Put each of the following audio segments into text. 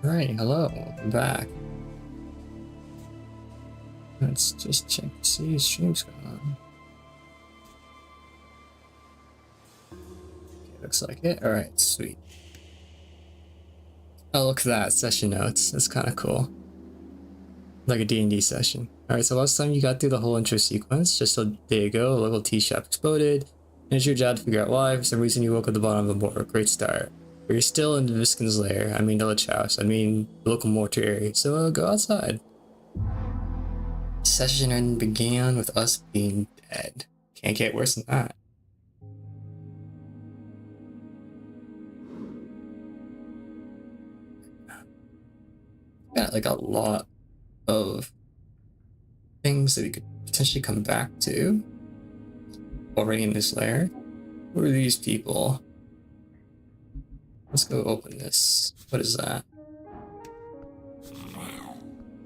Alright, hello, welcome back. Let's just check to see if stream's going on. Okay, looks like it. Alright, sweet. Oh, look at that, session notes. That's kind of cool. Like a D&D session. Alright, so last time you got through the whole intro sequence, just a day ago, a local tea shop exploded, and it's your job to figure out why. For some reason you woke at the bottom of the board. Great start. But you're still in Viscon's lair, the Lich House, the local mortuary, so go outside. Session began with us being dead. Can't get worse than that. Got like a lot of things that we could potentially come back to already in this lair. Who are these people? Let's go open this. What is that?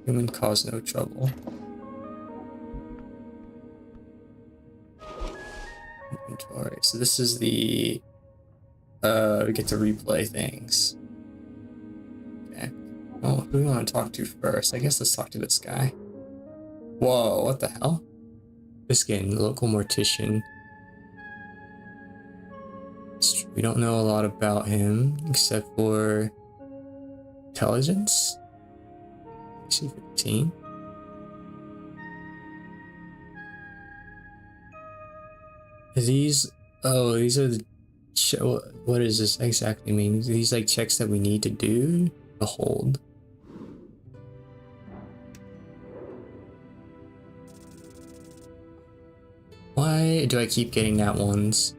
Human cause no trouble. Inventory. So this is the we get to replay things. Okay. Well, who do we want to talk to first? I guess let's talk to this guy. Whoa, what the hell? Viscon, the local mortician. We don't know a lot about him except for intelligence. Actually, 15. These are the what does this exactly mean? These like checks that we need to do to hold. Why do I keep getting that ones?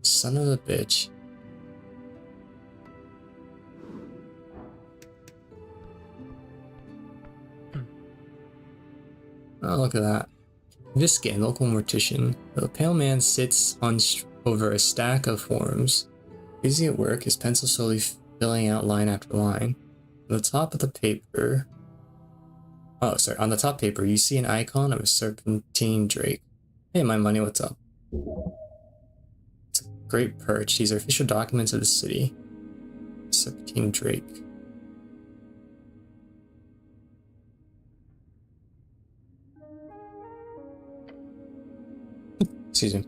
Son of a bitch. Oh, look at that. Viscon, local mortician. The pale man sits over a stack of forms. Busy at work, his pencil slowly filling out line after line. On the top of the paper... Oh, sorry. On the top paper, you see an icon of a serpentine drake. Hey, my money, what's up? It's a great perch. These are official documents of the city. Serpentine drake. Excuse me.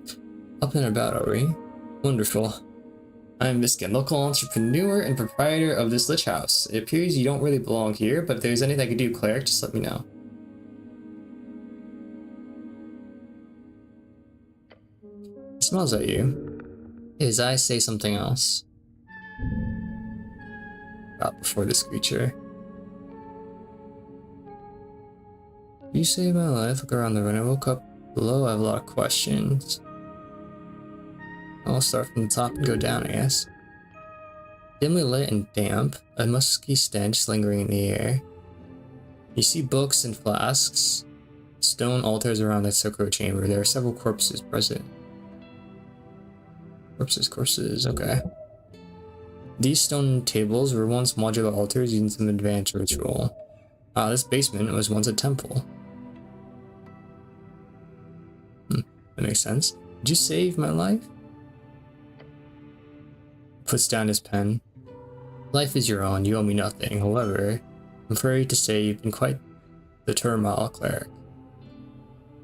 Up and about, are we? Wonderful. I'm Viscon, local entrepreneur and proprietor of this Lich House. It appears you don't really belong here, but if there's anything I can do, cleric, just let me know. He smells at you. His eyes say something else. About before this creature. You saved my life. Look around the room. I woke up below. I have a lot of questions. I'll start from the top and go down, I guess. Dimly lit and damp, a musky stench lingering in the air. You see books and flasks, stone altars around the circular chamber. There are several corpses present. Corpses, okay. These stone tables were once modular altars using some advanced ritual. This basement was once a temple. That makes sense. Did you save my life? Puts down his pen. Life is your own, you owe me nothing. However, I'm afraid to say you've been quite the turmoil cleric.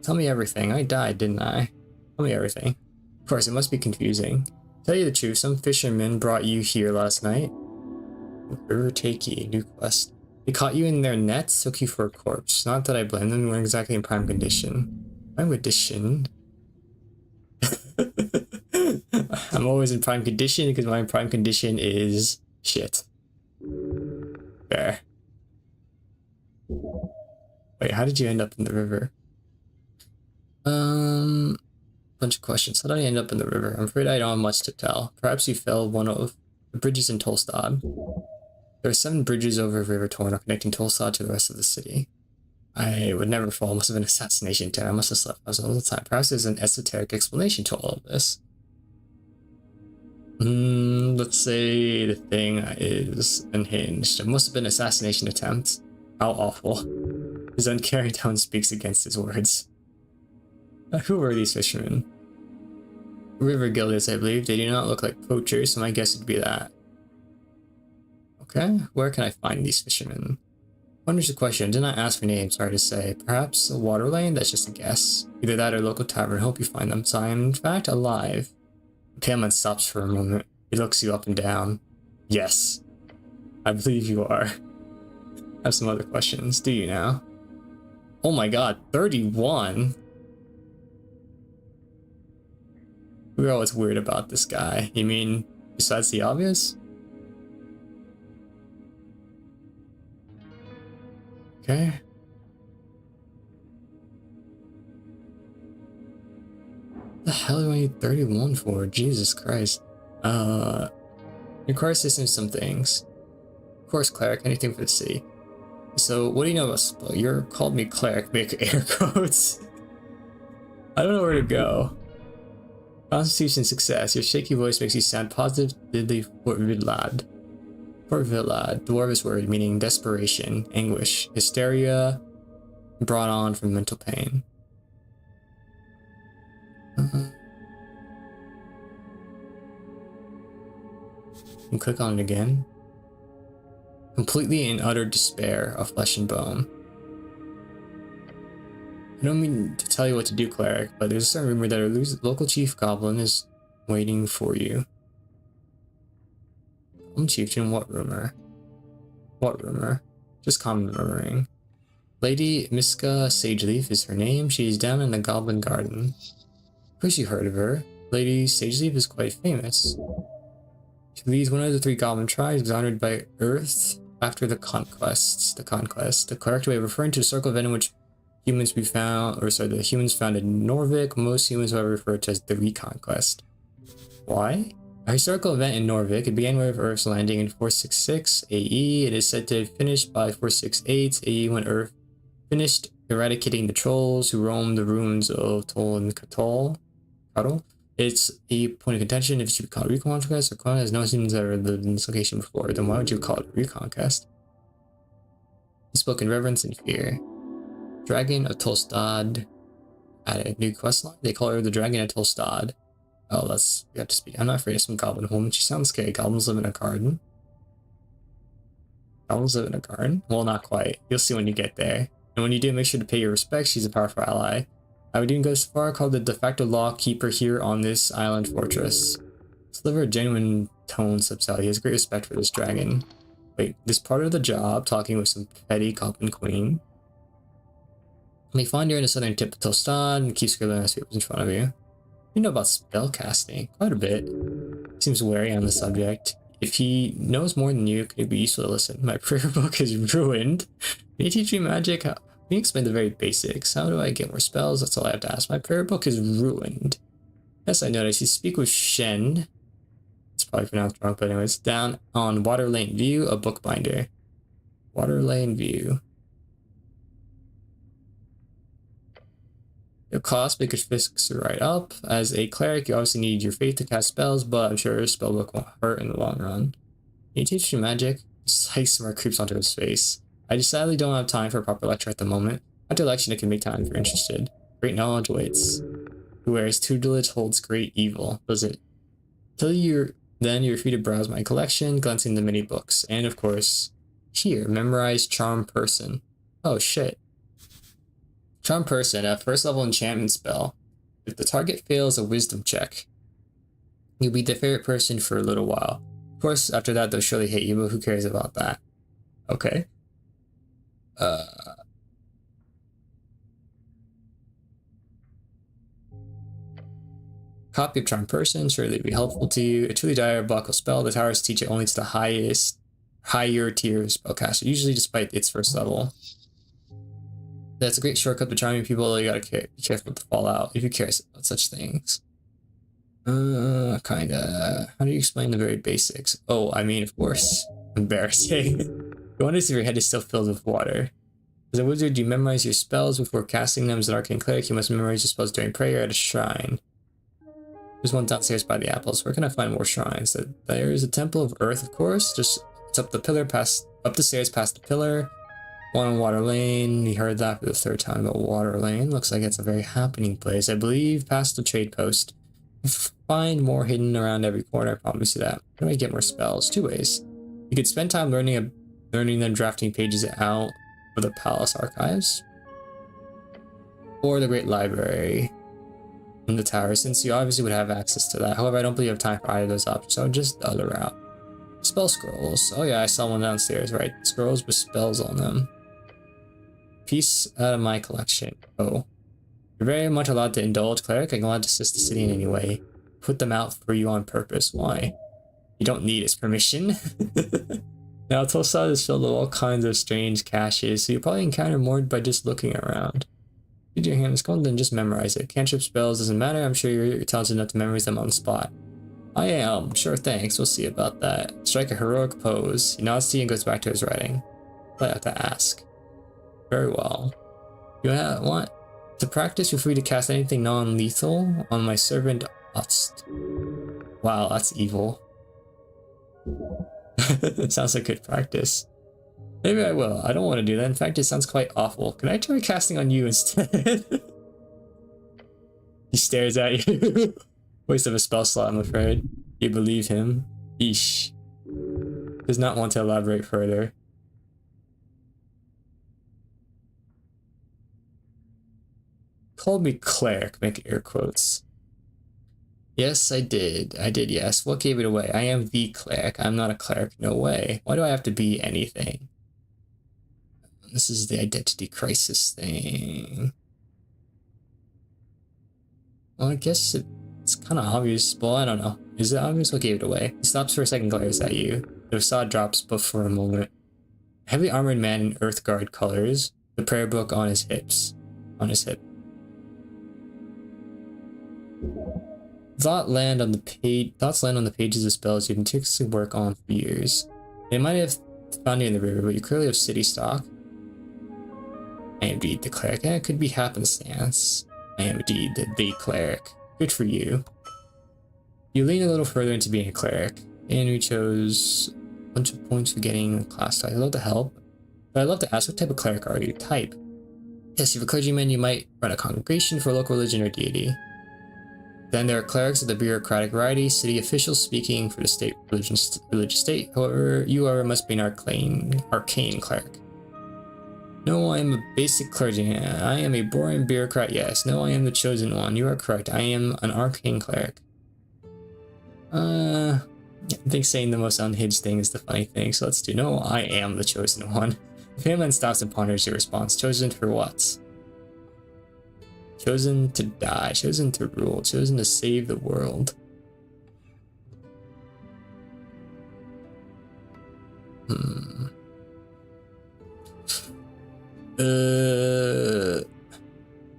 Tell me everything. I died, didn't I? Tell me everything. Of course, it must be confusing. Tell you the truth, some fishermen brought you here last night. River Takey, new quest. They caught you in their nets, took you for a corpse. Not that I blame them, they weren't exactly in prime condition. Prime condition? I'm always in prime condition because my prime condition is shit. Fair. Wait, how did you end up in the river? Bunch of questions. How did I end up in the river? I'm afraid I don't have much to tell. Perhaps you fell one of the bridges in Tolstad. There are 7 bridges over River Torno connecting Tolstad to the rest of the city. I would never fall. It must have been an assassination attempt. I must have slept all the time. Perhaps there's an esoteric explanation to all of this. Let's say the thing is unhinged. It must have been an assassination attempt. How awful. His uncaring tone speaks against his words. Who were these fishermen? River guilders, I believe. They do not look like poachers, so my guess would be that. Okay, where can I find these fishermen? Wonders a question. Did not ask for names, sorry to say. Perhaps a water lane? That's just a guess. Either that or local tavern. Hope you find them. So I am in fact alive. Payman stops for a moment. He looks you up and down. Yes. I believe you are. I have some other questions. Do you now? Oh my god, 31? We were always weird about this guy. You mean, besides the obvious? Okay. What the hell do I need 31 for? Jesus Christ. Requires systems some things. Of course, cleric, anything for the city. So, what do you know about spell? You're called me cleric, make air quotes. I don't know where to go. Constitution success. Your shaky voice makes you sound positively forvilad. Forvilad, dwarvish word meaning desperation, anguish, hysteria brought on from mental pain. And click on it again. Completely in utter despair of flesh and bone. I don't mean to tell you what to do, cleric, but there's a certain rumor that our local chief goblin is waiting for you. Chieftain, what rumor? What rumor? Just common murmuring. Lady Miska Sageleaf is her name. She's down in the Goblin Garden. Of course you heard of her. Lady Sageleaf is quite famous. She leads one of the 3 goblin tribes, honored by Earth after the conquest. The correct way of referring to a circle event in which humans we found, or sorry, the humans found in Norvik. Most humans are referred to as the Reconquest. Why? A historical event in Norvik. It began with Earth's landing in 466 AE. It is said to have finished by 468 AE when Earth finished eradicating the trolls who roamed the ruins of Tol and Katol. It's a point of contention if it should be called Reconquest or Conquest, as no humans ever lived in this location before. Then why would you call it Reconquest? He spoke in reverence and fear. Dragon of Tolstad added a new questline. They call her the Dragon of Tolstad. Oh, that's, we have to speak. I'm not afraid of some goblin woman. She sounds scary. Goblins live in a garden. Goblins live in a garden? Well, not quite. You'll see when you get there. And when you do, make sure to pay your respects. She's a powerful ally. I would even go so far, called the de facto law keeper here on this island fortress. Sliver, genuine tone subtle. He has great respect for this dragon. Wait, this part of the job, talking with some petty goblin queen. You may find her in the southern tip of Tolstad and keep scribbling on papers in front of you. You know about spellcasting, quite a bit. Seems wary on the subject. If he knows more than you, could it be useful to listen? My prayer book is ruined. Can you teach me magic? Can you explain the very basics? How do I get more spells? That's all I have to ask. My prayer book is ruined. Yes, I noticed. You speak with Shen. It's probably pronounced wrong, but anyways. Down on Water Lane View, a bookbinder. Water Lane View. Your cost, but you could fix it right up. As a cleric, you obviously need your faith to cast spells, but I'm sure a spellbook won't hurt in the long run. Can you teach me magic? Slice more creeps onto his face. I just sadly don't have time for a proper lecture at the moment. After election, I can make time if you're interested. Great knowledge waits. Who wears tutelage holds great evil. Does it? Till then you're free to browse my collection, glancing the many books, and of course, here, memorize Charm Person. Oh shit. Charm Person, a first level enchantment spell. If the target fails a wisdom check, you'll be their favorite person for a little while. Of course, after that, they'll surely hate you, but who cares about that? Okay. Copy of Charm Person, surely be helpful to you. A truly diabolical spell. The towers teach it only to the higher tier spellcaster, usually despite its first level. That's a great shortcut to charming people, though you gotta be careful to fall out if you care about such things. Kinda. How do you explain the very basics? Oh, I mean, of course. Embarrassing. You wonder if your head is still filled with water. As a wizard, you memorize your spells before casting them. As an arcane cleric, you must memorize your spells during prayer at a shrine. There's one downstairs by the apples. Where can I find more shrines? There is a Temple of Earth, of course. Just it's up the stairs past the pillar. One on Water Lane. You heard that for the 3rd time about Water Lane. Looks like it's a very happening place. I believe past the trade post. Find more hidden around every corner, I promise you that. How do I get more spells? 2 ways. You could spend time learning them, drafting pages out for the palace archives. Or the Great Library in the tower, since you obviously would have access to that. However, I don't believe you have time for either of those options, so just the other route. Spell scrolls. Oh yeah, I saw one downstairs, right? Scrolls with spells on them. Piece out of my collection. Oh. You're very much allowed to indulge, cleric. I can allowed to assist the city in any way. Put them out for you on purpose. Why? You don't need its permission. Now, Tulsa is filled with all kinds of strange caches, so you probably encounter more by just looking around. Read your hand is cold, then just memorize it. Cantrip spells doesn't matter. I'm sure you're talented enough to memorize them on the spot. I am. Sure, thanks. We'll see about that. Strike a heroic pose. He nods to you and goes back to his writing. I have to ask. Very well. You want to practice? Feel free to cast anything non-lethal on my servant Ust. Wow, that's evil. Sounds like good practice. Maybe I will. I don't want to do that. In fact, it sounds quite awful. Can I try casting on you instead? He stares at you. Waste of a spell slot, I'm afraid. You believe him. Eesh. Does not want to elaborate further. Called me cleric, make air quotes. Yes, I did. I did, yes. What gave it away? I am the cleric. I'm not a cleric. No way. Why do I have to be anything? This is the identity crisis thing. Well, I guess it's kind of obvious. Well, I don't know. Is it obvious? What gave it away? He stops for a second, glares at you. The facade drops, but for a moment. Heavy armored man in Earth Guard colors. The prayer book on his hips. On his hip. Thoughts land on the pages of spells you meticulously work on for years. They might have found you in the river, but you clearly have city stock. I am indeed the cleric. It could be happenstance. I am indeed the cleric. Good for you. You lean a little further into being a cleric, and we chose a bunch of points for getting a class title. I'd love to help, but I'd love to ask, what type of cleric are you? Type. Yes, if you're a clergyman, you might run a congregation for a local religion or deity. Then there are clerics of the bureaucratic variety, city officials speaking for the state religious state. However, you must be an arcane cleric. No, I am a basic clergyman. I am a boring bureaucrat, yes. No, I am the chosen one. You are correct. I am an arcane cleric. I think saying the most unhinged thing is the funny thing, so let's do no, I am the chosen one. The family stops and ponders your response. Chosen for what? Chosen to die, chosen to rule, chosen to save the world. I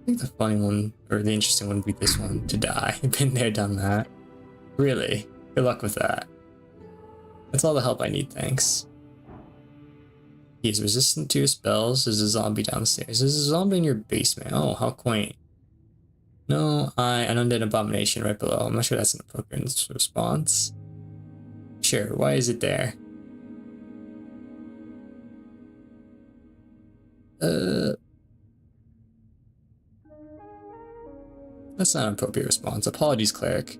think the funny one, or the interesting one, would be this one. To die. Been there, done that. Really? Good luck with that. That's all the help I need, thanks. He is resistant to your spells. There's a zombie downstairs. There's a zombie in your basement. Oh, how quaint. No, an undead abomination right below. I'm not sure that's an appropriate response. Sure, why is it there? That's not an appropriate response. Apologies, cleric.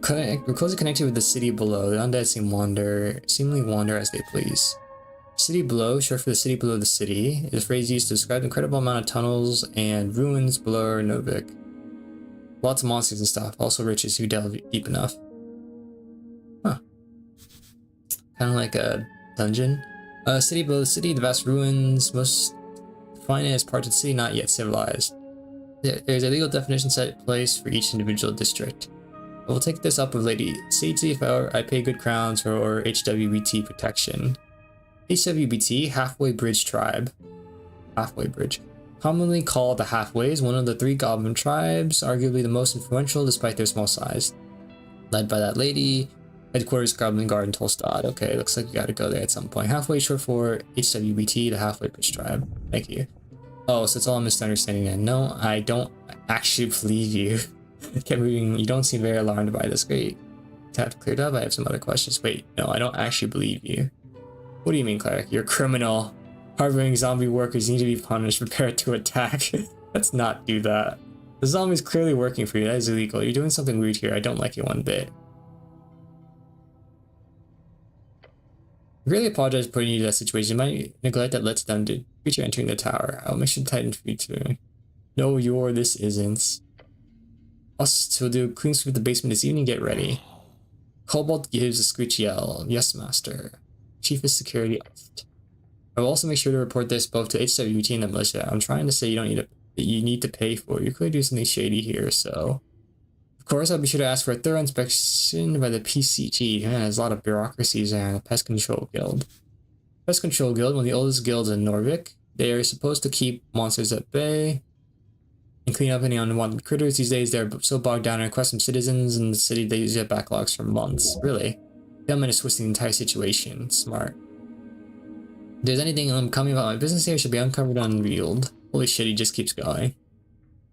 We're closely connected with the city below. The undead seemingly wander as they please. City below, short for the city below the city, is a phrase used to describe the incredible amount of tunnels and ruins below Novik. Lots of monsters and stuff, also riches who delve deep enough. Huh. Kind of like a dungeon. City below the city, the vast ruins, most finest parts of the city not yet civilized. There's a legal definition set in place for each individual district. I will take this up with Lady Sadie if I pay good crowns for HWBT protection. HWBT, Halfway Bridge Tribe. Halfway Bridge. Commonly called the Halfways, one of the 3 goblin tribes, arguably the most influential despite their small size. Led by that lady, headquarters Goblin Garden Tolstad. Okay, looks like we gotta go there at some point. Halfway short for HWBT, the Halfway Bridge Tribe. Thank you. Oh, so it's all a misunderstanding then. No, I don't actually believe you. Kept moving. You don't seem very alarmed by this. Great. Tap cleared up. I have some other questions. Wait, no, I don't actually believe you. What do you mean, cleric? You're a criminal. Harboring zombie workers need to be punished. Prepare to attack. Let's not do that. The zombie's clearly working for you. That is illegal. You're doing something weird here. I don't like it one bit. I really apologize for putting you in that situation. My neglect that led to them to creature entering the tower. I'll make sure to tighten for you too. No, this isn't. Us will do a clean sweep of the basement this evening. Get ready. Cobalt gives a screech yell. Yes, master. Chief of Security. I will also make sure to report this both to HWT and the militia. I'm trying to say you need to pay for it. You could do something shady here, so. Of course, I'll be sure to ask for a thorough inspection by the PCG. Man, there's a lot of bureaucracies there in the Pest Control Guild. Pest Control Guild, one of the oldest guilds in Norvik. They are supposed to keep monsters at bay and clean up any unwanted critters. These days, they're so bogged down in requests from citizens in the city they usually have backlogs for months. Really? The government is twisting the entire situation. Smart. If there's anything coming about my business here, it should be uncovered and unveiled. Holy shit, he just keeps going.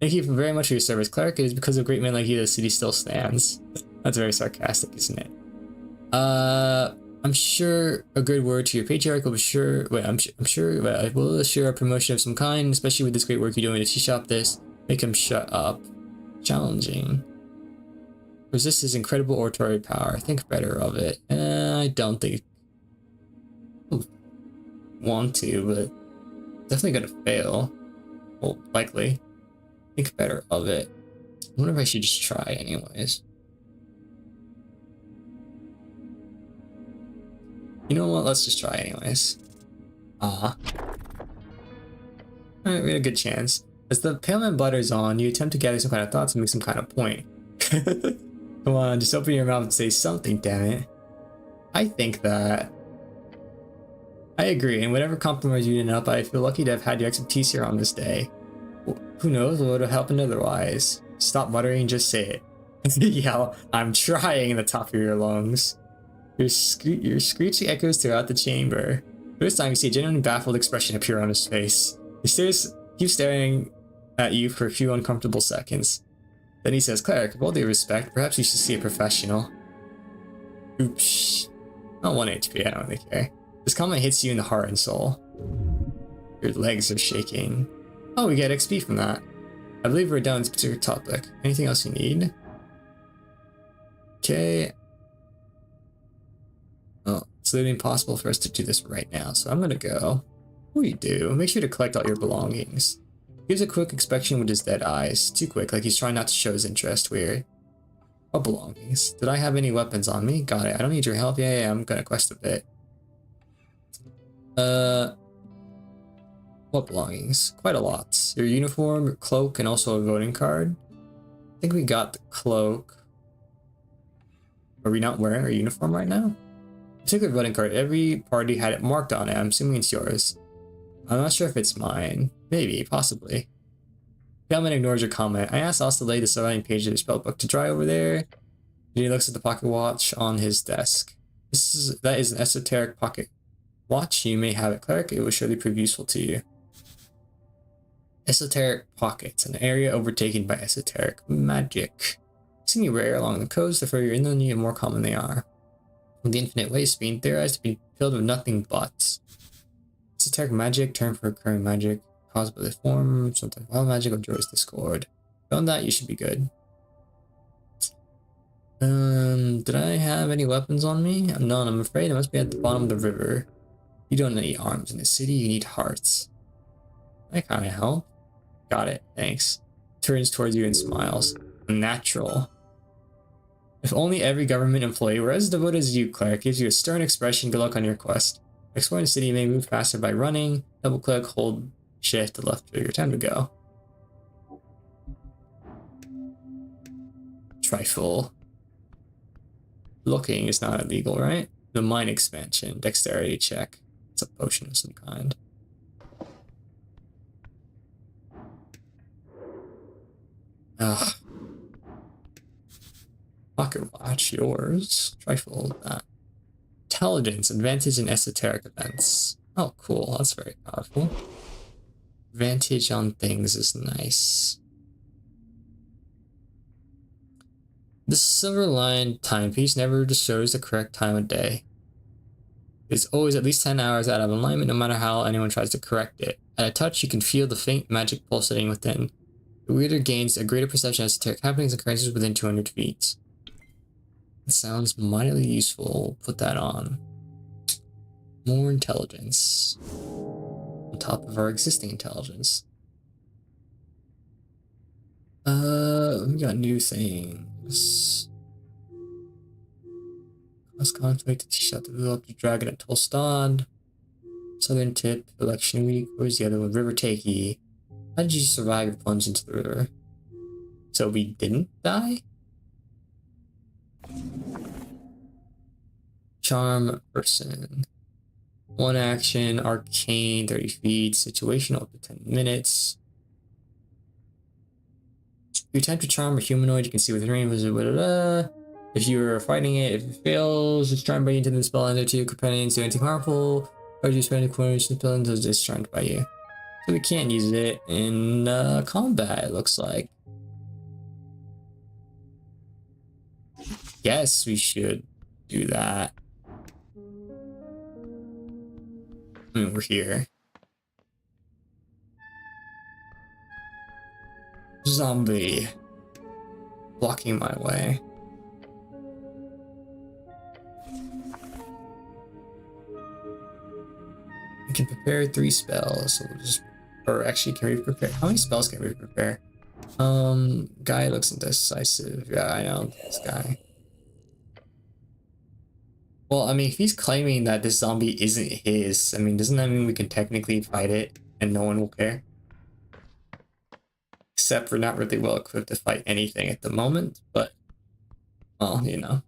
Thank you very much for your service, cleric. It is because of great men like you that the city still stands. That's very sarcastic, isn't it? I'm sure a good word to your patriarch will be sure. Wait, I'm sure it will assure a promotion of some kind, especially with this great work you're doing to teach up this. Make him shut up. Challenging. Resist his incredible oratory power. Think better of it. I don't think. Want to, but definitely gonna fail. Well, likely. Think better of it. I wonder if I should just try anyways. You know what? Let's just try anyways. Alright, we had a good chance. As the pale man butters on, you attempt to gather some kind of thoughts and make some kind of point. Come on, just open your mouth and say something, damn it. I think that... I agree, and whatever compromise you ended up, I feel lucky to have had your expertise here on this day. Who knows what would have happened otherwise? Stop muttering and just say it. Yell, I'm trying in the top of your lungs. Your screeching echoes throughout the chamber. This time you see a genuinely baffled expression appear on his face. He keeps staring at you for a few uncomfortable seconds. Then he says, Cleric, with all due respect, perhaps you should see a professional. Oops. Not 1 HP, I don't really care. This comment hits you in the heart and soul. Your legs are shaking. Oh, we get XP from that. I believe we're done with this particular topic. Anything else you need? Okay. Oh, it's literally impossible for us to do this right now, so I'm gonna go. What do you do? Make sure to collect all your belongings. He gives a quick inspection with his dead eyes. Too quick, like he's trying not to show his interest. Weird. What belongings? Did I have any weapons on me? Got it. I don't need your help. Yeah, I'm gonna quest a bit. What belongings? Quite a lot. Your uniform, your cloak, and also a voting card. I think we got the cloak. Are we not wearing our uniform right now? Particular voting card. Every party had it marked on it. I'm assuming it's yours. I'm not sure if it's mine. Maybe, possibly. Gentleman ignores your comment. I asked Os to lay the surrounding page of the spellbook to dry over there. Then he looks at the pocket watch on his desk. That is an esoteric pocket watch. You may have it, cleric. It will surely prove useful to you. Esoteric pockets, an area overtaken by esoteric magic. Seemingly rare along the coast, the further inland, the more common they are. The infinite waste being theorized to be filled with nothing but esoteric magic, term for recurring magic, caused by the form, sometimes wild magic or joyous discord. Beyond that, you should be good. Did I have any weapons on me? None, I'm afraid. I must be at the bottom of the river. You don't need arms in the city, you need hearts. That kind of help. Got it, thanks. Turns towards you and smiles. Natural. If only every government employee were as devoted as you, cleric. Gives you a stern expression. Good luck on your quest. Exploring the city, you may move faster by running. Double click, hold shift to left for your time to go. Trifle. Looking is not illegal, right? The mind expansion. Dexterity check. It's a potion of some kind. Ugh. Pocket watch, yours. Trifle that. Intelligence, advantage in esoteric events. Oh, cool. That's very powerful. Advantage on things is nice. The silver-lined timepiece never just shows the correct time of day. It's always at least 10 hours out of alignment, no matter how anyone tries to correct it. At a touch, you can feel the faint magic pulsating within. The reader gains a greater perception of esoteric happenings and occurrences within 200 feet. It sounds mightily useful. Put that on. More intelligence. On top of our existing intelligence. We got new things. Cause conflict, teach out to develop the dragon at Tolstad. Southern tip, election week. Where's the other one? River Takey. How did you survive your plunge into the river? So we didn't die? Charm person. One action, arcane, 30 feet, situational up to 10 minutes. If you attempt to charm a humanoid, you can see within range. If you are fighting it, if it fails, it's charmed by you into the spell, and their two companions do anything harmful, or you spend a corner, the spell until it's charmed by you. So we can't use it in combat, it looks like. Guess we should do that. I mean, we're here. Zombie. Blocking my way. We can prepare 3 spells, so we'll just... Or actually, can we prepare? How many spells can we prepare? Guy looks indecisive. Yeah, I know this guy. Well, I mean, if he's claiming that this zombie isn't his, I mean, doesn't that mean we can technically fight it and no one will care? Except we're not really well equipped to fight anything at the moment, but, well, you know.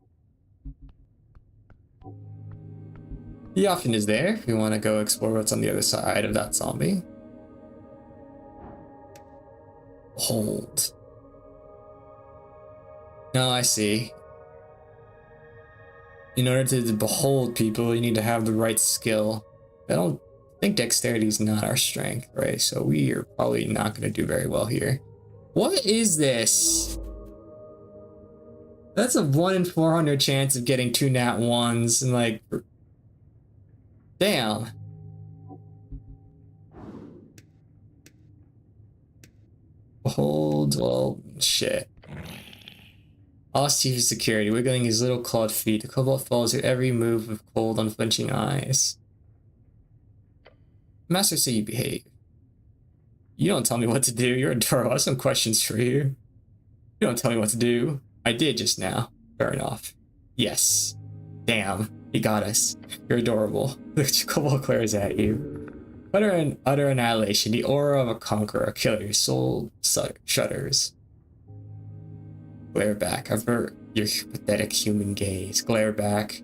The option is there if we want to go explore what's on the other side of that zombie. Hold. No, I see. In order to behold people, you need to have the right skill. I don't think dexterity is not our strength, right? So we are probably not going to do very well here. What is this? That's a 1 in 400 chance of getting 2 nat 1s and like... Damn. Behold, well, shit. Chief of security, wiggling his little clawed feet. The kobold follows your every move with cold, unflinching eyes. Master say you behave. You don't tell me what to do. You're adorable. I have some questions for you. You don't tell me what to do. I did just now. Fair enough. Yes. Damn. He got us. You're adorable. The kobold glares at you. Utter annihilation. The aura of a conqueror. Killer. Your soul shudders. Glare back. Avert your pathetic human gaze. Glare back.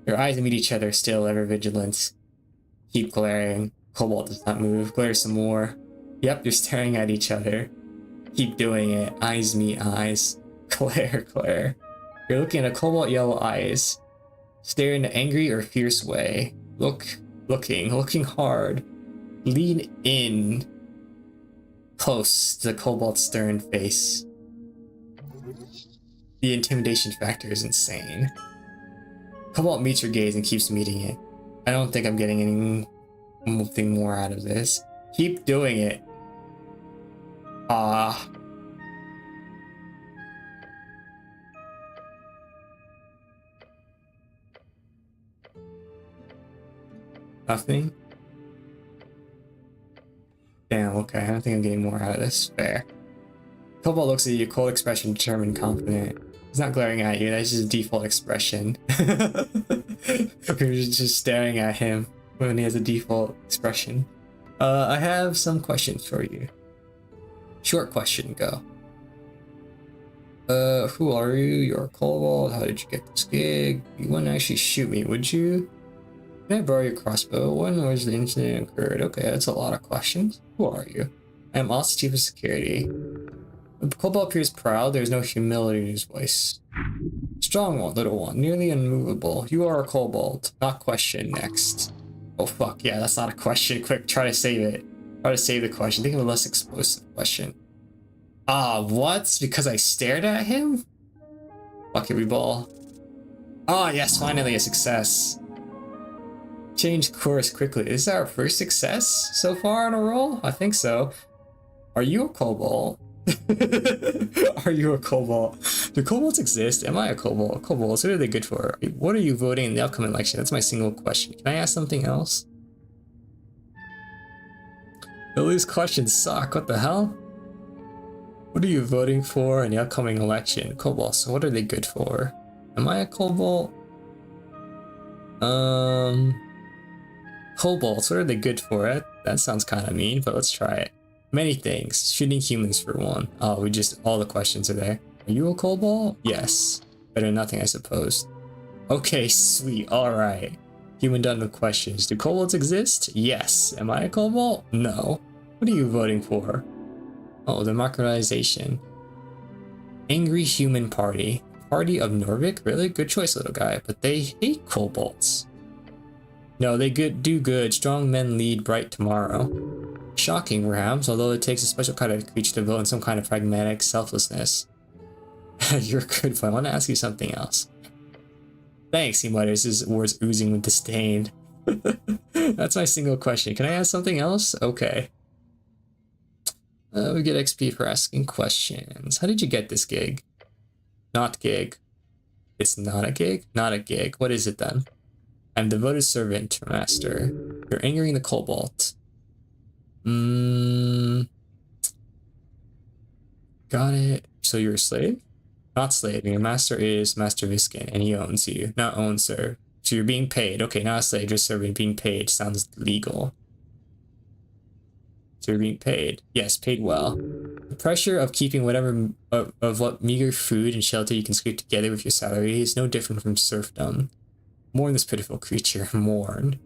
Your eyes meet each other, still ever vigilant. Keep glaring. Kobold does not move. Glare some more. Yep, you're staring at each other. Keep doing it. Eyes meet eyes. Glare, glare. You're looking at a cobalt yellow eyes. Stare in an angry or fierce way. Looking hard. Lean in. Close to the cobalt's stern face. The intimidation factor is insane. Cobalt meets your gaze and keeps meeting it. I don't think I'm getting anything more out of this. Keep doing it. Nothing? Damn, okay, I don't think I'm getting more out of this. Fair. Cobalt looks at you, cold expression, determined, confident. He's not glaring at you, that's just a default expression. You're just staring at him when he has a default expression. I have some questions for you. Short question, go. Who are you? You're a kobold. How did you get this gig? You wouldn't actually shoot me, would you? Can I borrow your crossbow? When was the incident occurred? Okay, that's a lot of questions. Who are you? I am also Chief of Security. The kobold appears proud. There's no humility in his voice. Strong one, little one, nearly unmovable. You are a kobold. Not question. Next. Oh fuck, yeah, that's not a question. Quick, try to save it. Try to save the question. Think of a less explosive question. What? Because I stared at him? Fuck it, we ball. Yes, finally a success. Change course quickly. Is this our first success so far on a roll? I think so. Are you a kobold? Are you a cobalt? Do cobalts exist? Am I a cobalt? Cobalts, what are they good for? What are you voting in the upcoming election? That's my single question. Can I ask something else? All these questions suck. What the hell? What are you voting for in the upcoming election? Cobalts, what are they good for? Am I a cobalt? Cobalts, what are they good for? That sounds kind of mean, but let's try it. Many things. Shooting humans for one. Oh, all the questions are there. Are you a cobalt? Yes. Better than nothing, I suppose. Okay, sweet. Alright. Human done with questions. Do cobalts exist? Yes. Am I a cobalt? No. What are you voting for? Oh, democratization. Angry Human Party. Party of Norvik? Really? Good choice, little guy. But they hate cobalts. No, they do good. Strong men lead bright tomorrow. Shocking, perhaps, although it takes a special kind of creature to vote in some kind of pragmatic selflessness. You're a good one. I want to ask you something else. Thanks, he mutters, his words oozing with disdain. That's my single question. Can I ask something else? Okay. We get XP for asking questions. How did you get this gig? Not gig. It's not a gig? Not a gig. What is it then? I'm devoted servant, master. You're angering the cobalt. Got it. So you're a slave? Not slave. Your master is Master Viskin, and he owns you. Not own, sir. So you're being paid. Okay, not a slave, just servant. Being paid sounds legal. So you're being paid. Yes, paid well. The pressure of keeping whatever of what meager food and shelter you can scrape together with your salary is no different from serfdom. Mourn this pitiful creature. Mourn.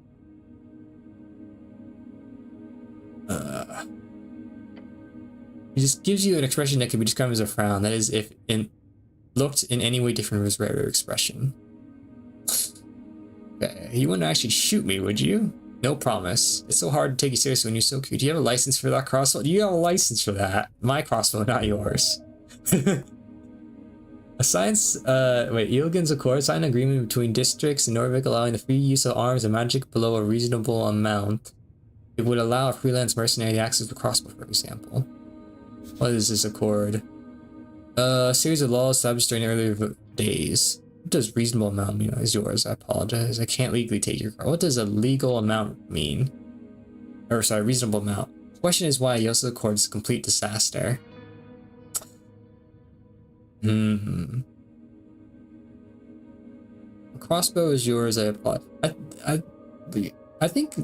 It just gives you an expression that can be described as a frown. That is, if looked in any way different from his regular expression. Okay, you wouldn't actually shoot me, would you? No promise. It's so hard to take you seriously when you're so cute. Do you have a license for that crossbow? Do you have a license for that? My crossbow, not yours. A science, Eilgen's Accord, signed an agreement between districts in Norvik allowing the free use of arms and magic below a reasonable amount. It would allow a freelance mercenary to access the crossbow, for example. What is this accord? A series of laws established during the earlier days. What does reasonable amount mean? Is yours? I apologize. I can't legally take your car. What does a legal amount mean? Or sorry, reasonable amount. The question is why Yosa's Accord is a complete disaster. A crossbow is yours, I applaud. I think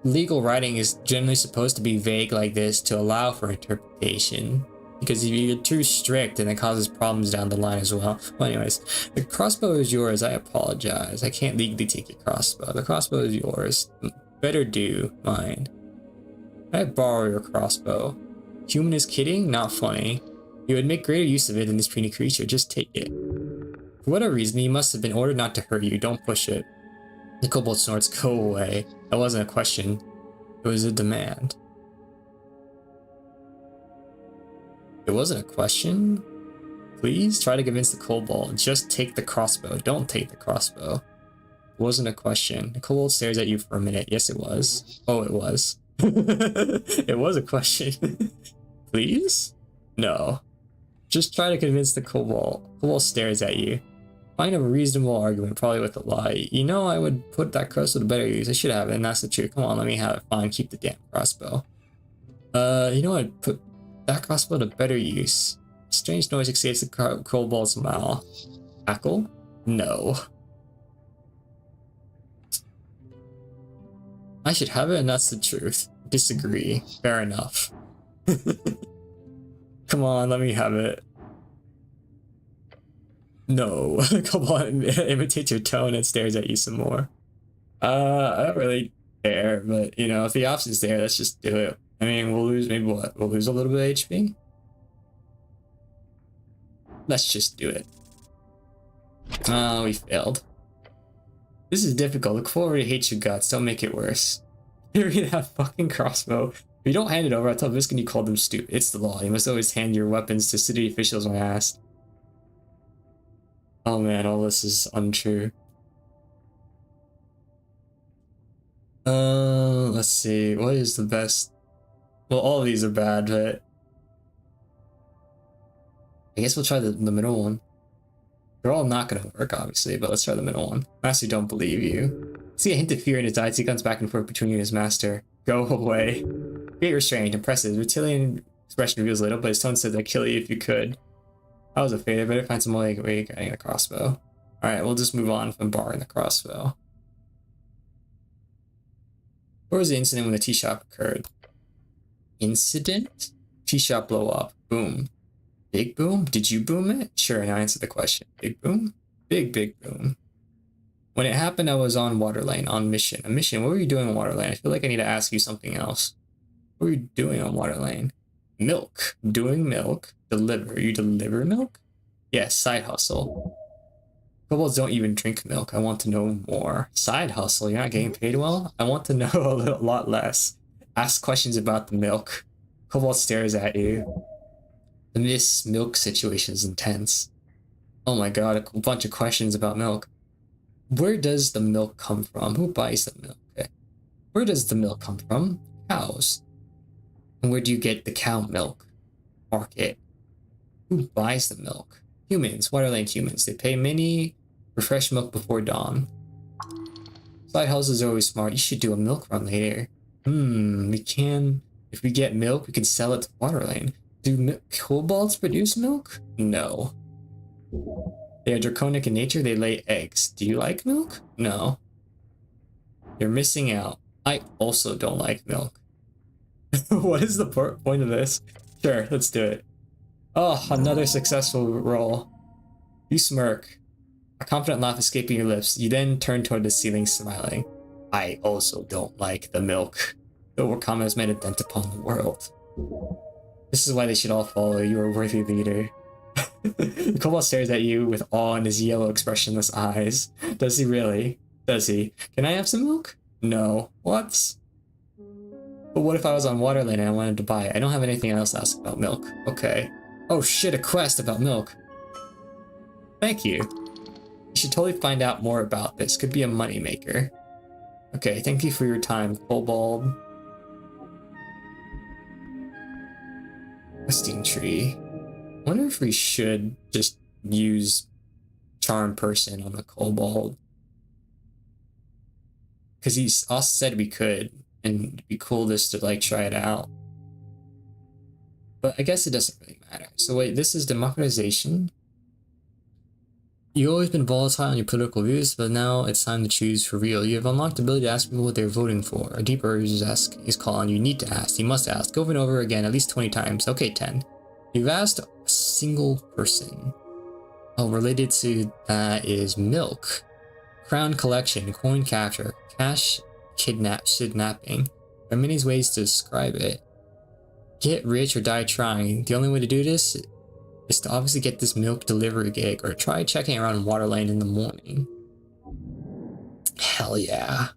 legal writing is generally supposed to be vague like this to allow for interpretation. Because if you're too strict, then it causes problems down the line as well. Well, anyways, the crossbow is yours, I apologize. I can't legally take your crossbow. The crossbow is yours. Better do mine. I borrow your crossbow. Human is kidding? Not funny. You would make greater use of it than this puny creature. Just take it. For whatever reason, you must have been ordered not to hurt you. Don't push it. The kobold snorts. Go away. That wasn't a question. It was a demand. It wasn't a question? Please try to convince the kobold. Just take the crossbow. Don't take the crossbow. It wasn't a question. The kobold stares at you for a minute. Yes, it was. Oh, it was. It was a question. Please? No. Just try to convince the kobold. Kobold stares at you. Find a reasonable argument, probably with a lie. You know, I would put that crossbow to better use. I should have it, and that's the truth. Come on, let me have it. Fine, keep the damn crossbow. You know, I'd put that crossbow to better use. Strange noise escapes the kobold's mouth. Cackle? No. I should have it, and that's the truth. Disagree. Fair enough. Come on, let me have it. No. Come on, imitate your tone and stares at you some more. I don't really care, but you know, if the option's there, let's just do it. I mean, we'll lose maybe what? We'll lose a little bit of HP? Let's just do it. Oh, we failed. This is difficult. Look forward to hate your guts. Don't make it worse. Give me that fucking crossbow. If you don't hand it over, I'll tell Viskin you called them stupid. It's the law. You must always hand your weapons to city officials when asked. Oh man, all this is untrue. Let's see. What is the best? Well, all of these are bad, but I guess we'll try the middle one. They're all not gonna work, obviously, but let's try the middle one. Master don't believe you. See a hint of fear in his eyes. He comes back and forth between you and his master. Go away. Great restraint, impressive. Reptilian expression reveals little, but his tone says, I'd kill you if you could. I was afraid I better find some way of getting a crossbow. Alright, we'll just move on from borrowing the crossbow. Where was the incident when the tea shop occurred? Incident? Tea shop blow up. Boom. Big boom? Did you boom it? Sure, now answer the question. Big boom? Big boom. When it happened, I was on Waterlane, on mission. A mission? What were you doing on Waterlane? I feel like I need to ask you something else. What were you doing on Waterlane? Milk. Doing milk. Deliver. You deliver milk? Yes, side hustle. Kobolds don't even drink milk. I want to know more. Side hustle? You're not getting paid well? I want to know a lot less. Ask questions about the milk. Kobold stares at you. This milk situation is intense. Oh my god, a bunch of questions about milk. Where does the milk come from? Who buys the milk? Okay. Where does the milk come from? Cows. And where do you get the cow milk? Market. Who buys the milk? Humans. Waterland humans. They pay many for fresh milk before dawn. Side houses are always smart. You should do a milk run later. We can... If we get milk, we can sell it to Waterlane. Do kobolds produce milk? No. They are draconic in nature. They lay eggs. Do you like milk? No. You're missing out. I also don't like milk. What is the point of this? Sure, let's do it. Oh, another successful roll. You smirk. A confident laugh escaping your lips. You then turn toward the ceiling, smiling. I also don't like the milk. The Warkama has made a dent upon the world. This is why they should all follow. You are a worthy leader. The kobold stares at you with awe in his yellow, expressionless eyes. Does he really? Does he? Can I have some milk? No. What? But what if I was on Waterlane and I wanted to buy it? I don't have anything else to ask about milk. Okay. Oh shit, a quest about milk. Thank you. You should totally find out more about this. Could be a moneymaker. Okay, thank you for your time, kobold. Questing tree. I wonder if we should just use charm person on the kobold. Because he's also said we could, and it'd be cool just to like try it out. But I guess it doesn't really matter. So wait, this is democratization. You've always been volatile in your political views, but now it's time to choose for real. You have unlocked the ability to ask people what they're voting for. A deep urge is calling. You need to ask. You must ask. Over and over again, at least 20 times. Okay, 10. You've asked a single person. Oh, related to that is milk. Crown collection, coin capture, cash kidnapping. There are many ways to describe it. Get rich or die trying. The only way to do this is to obviously get this milk delivery gig, or try checking around Waterlane in the morning. Hell yeah.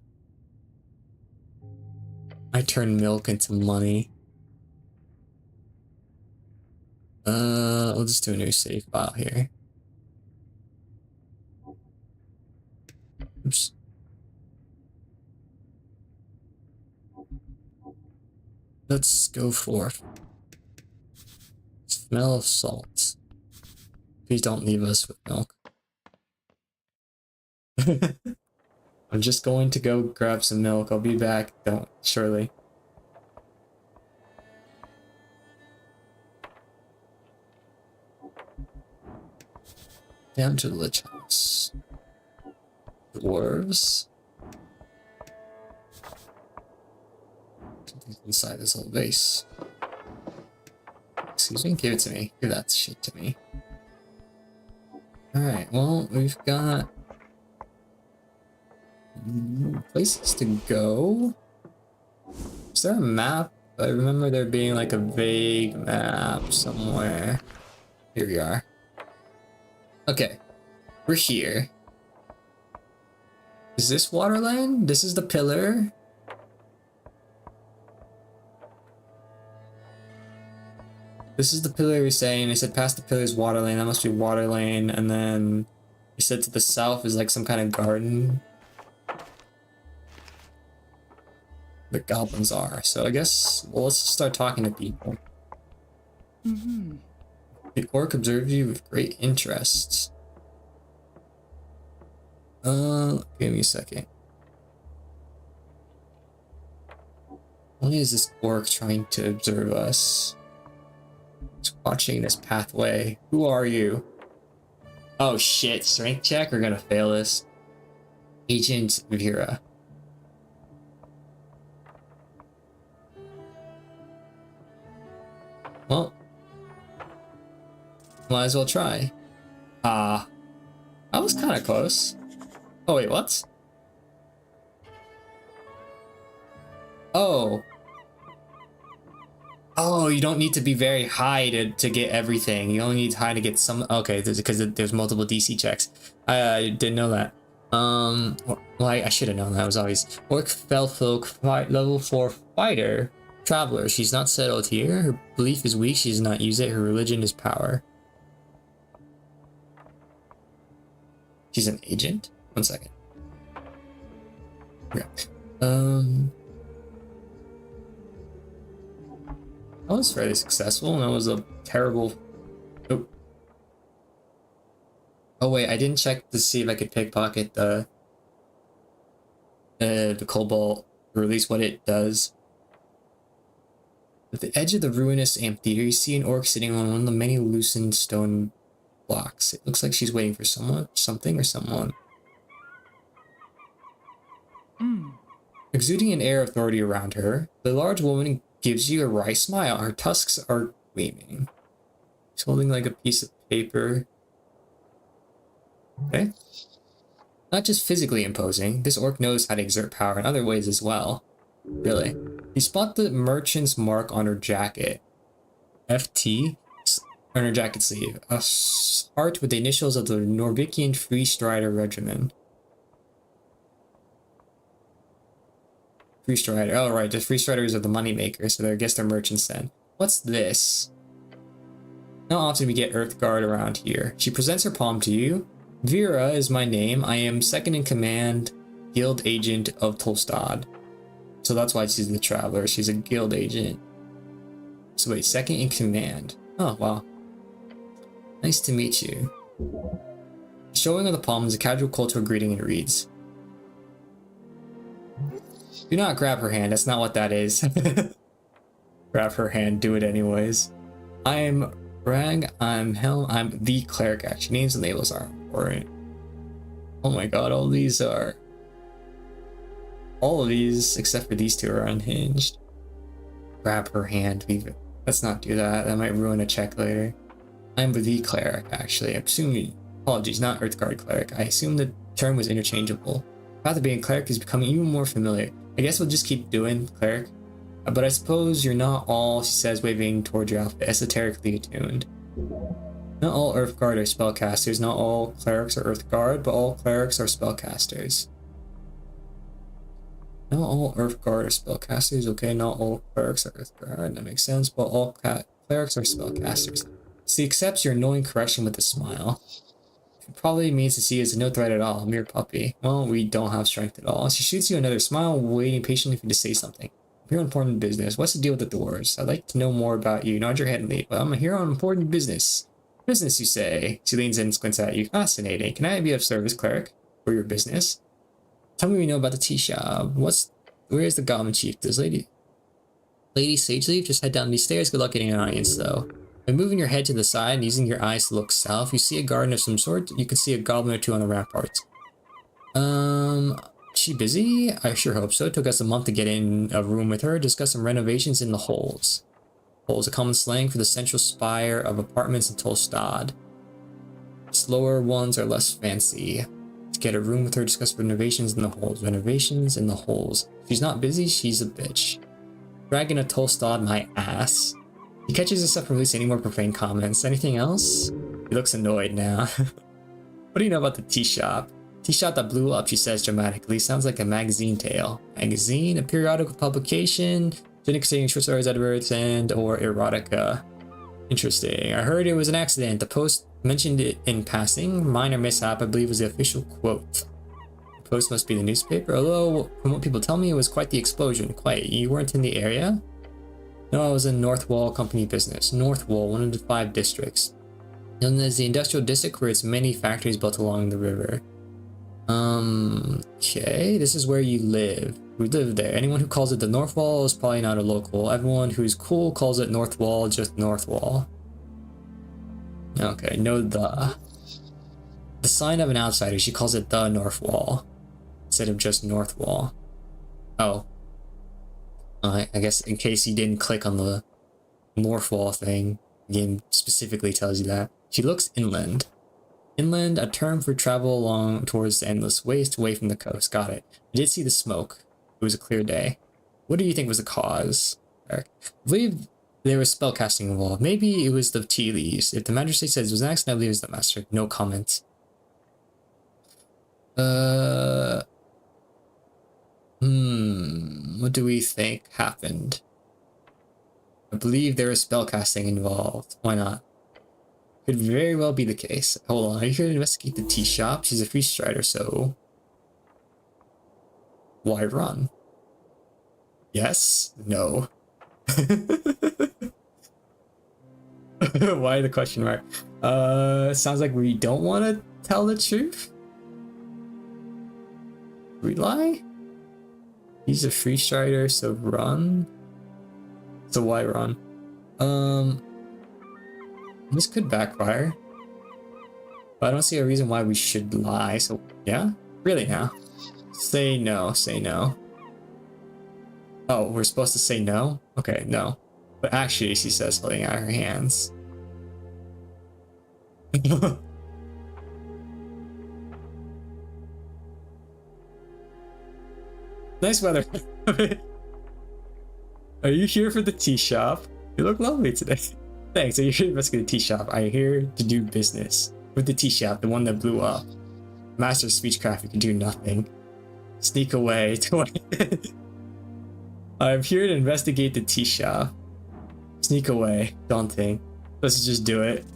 I turn milk into money. We'll just do a new save file here. Oops. Let's go for smell of salt. Please don't leave us with milk. I'm just going to go grab some milk. I'll be back. Don't, surely. Down to the Lich House. Dwarves. Something's inside this little vase. Excuse me? Give it to me. Give that shit to me. Alright, well, we've got places to go. Is there a map? I remember there being like a vague map somewhere. Here we are. Okay, we're here. Is this Waterland? This is the pillar. This is the pillar you're saying. They said past the pillar is Waterlane. That must be Waterlane. And then you said to the south is like some kind of garden. The goblins are. So I guess, well, let's start talking to people. The orc observes you with great interest. Give me a second. Why is this orc trying to observe us? It's watching this pathway. Who are you? Oh shit, strength check? We're gonna fail this. Agent Vera. Well, might as well try. That was kind of close. Oh wait, what? Oh. Oh, you don't need to be very high to get everything. You only need high to get some. Okay, because there's multiple DC checks. I didn't know that. Well, I should have known that. Was always orc Felfolk level 4 fighter traveler. She's not settled here. Her belief is weak. She does not use it. Her religion is power. She's an agent. 1 second. Yeah. That was fairly successful, and that was a terrible. Oh. Oh wait, I didn't check to see if I could pickpocket the cobalt, or at least what it does. At the edge of the ruinous amphitheater, you see an orc sitting on one of the many loosened stone blocks. It looks like she's waiting for something or someone. Exuding an air of authority around her, the large woman gives you a wry smile. Her tusks are gleaming. She's holding like a piece of paper. Okay. Not just physically imposing, this orc knows how to exert power in other ways as well. Really. You spot the merchant's mark on her jacket. FT on her jacket sleeve. A heart with the initials of the Norvikian Free Strider Regiment. Free Strider. Oh, right. The Free Striders are the moneymakers, so I guess they're merchants then. What's this? Not often we get Earthguard around here. She presents her palm to you. Vera is my name. I am second in command, guild agent of Tolstad. So that's why she's the traveler. She's a guild agent. So wait, second in command. Oh, wow. Nice to meet you. Showing of the palm is a casual cultural greeting and reads. Do not grab her hand, that's not what that is. Grab her hand, do it anyways. I'm Rag, I'm Helm, I'm the cleric actually. Names and labels are important. Oh my god, all of these, except for these two, are unhinged. Grab her hand, leave it. Let's not do that, that might ruin a check later. I'm the cleric actually, apologies, not Earthguard cleric. I assume the term was interchangeable. The path of being cleric is becoming even more familiar. I guess we'll just keep doing cleric. But I suppose you're not all, she says, waving towards your outfit, esoterically attuned. Not all Earthguard are spellcasters, not all clerics are Earthguard, but all clerics are spellcasters. Not all Earthguard are spellcasters, okay, not all clerics are Earthguard, that makes sense, but all clerics are spellcasters. She accepts your annoying correction with a smile. It probably means to see as no threat at all, a mere puppy. Well, we don't have strength at all. She shoots you another smile, waiting patiently for you to say something. You're on important business. What's the deal with the dwarves? I'd like to know more about you. Nod your head and leave. Well, I'm here on important business. Business, you say? She leans in and squints at you. Fascinating. Can I be of service, cleric? For your business? Tell me what you know about the tea shop. Where's the goblin chief? Does Lady Sageleaf just head down these stairs? Good luck getting an audience, though. By moving your head to the side and using your eyes to look south, you see a garden of some sort. You can see a goblin or two on the ramparts. She busy? I sure hope so. It took us a month to get in a room with her, discuss some renovations in the Holes. Holes, a common slang for the central spire of apartments in Tolstad. Slower ones are less fancy. To get a room with her, discuss renovations in the Holes. Renovations in the Holes. If she's not busy, she's a bitch. Dragon of Tolstad, my ass. He catches himself from releasing any more profane comments. Anything else? He looks annoyed now. What do you know about the tea shop? Tea shop that blew up, she says dramatically. Sounds like a magazine tale. Magazine? A periodical publication? Containing short stories, adverts, and or erotica. Interesting. I heard it was an accident. The Post mentioned it in passing. Minor mishap, I believe, was the official quote. The Post must be the newspaper. Although, from what people tell me, it was quite the explosion. Quite. You weren't in the area? No, I was in North Wall company business. North Wall, one of the 5 districts. Known as the industrial district, where it's many factories built along the river. Okay, this is where you live. We live there. Anyone who calls it the North Wall is probably not a local. Everyone who's cool calls it North Wall, just North Wall. Okay, no the. The sign of an outsider, she calls it the North Wall instead of just North Wall. Oh. I guess in case you didn't click on the North Wall thing, the game specifically tells you that. She looks inland. Inland, a term for travel along towards the endless waste away from the coast. Got it. I did see the smoke. It was a clear day. What do you think was the cause, Eric? I believe there was spellcasting involved. Maybe it was the tea leaves. If the magistrate says it was an accident, I believe it was the master. No comment. What do we think happened? I believe there was spellcasting involved. Why not? Could very well be the case. Hold on, are you here to investigate the tea shop? She's a free strider, so why run? Yes? No. Why the question mark? Sounds like we don't want to tell the truth. We lie? He's a free strider, so run. So why run? This could backfire. But I don't see a reason why we should lie, so yeah? Really now? Say no, say no. Oh, we're supposed to say no? Okay, no. But actually, she says, holding out her hands. Nice weather. Are you here for the tea shop? You look lovely today. Thanks. Are you here to investigate the tea shop? I'm here to do business with the tea shop, the one that blew up. Master of speechcraft, you can do nothing. Sneak away. I'm here to investigate the tea shop. Sneak away. Daunting. Let's just do it.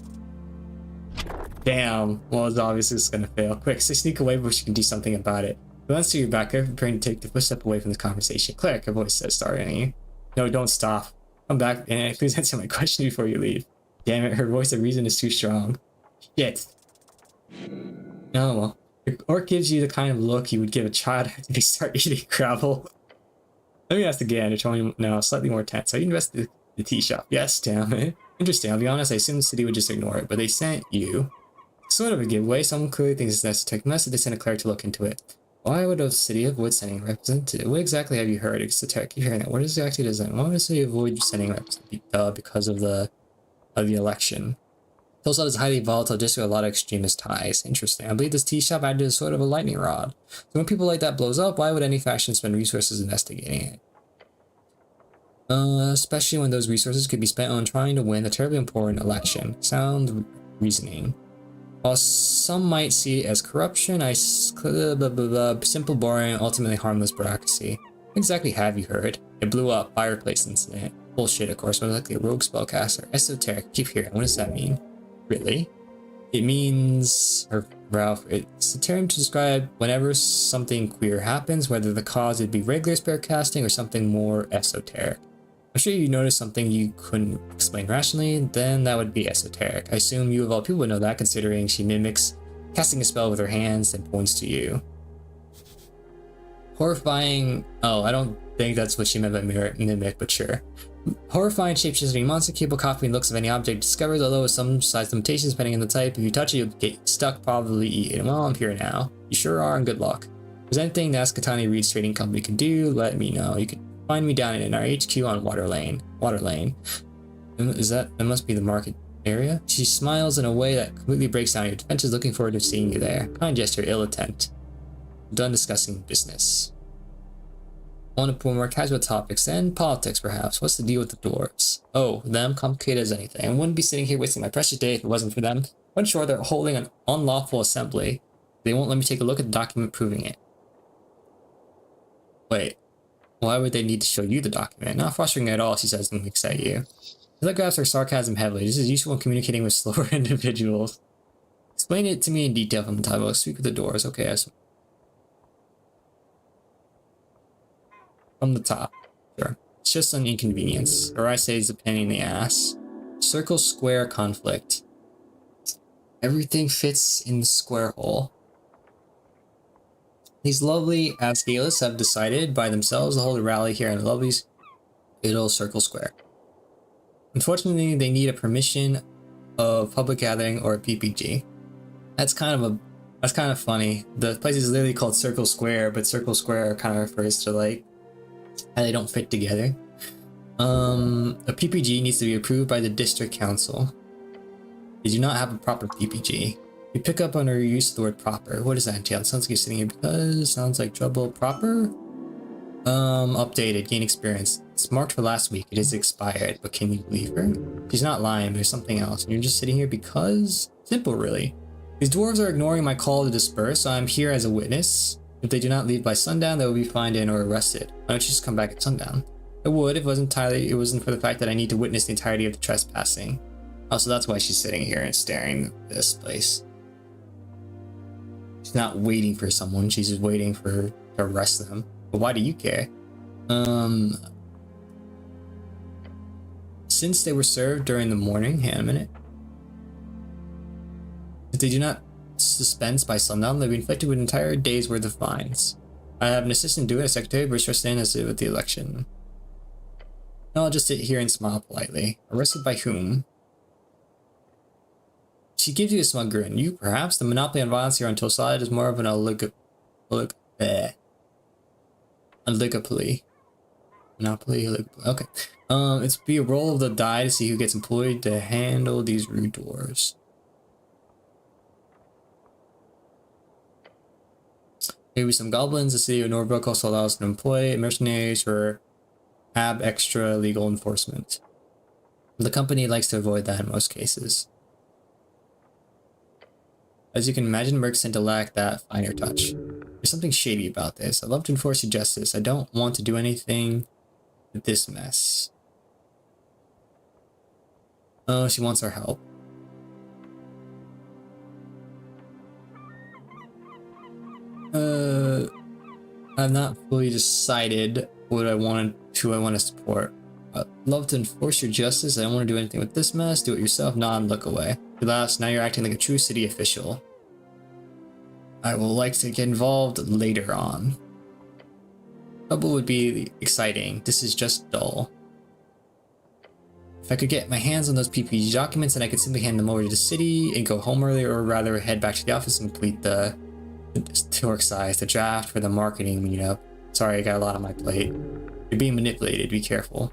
Damn. Well, it's obviously it's gonna fail. Quick, say sneak away before you can do something about it. Glance to your back, preparing to take the first step away from this conversation. Cleric, her voice says, starting you. No, don't stop. Come back and please answer my question before you leave. Damn it, her voice of reason is too strong. Shit. Oh well. The orc gives you the kind of look you would give a child after they start eating gravel. Let me ask again, you're telling me now slightly more tense. Are you invested in the tea shop? Yes, damn it. Interesting, I'll be honest, I assumed the city would just ignore it, but they sent you. Sort of a giveaway, someone clearly thinks it's necessary unless they sent a cleric to look into it. Why would a city avoid sending a representative? What exactly have you heard? Esoteric, keep hearing that. What exactly does that mean? Why would a city avoid sending a representative? Because of the election. Tulsa is highly volatile, just with a lot of extremist ties. Interesting. I believe this tea shop acted as sort of a lightning rod. So when people like that blows up, why would any faction spend resources investigating it? Especially when those resources could be spent on trying to win a terribly important election. Sound reasoning. While some might see it as corruption, simple, boring, ultimately harmless bureaucracy. What exactly have you heard? It blew up, fireplace incident. Bullshit, of course, but likely a rogue spellcaster. Esoteric, keep hearing. What does that mean? Really? It means, Ralph, it's a term to describe whenever something queer happens, whether the cause would be regular spellcasting or something more esoteric. I'm sure you noticed something you couldn't explain rationally, then that would be esoteric. I assume you of all people would know that, considering she mimics casting a spell with her hands and points to you. Horrifying. Oh, I don't think that's what she meant by mimic, but sure. Horrifying shape-shifting monster capable of copying looks of any object discovered, although with some size limitations depending on the type. If you touch it, you'll get stuck, probably eaten. Well, I'm here now. You sure are, and good luck. If there's anything the Ascatani Reed's trading company can do, let me know. You can find me down in our HQ on Water Lane. That must be the market area? She smiles in a way that completely breaks down your defenses, looking forward to seeing you there. Kind gesture, ill intent. Done discussing business. Want to pull more casual topics then? Politics, perhaps. What's the deal with the dwarves? Oh, them? Complicated as anything. I wouldn't be sitting here wasting my precious day if it wasn't for them. When sure, they're holding an unlawful assembly. They won't let me take a look at the document proving it. Wait. Why would they need to show you the document? Not frustrating at all, she says and looks at you. Telegraphs her sarcasm heavily. This is useful in communicating with slower individuals. Explain it to me in detail from the top. I'll speak with the doors. Okay, from the top. Sure. It's just an inconvenience. Or I say it's a pain in the ass. Circle square conflict. Everything fits in the square hole. These lovely Asgalists have decided by themselves to hold a rally here in the lovely little circle square. Unfortunately, they need a permission of public gathering or a PPG. That's kind of funny. The place is literally called Circle Square, but Circle Square kind of refers to like how they don't fit together. A PPG needs to be approved by the district council. They do not have a proper PPG. We pick up on our use of the word proper. What does that entail? It sounds like you're sitting here because sounds like trouble. Proper? Updated, gain experience. It's marked for last week. It is expired, but can you leave her? She's not lying, there's something else. And you're just sitting here because? Simple, really. These dwarves are ignoring my call to disperse, so I'm here as a witness. If they do not leave by sundown, they will be fined in or arrested. Why don't you just come back at sundown? I would if it wasn't for the fact that I need to witness the entirety of the trespassing. Also, that's why she's sitting here and staring at this place. She's not waiting for someone, she's just waiting to arrest them. But why do you care? Since they were served during the morning, hang on a minute. If they do not dispense by sundown, they'll be inflicted with an entire day's worth of fines. I have an assistant do it, a secretary, but trust in as with the election. No, I'll just sit here and smile politely. Arrested by whom? She gives you a smug grin. You, perhaps? The monopoly on violence here on Tosada is more of an oligopoly. Monopoly. Okay. It's be a roll of the die to see who gets employed to handle these rude dwarves. Maybe some goblins. The city of Norbrook also allows to employ mercenaries for extra legal enforcement. The company likes to avoid that in most cases. As you can imagine, mercs tend to lack that finer touch. There's something shady about this. I'd love to enforce your justice. I don't want to do anything with this mess. Oh, she wants our help. I've not fully decided who I want to support. I'd love to enforce your justice. I don't want to do anything with this mess. Do it yourself. Nod and look away. Alas, now you're acting like a true city official. I will like to get involved later on. Trouble would be exciting. This is just dull. If I could get my hands on those PPG documents, then I could simply hand them over to the city and go home early, or rather head back to the office and complete the draft for the marketing meetup. Sorry, I got a lot on my plate. You're being manipulated, be careful.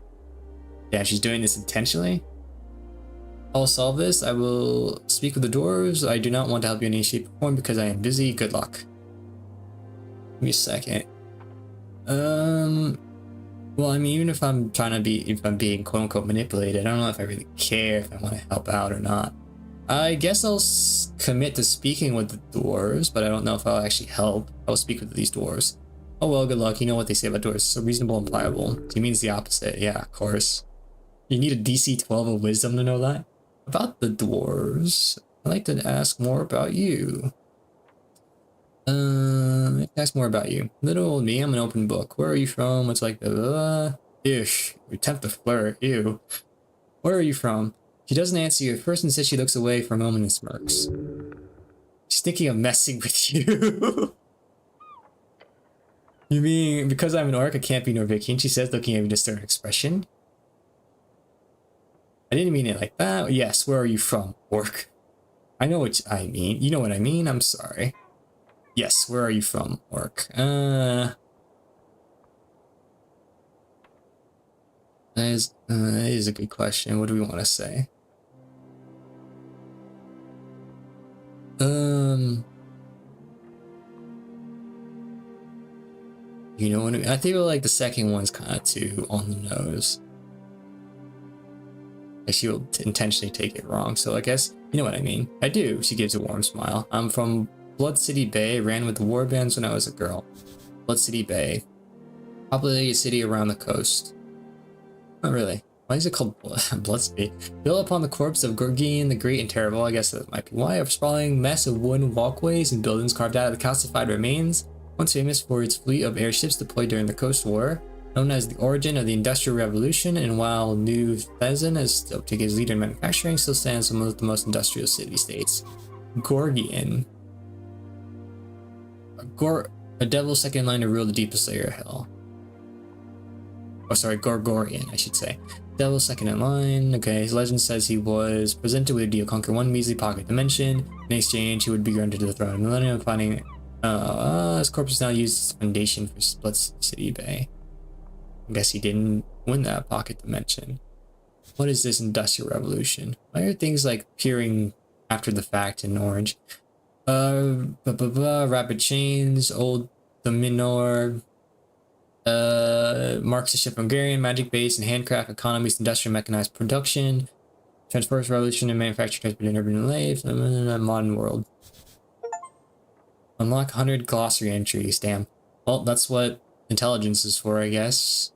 Yeah, she's doing this intentionally. I'll solve this. I will speak with the dwarves. I do not want to help you in any shape or form because I am busy. Good luck. Give me a second. Well, I mean, even if I'm being quote unquote manipulated, I don't know if I really care if I want to help out or not. I guess I'll commit to speaking with the dwarves, but I don't know if I'll actually help. I'll speak with these dwarves. Oh well, good luck. You know what they say about dwarves. So reasonable and pliable. He means the opposite. Yeah, of course. You need a DC 12 of wisdom to know that. About the dwarves, I'd like to ask more about you. Ask more about you. Little old me, I'm an open book. Where are you from? What's like the ish. We attempt to flirt. Ew. Where are you from? She doesn't answer you at first and says she looks away for a moment and smirks. She's thinking of messing with you. You mean because I'm an orc, I can't be Norvikian? She says, looking at me with a stern expression. I didn't mean it like that. Yes, where are you from, orc? I know what I mean. You know what I mean? I'm sorry. Yes, where are you from, orc? That is a good question. What do we want to say? You know what I mean? I think like the second one's kind of too on the nose. Like she will intentionally take it wrong. So I guess, you know what I mean? I do. She gives a warm smile. I'm from Blood City Bay. Ran with the war bands when I was a girl. Blood City Bay. Populated city around the coast. Not really. Why is it called Blood City? Built upon the corpse of Gorgian the Great and Terrible. I guess that might be why. A sprawling mess of wooden walkways and buildings carved out of the calcified remains. Once famous for its fleet of airships deployed during the Coast War. Known as the origin of the Industrial Revolution, and while New Thezin has still taken its lead in manufacturing, still stands among the most industrial city-states. Gorgian. A devil's second line to rule the deepest layer of hell. Oh, sorry, Gorgorian, I should say. Devil's second in line. Okay, his legend says he was presented with a deal: conquer one measly pocket dimension. In exchange, he would be granted to the throne of Millennium, finding his corpse is now used as a foundation for Split City Bay. I guess he didn't win that pocket dimension. What is this Industrial Revolution? Why are things like appearing after the fact in orange? Rapid chains, old Dominor, Marxist Hungarian, magic based and handcraft economies, industrial mechanized production, transverse revolution in manufacturing, transport, and urban life, modern world. Unlock 100 glossary entries, damn. Well, that's what intelligence is for, I guess.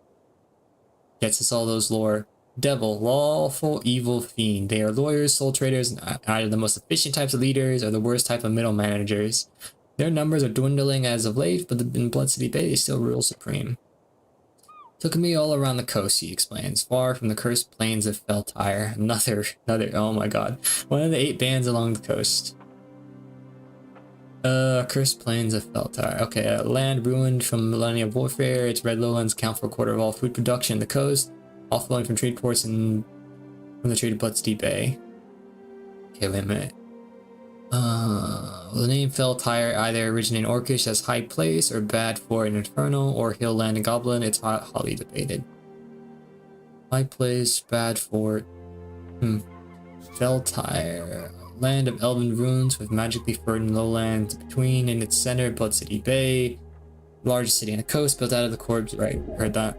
Gets us all those lore. Devil, lawful evil fiend. They are lawyers, soul traders, and either the most efficient types of leaders or the worst type of middle managers. Their numbers are dwindling as of late, but in Blood City Bay, they still rule supreme. Took me all around the coast, he explains, far from the cursed plains of Feltire. Another, oh my god. One of the 8 bands along the coast. Cursed plains of Feltire. Okay, land ruined from millennia of warfare. Its red lowlands account for a quarter of all food production on the coast, all flowing from trade ports and from the trade of Blood City Bay. Okay, wait a minute. The name Feltire either originated in Orcish as high place or bad for an infernal or hill land and goblin. It's hotly debated. High place, bad for Feltire, land of elven ruins with magically fertile lowlands between. In its center, Blood City Bay, largest city on the coast, built out of the corpse. Right, heard that.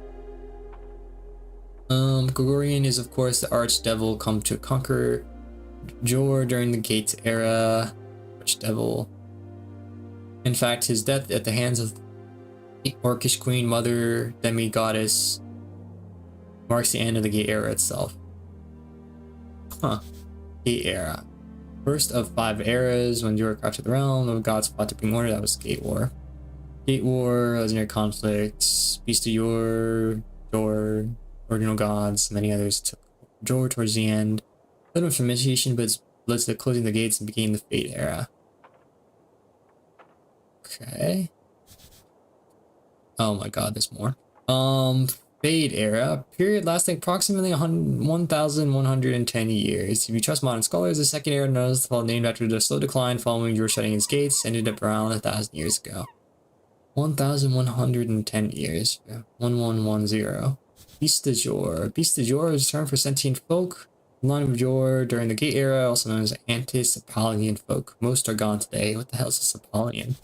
Gregorian is of course the archdevil come to conquer Jor during the Gates era. Archdevil. In fact, his death at the hands of the Orcish Queen Mother Demi-Goddess marks the end of the Gate era itself. Huh. Gate era. First of 5 eras when Jor captured the realm, the gods fought to bring order. That was Gate War. Gate War, legendary conflicts, Beast of Jor, original gods, many others took Jor towards the end. Led with fermentation, but it's led to the closing the gates and began the Fate era. Okay. Oh my god, there's more. Fade era, period lasting approximately 1,110 years. If you trust modern scholars, the second era, known as named after the slow decline following Jor shutting its gates, ended up around 1,000 years ago. 1,110 years. 1110. Beast de Jor. Beast de Jor is a term for sentient folk. The line of Jor during the Gate era, also known as Antis-Apollonian folk. Most are gone today. What the hell is a Apollonian?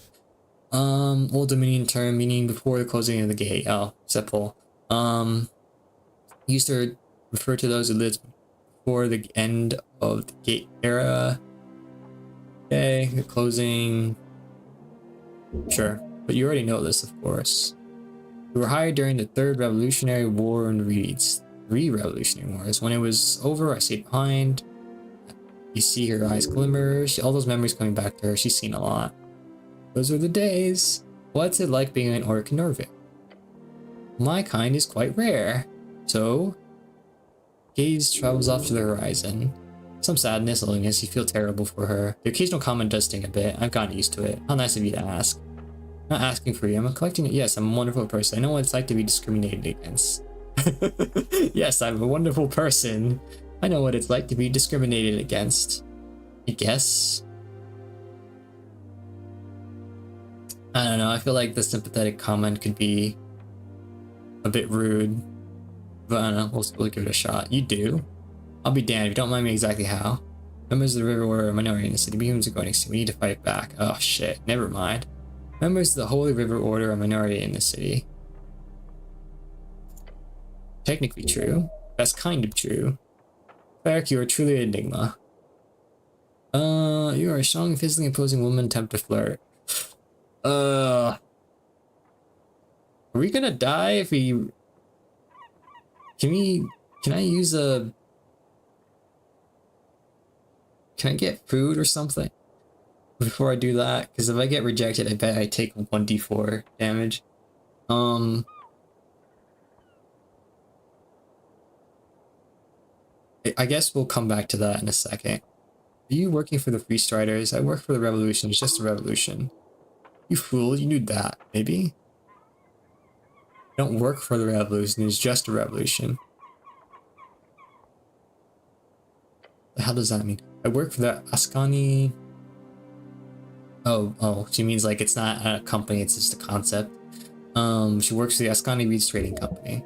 Old Dominion term meaning before the closing of the gate. Oh, Sepul. Used to refer to those who lived before the end of the Gate era. Okay, the closing. Sure, but you already know this, of course. We were hired during the Third Revolutionary War and Reeds. 3 Revolutionary Wars. When it was over, I stayed behind. You see her eyes glimmer. All those memories coming back to her. She's seen a lot. Those were the days. What's it like being an orc in Norvik? My kind is quite rare. So, gaze travels off to the horizon. Some sadness, loneliness. You feel terrible for her. The occasional comment does sting a bit. I've gotten used to it. How nice of you to ask. I'm not asking for you. I'm collecting it. Yes, I'm a wonderful person. I know what it's like to be discriminated against. Yes, I'm a wonderful person. I know what it's like to be discriminated against. I guess. I don't know. I feel like the sympathetic comment could be a bit rude. But I don't know. We'll give it a shot. You do? I'll be damned if you don't mind me exactly how. Members of the River Order are a minority in the city. Beacons are going extinct. We need to fight back. Oh shit. Never mind. Members of the Holy River Order are a minority in the city. Technically true. That's kind of true. Cleric, you are truly an enigma. You are a strong, physically imposing woman attempt to flirt. Are we gonna die if we... Can I use a... Can I get food or something before I do that? Because if I get rejected, I bet I take 1d4 damage. I guess we'll come back to that in a second. Are you working for the Free Striders? I work for the Revolution. It's just a revolution. You fool, you knew that, maybe? I don't work for the revolution, it's just a revolution. The hell does that mean? I work for the Ascani... Oh, she means like it's not a company, it's just a concept. She works for the Ascani Reeds Trading Company.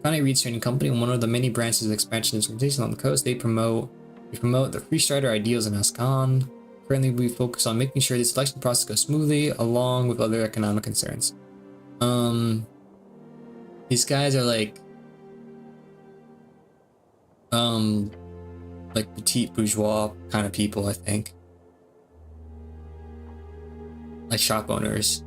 Ascani Reeds Trading Company, one of the many branches of expansion and organization on the coast. They promote the Free Strider ideals in Ascan. Currently, we focus on making sure the selection process goes smoothly, along with other economic concerns. These guys are like petite bourgeois kind of people, I think. Like shop owners.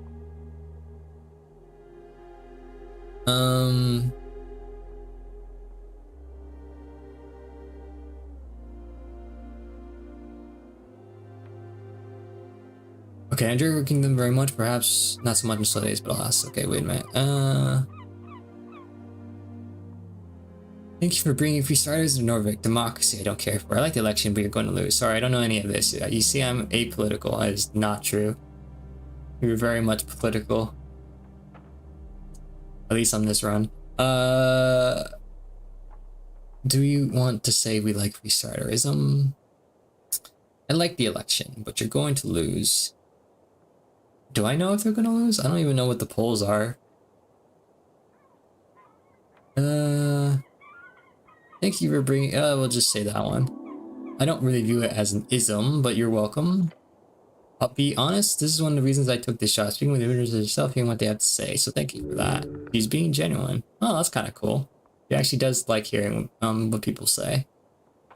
Okay, I enjoy working them very much, perhaps not so much in slow days, but I'll ask. Okay, wait a minute. Thank you for bringing Free Starters to Norvik. Democracy, I don't care for. I like the election, but you're going to lose. Sorry, I don't know any of this. You see, I'm apolitical. That is not true. You're very much political. At least on this run. Do you want to say we like Free Starterism? I like the election, but you're going to lose. Do I know if they're going to lose? I don't even know what the polls are. Thank you for bringing... we'll just say that one. I don't really view it as an ism, but you're welcome. I'll be honest, this is one of the reasons I took this shot. Speaking with individuals yourself, hearing what they have to say, so thank you for that. He's being genuine. Oh, that's kind of cool. He actually does like hearing what people say.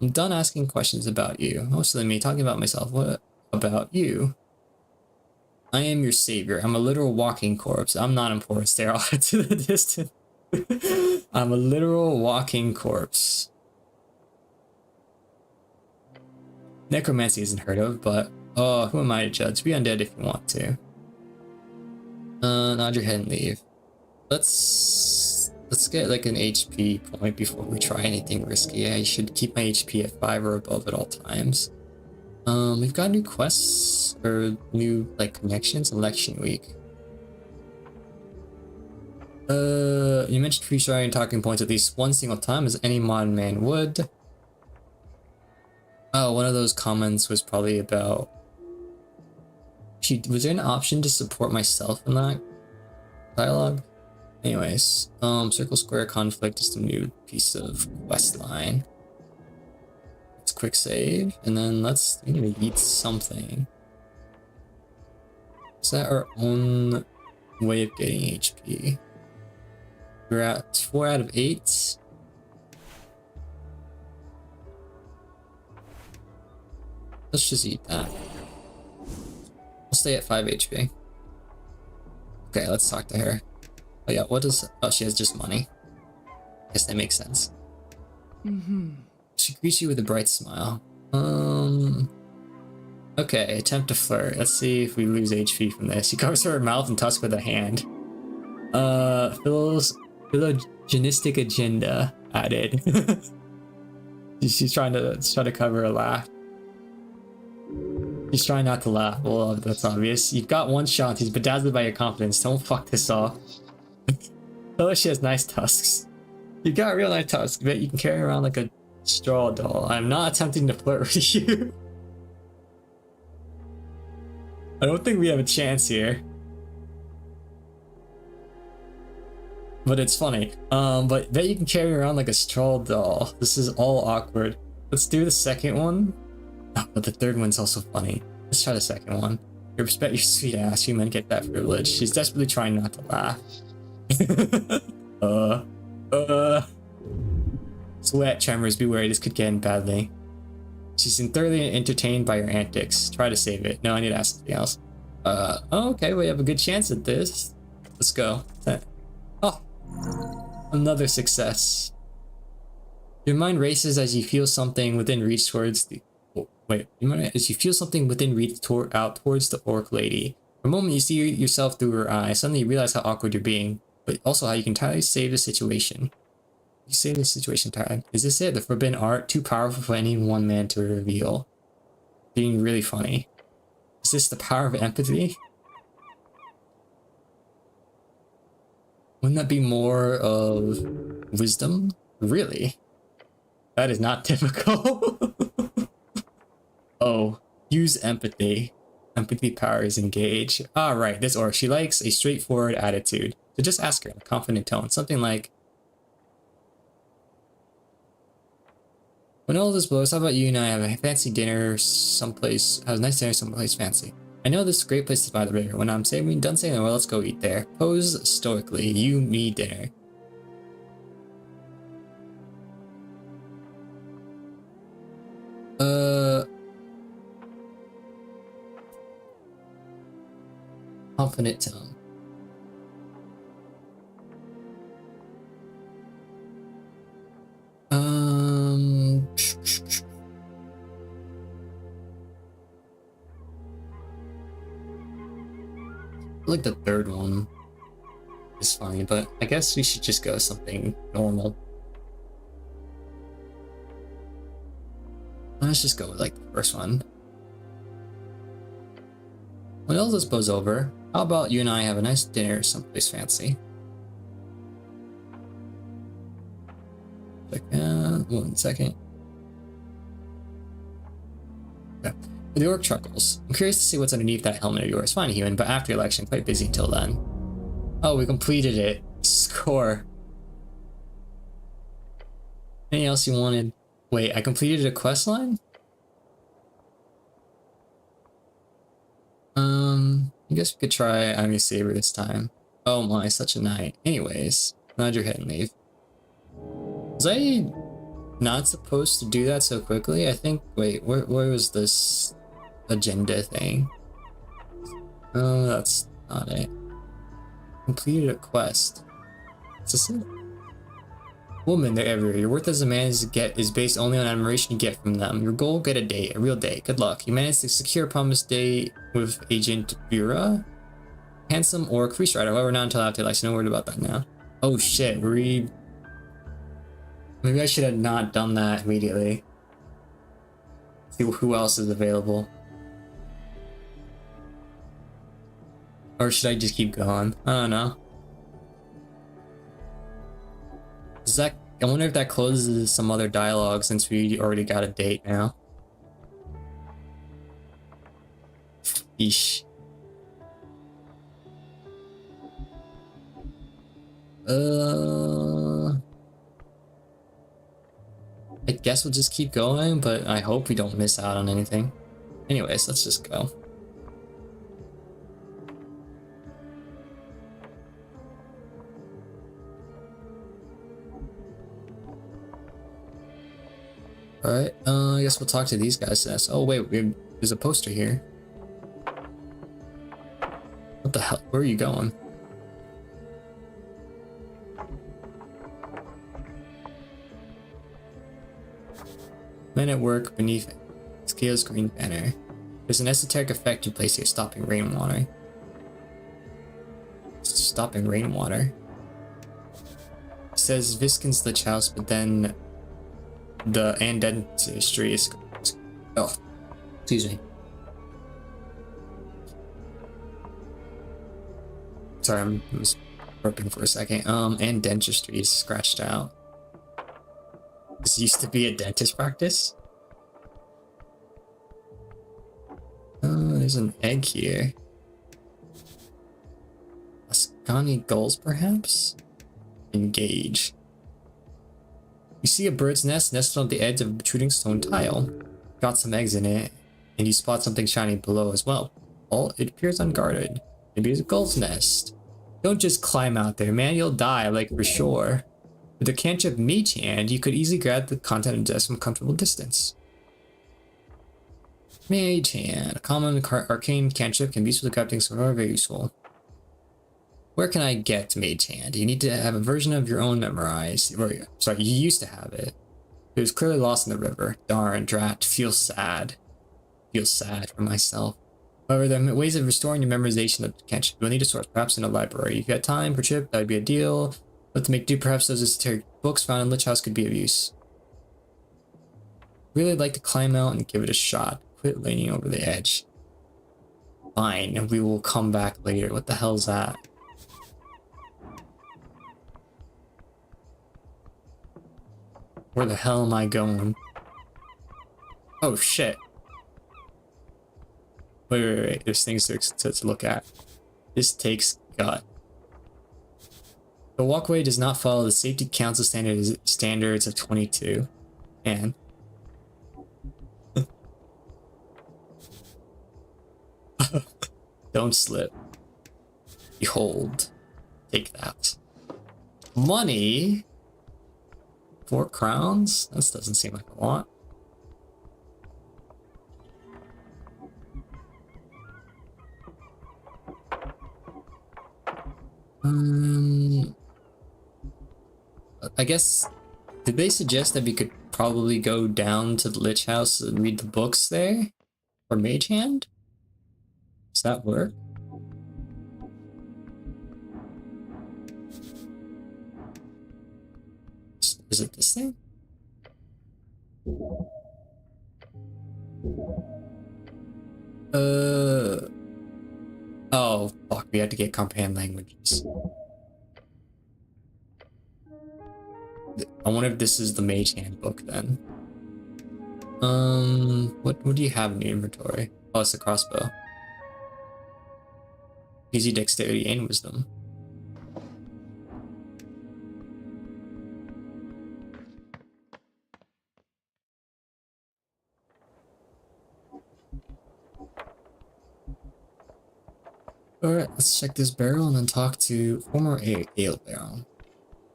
I'm done asking questions about you. Mostly me talking about myself. What about you? I am your savior. I'm a literal walking corpse. I'm not important. Stare off to the distance. I'm a literal walking corpse. Necromancy isn't heard of, but who am I to judge? Be undead if you want to. Nod your head and leave. Let's get like an HP point before we try anything risky. I should keep my HP at 5 or above at all times. We've got new quests or new like connections. Election week. You mentioned free sharing talking points at least one single time, as any modern man would. Oh, one of those comments was probably about... Was there an option to support myself in that dialogue? Anyways, circle square conflict is the new piece of quest line. Let's quick save, and then we need to eat something. Is that our own way of getting HP? We're at 4 out of 8. Let's just eat that. We'll stay at 5 HP. Okay, let's talk to her. Oh yeah, what does... Oh, she has just money. Guess that makes sense. She greets you with a bright smile. Okay, attempt to flirt. Let's see if we lose HP from this. She covers her mouth and tusk with a hand. Phylogenistic agenda added. She's trying to cover a laugh. She's trying not to laugh. Well, that's obvious. You've got one shot. He's bedazzled by your confidence. Don't fuck this off. Oh, she has nice tusks. You got real nice tusks. Bet you can carry around like a straw doll. I'm not attempting to flirt with you. I don't think we have a chance here. But it's funny. But bet you can carry around like a straw doll. This is all awkward. Let's do the second one. Oh, but the third one's also funny. Let's try the second one. You respect your sweet ass. You men get that privilege. She's desperately trying not to laugh. Sweat, tremors, beware. This could get in badly. She's thoroughly entertained by your antics. Try to save it. No, I need to ask something else. Okay, we have a good chance at this. Let's go. Oh, another success. Your mind races as you feel something within reach towards the... as you feel something within reach out towards the orc lady. For a moment, you see yourself through her eyes. Suddenly, you realize how awkward you're being, but also how you can entirely save the situation. You save the situation entirely. Is this it? The forbidden art? Too powerful for any one man to reveal. being really funny. Is this the power of empathy? Wouldn't that be more of wisdom? Really? That is not typical. Oh, use empathy. Empathy power is engage. Ah, right, this orc. She likes a straightforward attitude. So just ask her in a confident tone. Something like, when all this blows, how about you and I have a fancy dinner someplace, have a nice dinner someplace fancy. I know this is a great place to by the river. When I'm done saying, well, let's go eat there. Pose stoically. You, me, dinner. Confident tone. Like the third one is fine, but I guess we should just go something normal. Let's just go with like the first one. When all this blows over, how about you and I have a nice dinner someplace fancy? One second. Yeah. The orc chuckles. I'm curious to see what's underneath that helmet of yours. Fine, human, but after election, quite busy until then. Oh, we completed it. Score. Anything else you wanted? Wait, I completed a quest line? I guess we could try I'm your saber this time. Oh my, such a night. Anyways, nod your head and leave. Was I not supposed to do that so quickly? I think, wait, where was this agenda thing? Oh, that's not it. Completed a quest. Is this it? Woman, they're everywhere. Your worth as a man is based only on admiration you get from them. Your goal, get a date, a real date. Good luck. You managed to secure a promised date with Agent Vera. Handsome orc, free strider. However, not until after election. No word about that now. Oh shit, maybe I should have not done that immediately. See who else is available. Or should I just keep going? I don't know. Is that, I wonder if that closes some other dialogue since we already got a date now. Eesh. I guess we'll just keep going, but I hope we don't miss out on anything. Anyways, let's just go. Alright, I guess we'll talk to these guys next. Oh wait, there's a poster here. What the hell? Where are you going? Men at work beneath Scale's green banner. There's an esoteric effect in place here, stopping rainwater. Stopping rainwater. It says Viscon's the house, but then the dentistry is. Oh, excuse me. Sorry, I was burping for a second. And dentistry is scratched out. This used to be a dentist practice. Oh, there's an egg here. Ascani gulls, perhaps? Engage. You see a bird's nest nestled on the edge of a protruding stone tile. Got some eggs in it, and you spot something shiny below as well. Oh, it appears unguarded. Maybe it's a gull's nest. Don't just climb out there, man. You'll die, like for sure. With a cantrip Mage Hand, you could easily grab the content of death from a comfortable distance. Mage Hand. A common arcane cantrip can be used for the crafting, so very useful. Where can I get Mage Hand? You need to have a version of your own memorized. Or, sorry, you used to have it. It was clearly lost in the river. Darn, drat. Feel sad. Feel sad for myself. However, there are ways of restoring your memorization of the cantrip. You'll need a source, perhaps in a library. If you had time per trip, that would be ideal. But to make do, perhaps those esoteric books found in Lich House could be of use. Really like to climb out and give it a shot. quit leaning over the edge. Fine, and we will come back later. What the hell's that? Where the hell am I going? Oh shit. Wait. There's things to look at. This takes gut. The walkway does not follow the safety council standards of 22. And don't slip. Behold. Take that. Money? 4 crowns? This doesn't seem like a lot. I guess, did they suggest that we could probably go down to the Lich House and read the books there? Or Mage Hand? Does that work? Is it this thing? Oh, fuck, we had to get comprehend languages. I wonder if this is the Mage Handbook then. What do you have in your inventory? Oh, it's a crossbow. Easy dexterity and wisdom. Alright, let's check this barrel and then talk to former ale barrel.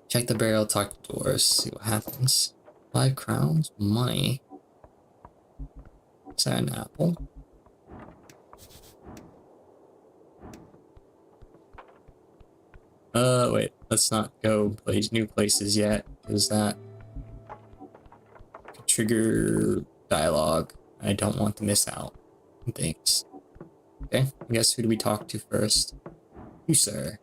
Check the barrel, talk to doors, see what happens. 5 crowns? Money. Is that an apple? Wait, let's not go new places yet, because that could trigger dialogue. I don't want to miss out on things. Okay, I guess who do we talk to first? You, sir.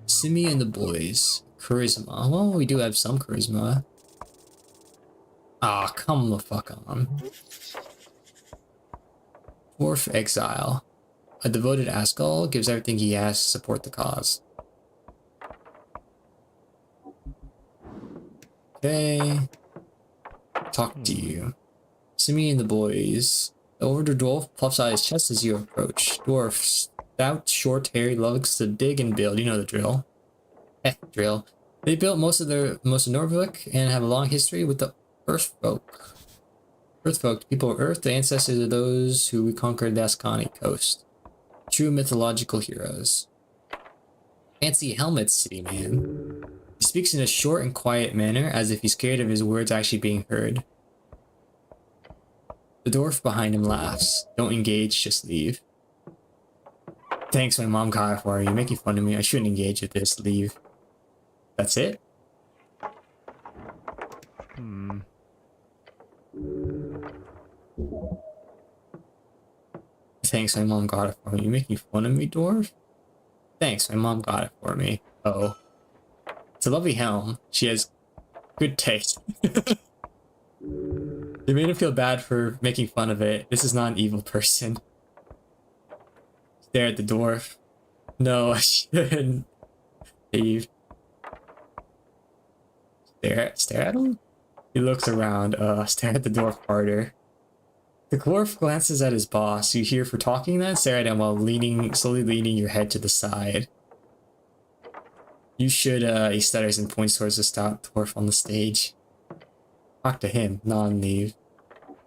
Simi and the boys. Charisma. Well, we do have some charisma. Ah, come the fuck on. Dwarf exile. A devoted Askel gives everything he has to support the cause. Okay. Talk to you. Simi and the boys. The older dwarf puffs out his chest as you approach. Dwarf, stout, short, hairy, loves to dig and build. You know the drill. Drill. They built most of Norvik and have a long history with the Earth folk. Earth folk, people of Earth, the ancestors of those who reconquered the Ascani coast. True mythological heroes. Fancy helmets, city man. He speaks in a short and quiet manner, as if he's scared of his words actually being heard. The dwarf behind him laughs. Don't engage, just leave. Thanks, my mom got it for you. You're making fun of me. I shouldn't engage with this. Leave. That's it? Thanks, my mom got it for me. You making fun of me, dwarf? Thanks, my mom got it for me. Oh. It's a lovely helm. She has good taste. You made him feel bad for making fun of it. This is not an evil person. Stare at the dwarf. No, I shouldn't. Leave. Stare at him? He looks around. Stare at the dwarf harder. The dwarf glances at his boss. You hear for talking then? Stare at him while slowly leaning your head to the side. You should, he stutters and points towards the stout dwarf on the stage. Talk to him, not leave.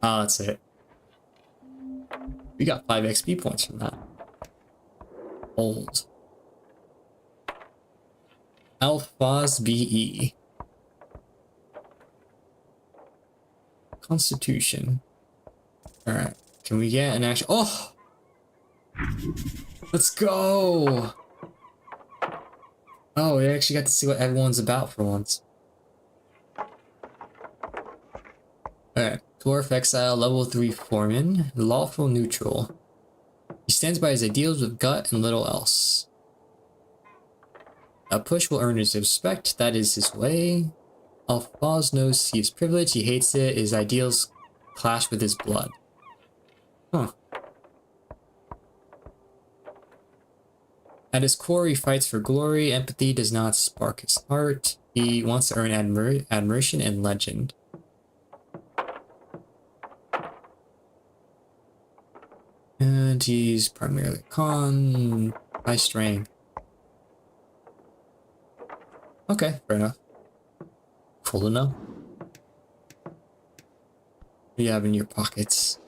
Ah, that's it. We got 5 XP points from that. Old. Alphaz BE. Constitution. Alright. Can we get an action? Oh! Let's go! Oh, we actually got to see what everyone's about for once. Alright. Dwarf Exile, level 3 foreman, lawful neutral. He stands by his ideals with gut and little else. A push will earn his respect, that is his way. Alphonse knows he is privileged, he hates it, his ideals clash with his blood. Huh. At his core, he fights for glory. Empathy does not spark his heart. He wants to earn admiration and legend. And he's primarily con, high strength. Okay, fair enough. Cool to know. What do you have in your pockets?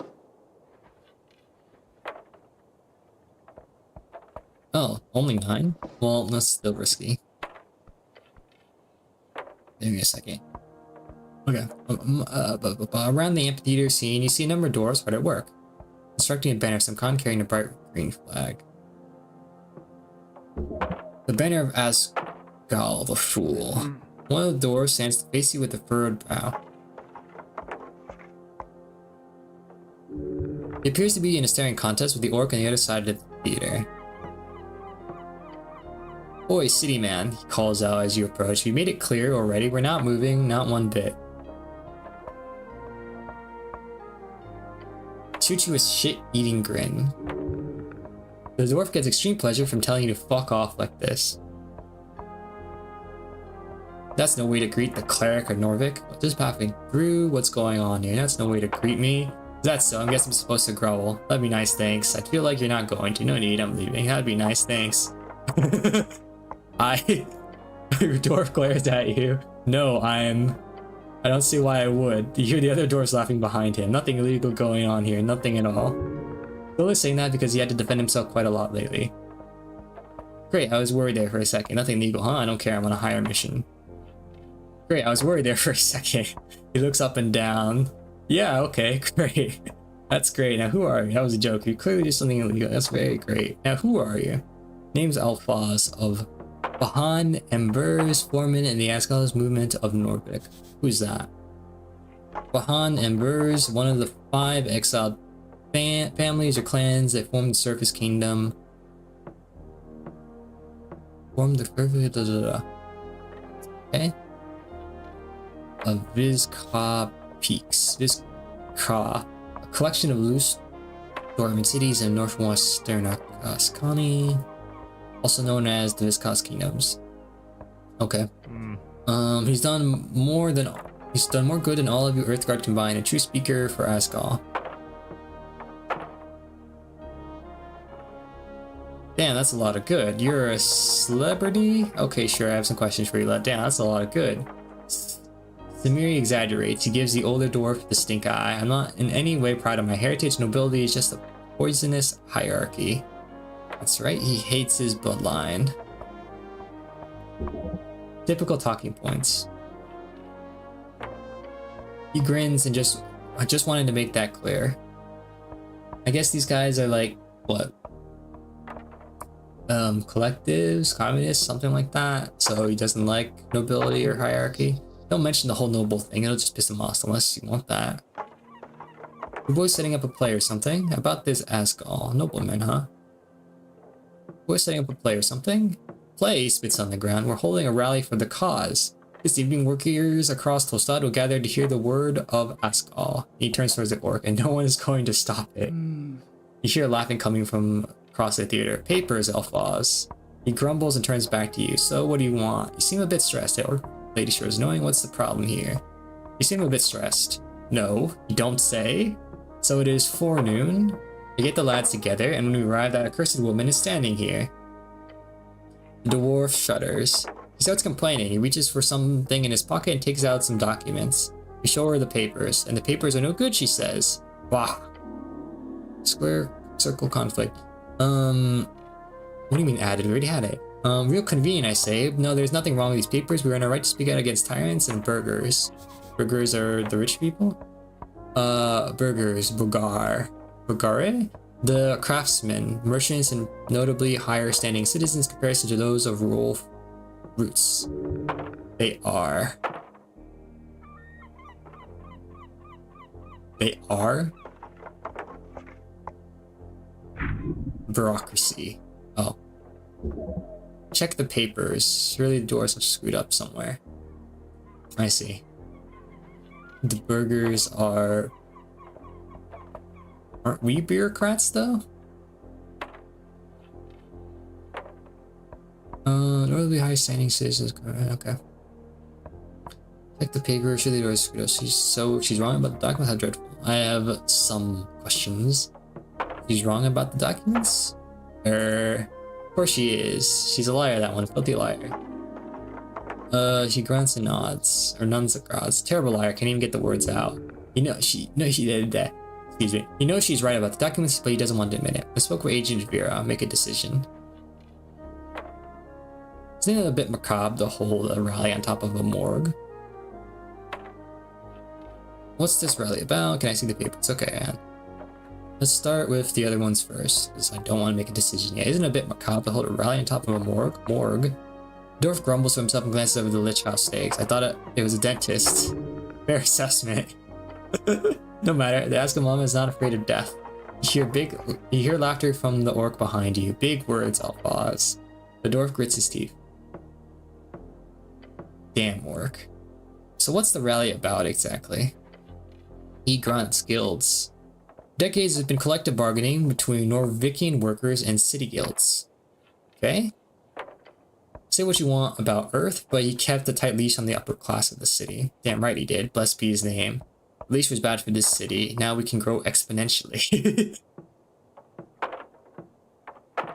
Oh, only 9? Well, that's still risky. Give me a second. Okay. Around the amphitheater scene, you see a number of doors hard at work, constructing a banner of some kind carrying a bright green flag. The banner of Asgal the Fool. One of the doors stands to face you with a furrowed brow. He appears to be in a staring contest with the orc on the other side of the theater. Oi, city man, he calls out as you approach. We made it clear already, we're not moving, not one bit. Shoots you with shit-eating grin. The dwarf gets extreme pleasure from telling you to fuck off like this. That's no way to greet the cleric or Norvik. Just passing through, what's going on here? That's no way to greet me. That's so, I guess I'm supposed to growl. That'd be nice, thanks. I feel like you're not going to. No need, I'm leaving. That'd be nice, thanks. Dwarf glares at you. No, I don't see why I would. You hear the other dwarves laughing behind him. Nothing illegal going on here, nothing at all. Bill is saying that because he had to defend himself quite a lot lately. Great, I was worried there for a second. Nothing legal, huh? I don't care, I'm on a higher mission. Great, I was worried there for a second. He looks up and down. Yeah, okay, great. That's great. Now who are you? That was a joke. You clearly did something illegal. That's very great. Now who are you? Name's Alphaz of Bahan Embers, foreman in the Asgard's movement of Norvik. Who's that? Bahan Embers, one of the 5 exiled families or clans that formed the Surface Kingdom. Formed the Surface... Okay. Of Vizca Peaks. Vizca. A collection of loose dormant cities in northwestern Ascani. Also known as the Vizca's Kingdoms. Okay. He's done more good than all of you Earthguard combined. A true speaker for Asgal. Damn, that's a lot of good. You're a celebrity? Okay, sure, I have some questions for you. Damn, that's a lot of good. Samiri exaggerates. He gives the older dwarf the stink eye. I'm not in any way proud of my heritage. Nobility is just a poisonous hierarchy. That's right, he hates his bloodline. Typical talking points. He grins and I just wanted to make that clear. I guess these guys are like, what? Collectives, communists, something like that. So he doesn't like nobility or hierarchy. Don't mention the whole noble thing, it'll just piss him off unless you want that. Your boy's setting up a play or something? About this Asgal. Nobleman, huh? We're setting up a play or something? Play, spits on the ground. We're holding a rally for the cause. This evening, workers across Tostad will gather to hear the word of Asgal. He turns towards the orc, and no one is going to stop it. You hear laughing coming from across the theater. Papers, Elfaz. He grumbles and turns back to you. So, what do you want? You seem a bit stressed. The orc lady sure is knowing what's the problem here. You seem a bit stressed. No, you don't say. So it is forenoon. We get the lads together, and when we arrive, that accursed woman is standing here. The dwarf shudders. He starts complaining. He reaches for something in his pocket and takes out some documents. We show her the papers, and the papers are no good, she says. Wah. Square circle conflict. What do you mean added? We already had it. Real convenient, I say. No, there's nothing wrong with these papers. We're in our right to speak out against tyrants and burghers. Burghers are the rich people? Burghers, Bulgare? The craftsmen, merchants, and notably higher standing citizens in comparison to those of rural roots. They are. Bureaucracy. Oh. Check the papers. Surely the doors have screwed up somewhere. I see. The burgers are... Aren't we bureaucrats, though? Notably high standing citizens. Okay. Like the paper, should they she's wrong about the documents? How dreadful. I have some questions. She's wrong about the documents? Of course she is. She's a liar, that one. Filthy liar. She grunts and nods. Or nuns and nods. Terrible liar, can't even get the words out. You know, she did that. Excuse me. You know she's right about the documents, but he doesn't want to admit it. I spoke with Agent Vera. Make a decision. Isn't it a bit macabre to hold a rally on top of a morgue? What's this rally about? Can I see the papers? Okay, Anne. Let's start with the other ones first, because I don't want to make a decision yet. Isn't it a bit macabre to hold a rally on top of a morgue? Dorf grumbles to himself and glances over the Lich House stakes. I thought it was a dentist. Fair assessment. No matter, the Askamama is not afraid of death. You hear laughter from the orc behind you. Big words, Alphaz. The dwarf grits his teeth. Damn orc. So what's the rally about exactly? He grunts, guilds. Decades has been collective bargaining between Norvikian workers and city guilds. Okay? Say what you want about Earth, but he kept a tight leash on the upper class of the city. Damn right he did. Blessed be his name. The leash was bad for this city. Now we can grow exponentially.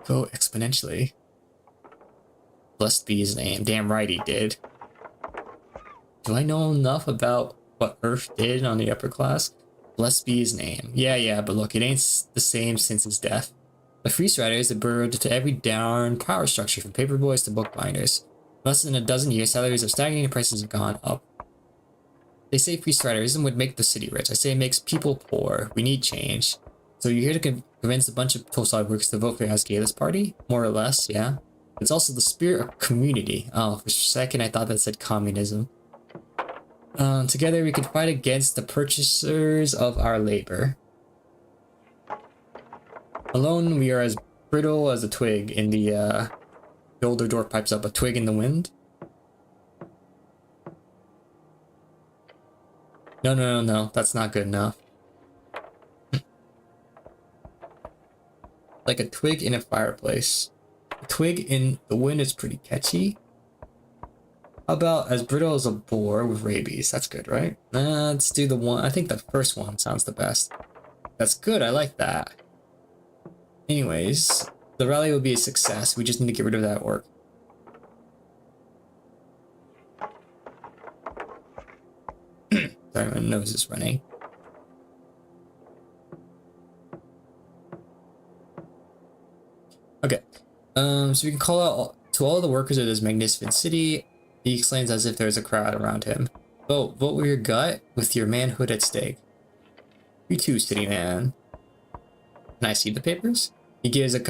Go exponentially. Blessed be his name. Damn right he did. Do I know enough about what Earth did on the upper class? Blessed be his name. Yeah, but look, it ain't the same since his death. The Free Striders have burrowed to every darn power structure, from paperboys to bookbinders. Less than a dozen years, salaries have stagnated and prices have gone up. They say Free Striderism would make the city rich. I say it makes people poor. We need change. So you're here to convince a bunch of Tolstoi workers to vote for your Asgalis party? More or less, yeah. It's also the spirit of community. Oh, for a second I thought that said communism. Together we can fight against the purchasers of our labor. Alone we are as brittle as a twig in the older dwarf pipes up, a twig in the wind. No, that's not good enough. Like a twig in a fireplace. A twig in the wind is pretty catchy. How about as brittle as a boar with rabies? That's good, right? Let's do the one. I think the first one sounds the best. That's good, I like that. Anyways, the rally will be a success. We just need to get rid of that orc. Sorry, my nose is running. Okay. So we can call out to all the workers of this magnificent city. He exclaims as if there's a crowd around him. Vote with your gut, with your manhood at stake. You too, city man. Can I see the papers? He gives his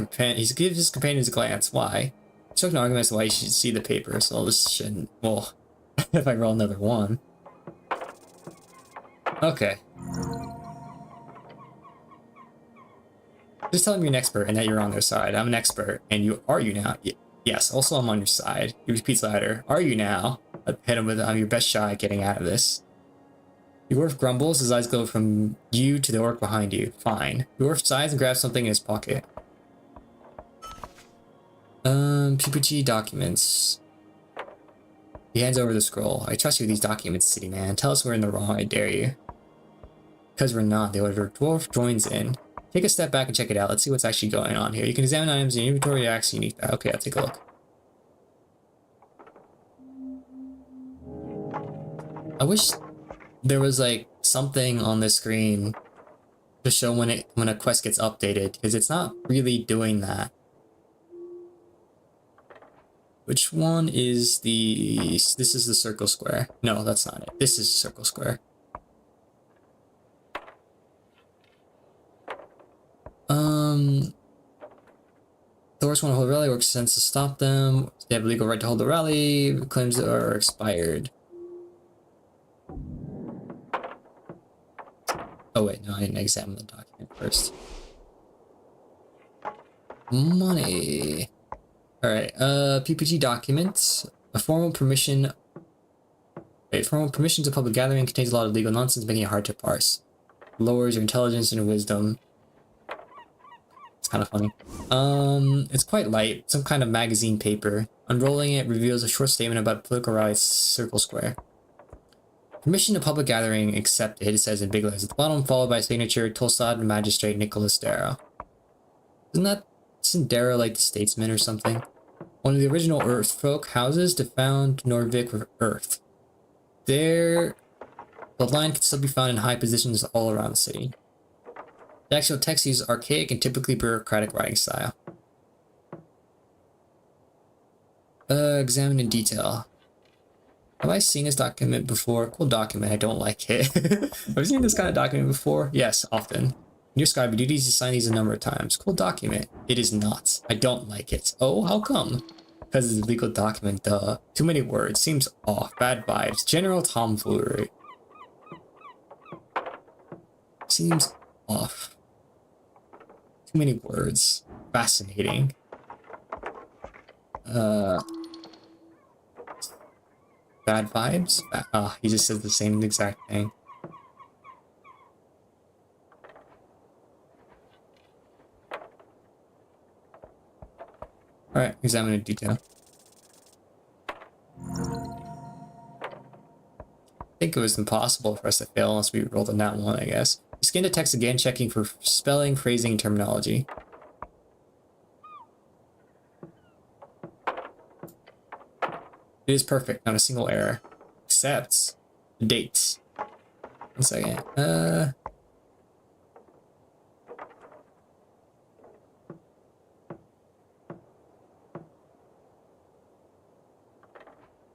companions a glance. Why? He's talking arguments as to why you should see the papers. Well, this shouldn't. Well, if I roll another one. Okay. Just tell them you're an expert and that you're on their side. I'm an expert, and you are you now? Yes. Also, I'm on your side. He repeats louder. Are you now? I hit him with I'm your best shot at getting out of this. The dwarf grumbles. His eyes go from you to the orc behind you. Fine. The dwarf sighs and grabs something in his pocket. PPG documents. He hands over the scroll. I trust you with these documents, city man. Tell us we're in the wrong, I dare you. Because we're not, the older dwarf joins in. Take a step back and check it out. Let's see what's actually going on here. You can examine items in your inventory, acts unique. Okay, I'll take a look. I wish there was like something on the screen to show when a quest gets updated, because it's not really doing that. Which one is the... This is the circle square. No, that's not it. This is the circle square. Thor's want to hold a rally, works sense to stop them. They have a legal right to hold the rally. Claims are expired. Oh wait, no, I didn't examine the document first. Money. Alright, PPG documents. A formal permission Wait, formal permission to public gathering contains a lot of legal nonsense, making it hard to parse. Lowers your intelligence and wisdom. It's kind of funny. It's quite light, some kind of magazine paper. Unrolling it reveals a short statement about a political rally Circle Square. Permission to public gathering accepted, it says in big letters at the bottom, followed by a signature, Tolstad Magistrate Nicholas Darrow. Isn't Darrow like the statesman or something? One of the original Earth folk houses to found Norvik with Earth. There, the line can still be found in high positions all around the city. The actual text uses archaic and typically bureaucratic writing style. Examine in detail. Have I seen this document before? Cool document, I don't like it. Have you seen this kind of document before? Yes, often. In your scribe duties, you sign these a number of times. Cool document. It is not. I don't like it. Oh, how come? Because it's a legal document, duh. Too many words. Seems off. Bad vibes. General tomfoolery. Seems off. Too many words. Fascinating. Bad vibes? He just says the same exact thing. Alright, examine in detail. I think it was impossible for us to fail unless we rolled a nat 1, I guess. We scanned the text again, checking for spelling, phrasing, and terminology. It is perfect, not a single error. Except the dates. 1 second.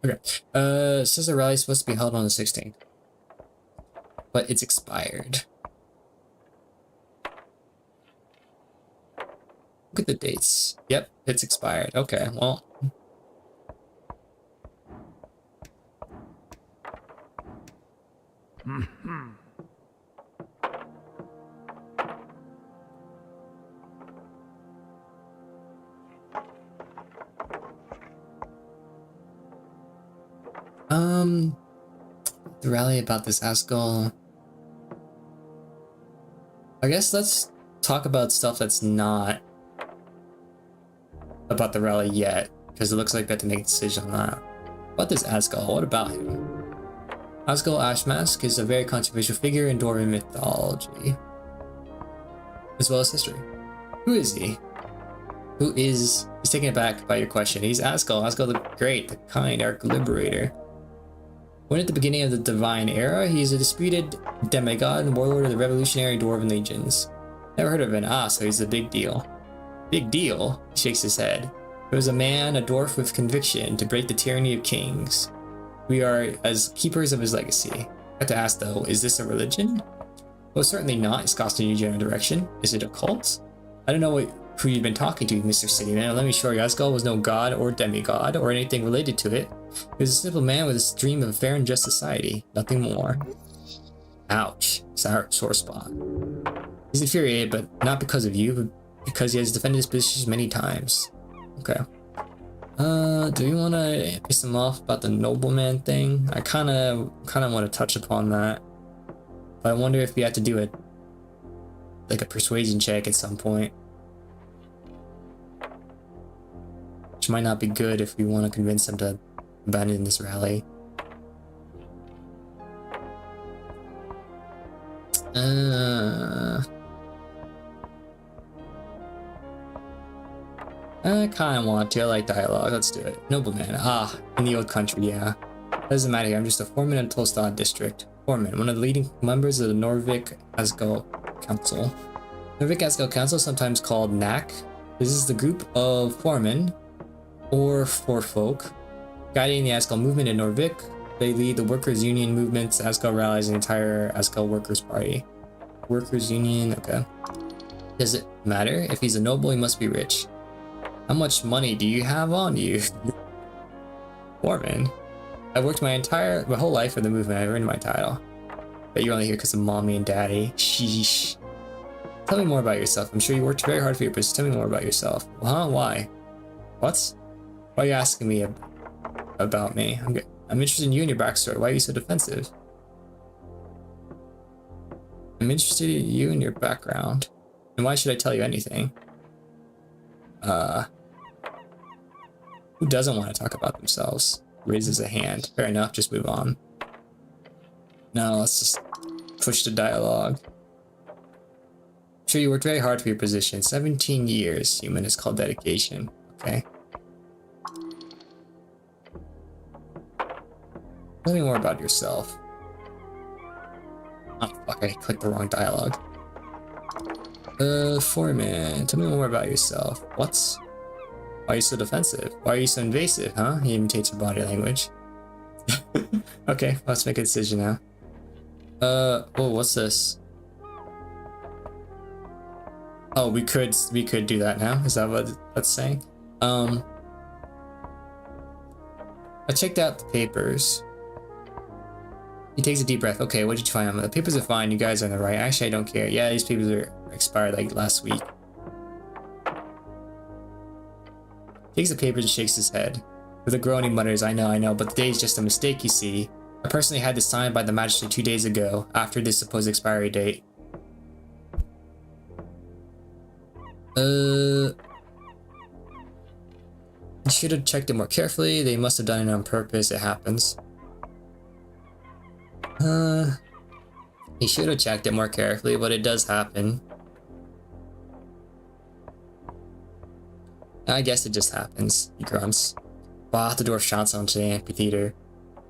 Okay. It says the rally is supposed to be held on the 16th. But it's expired. Look at the dates. Yep, it's expired. Okay, well. The rally about this Asgol. I guess let's talk about stuff that's not about the rally yet, because it looks like we have to make a decision on that. About this Asgol, what about him? Asgol Ashmask is a very controversial figure in Dwarven mythology, as well as history. Who is he? He's taken aback by your question. He's Asgol the Great, the kind, our liberator. When at the beginning of the Divine Era, he is a disputed demigod and warlord of the revolutionary Dwarven legions. Never heard of him. So he's a big deal. Big deal? He shakes his head. He was a man, a dwarf with conviction to break the tyranny of kings. We are as keepers of his legacy. I have to ask though, is this a religion? Well, certainly not. It's costing you general direction. Is it a cult? I don't know who you've been talking to, Mr. Cityman. Let me assure you, Asgol was no god or demigod or anything related to it. He was a simple man with a dream of a fair and just society. Nothing more. Ouch. Sour sore spot. He's infuriated, but not because of you, but because he has defended his positions many times. Okay. Do you want to piss him off about the nobleman thing? I kind of want to touch upon that. But I wonder if we have to do it like a persuasion check at some point. Which might not be good if we want to convince him to abandon this rally. I kind of want to. I like dialogue. Let's do it. Nobleman. In the old country, yeah. Doesn't matter here. I'm just a foreman in Tolstad district. Foreman, one of the leading members of the Norvik Asgol Council. Norvik Asgol Council, sometimes called NAC. This is the group of foremen, or forefolk, guiding the Asgol movement in Norvik. They lead the workers' union movements, Asgol rallies, and the entire Asgol Workers' Party. Workers' union, okay. Does it matter? If he's a noble, he must be rich. How much money do you have on you? Foreman. I've worked my whole life for the movement. I've earned my title. But you're only here because of mommy and daddy. Sheesh. Tell me more about yourself. I'm sure you worked very hard for your business. Tell me more about yourself. Well, huh? Why? What? Why are you asking me about me? I'm interested in you and your backstory. Why are you so defensive? I'm interested in you and your background. And why should I tell you anything? Who doesn't want to talk about themselves? Raises a hand. Fair enough, just move on. No, let's just push the dialogue. I'm sure you worked very hard for your position. 17 years, human, is called dedication. Okay. Tell me more about yourself. Oh, fuck, I clicked the wrong dialogue. Foreman, tell me more about yourself. What's... Why are you so defensive? Why are you so invasive, huh? He imitates your body language. Okay, let's make a decision now. Oh, what's this? Oh, we could do that now? Is that what that's saying? I checked out the papers. He takes a deep breath. Okay, what did you find? The papers are fine. You guys are on the right. Actually, I don't care. Yeah, these papers are expired like last week. Takes the papers and shakes his head. With a groan, he mutters, I know, but the day is just a mistake, you see. I personally had this signed by the magistrate 2 days ago, after this supposed expiry date. You should have checked it more carefully. They must have done it on purpose. It happens. He should have checked it more carefully, but it does happen. I guess it just happens, he grunts. Wow, the dwarf shouts onto the amphitheater.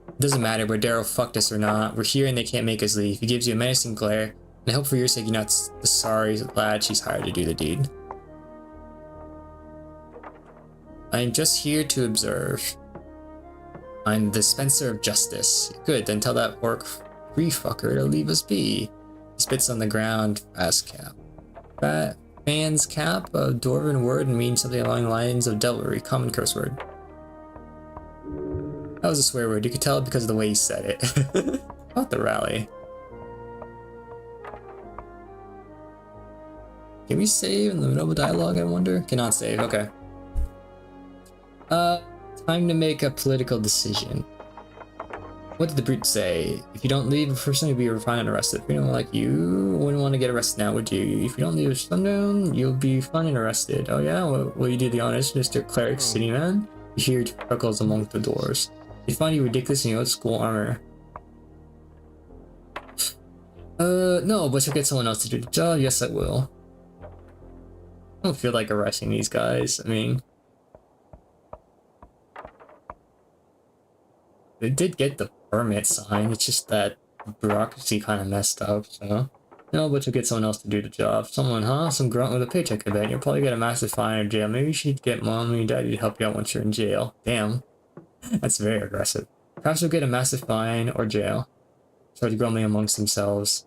It doesn't matter, whether Daryl fucked us or not. We're here and they can't make us leave. He gives you a menacing glare, and I hope for your sake you're not the sorry lad she's hired to do the deed. I'm just here to observe. I'm the dispenser of justice. Good, then tell that orc free fucker to leave us be. He spits on the ground, fast cap. Man's cap, a dwarven word, and means something along the lines of devilry, common curse word. That was a swear word, you could tell it because of the way he said it. About the rally. Can we save in the middle of a dialogue, I wonder? Cannot save, okay. Time to make a political decision. What did the brute say? If you don't leave, first thing you'll be fined and arrested. If you don't like you, wouldn't want to get arrested now, would you? If you don't leave at sundown, you'll be fined and arrested. Oh yeah? Will you do the honors, Mr. Cleric City Man? You hear chuckles among the doors. They find you ridiculous in your old school armor. No, but you'll get someone else to do the job. Yes, I will. I don't feel like arresting these guys. I mean... They did get the permit signed, it's just that bureaucracy kind of messed up, so... No, but you'll get someone else to do the job. Someone, huh? Some grunt with a paycheck, I bet. You'll probably get a massive fine or jail. Maybe you should get mommy and daddy to help you out once you're in jail. Damn. That's very aggressive. Perhaps you'll get a massive fine or jail. Starts grumbling amongst themselves.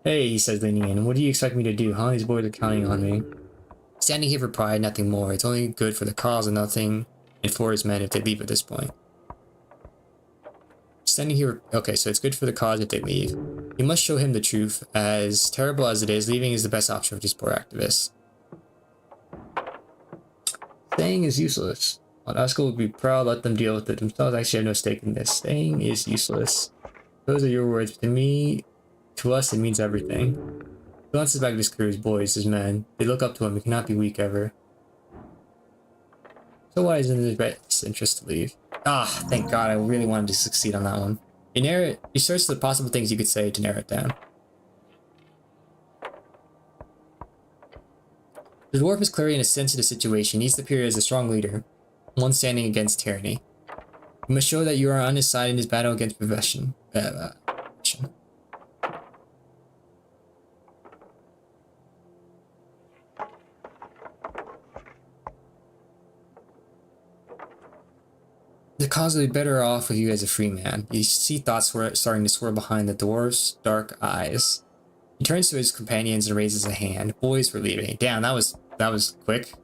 Hey, he says, leaning in. What do you expect me to do, huh? These boys are counting on me. Standing here for pride, nothing more. It's only good for the cause and nothing and for his men if they leave at this point. Standing here, okay, so it's good for the cause if they leave. You must show him the truth. As terrible as it is, leaving is the best option for these poor activists. Staying is useless. Alaska would be proud, let them deal with it themselves. I actually have no stake in this. Staying is useless. Those are your words. To me, to us, it means everything. He glances back at his crew, his boys, his men. They look up to him. He cannot be weak ever. So why is it in his best interest to leave? Ah, thank God, I really wanted to succeed on that one. You search the possible things you could say to narrow it down. The dwarf is clearly in a sensitive situation. He needs to appear as a strong leader, one standing against tyranny. You must show that you are on his side in his battle against perversion. The cause will be better off with you as a free man. You see thoughts starting to swirl behind the dwarf's dark eyes. He turns to his companions and raises a hand. Boys were leaving. Damn, that was quick.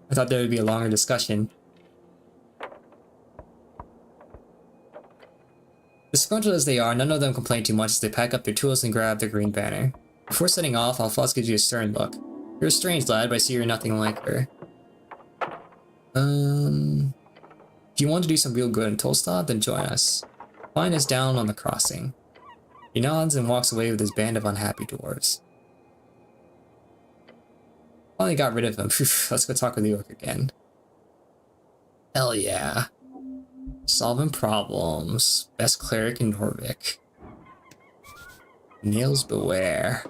I thought there would be a longer discussion. Disgruntled as they are, none of them complain too much as they pack up their tools and grab their green banner. Before setting off, Alphonse gives you a stern look. You're a strange lad, but I see you're nothing like her. If you want to do some real good in Tolstad, then join us. Find us down on the crossing. He nods and walks away with his band of unhappy dwarves. Finally got rid of him. Let's go talk with the orc again. Hell yeah. Solving problems. Best cleric in Norvik. Nails beware.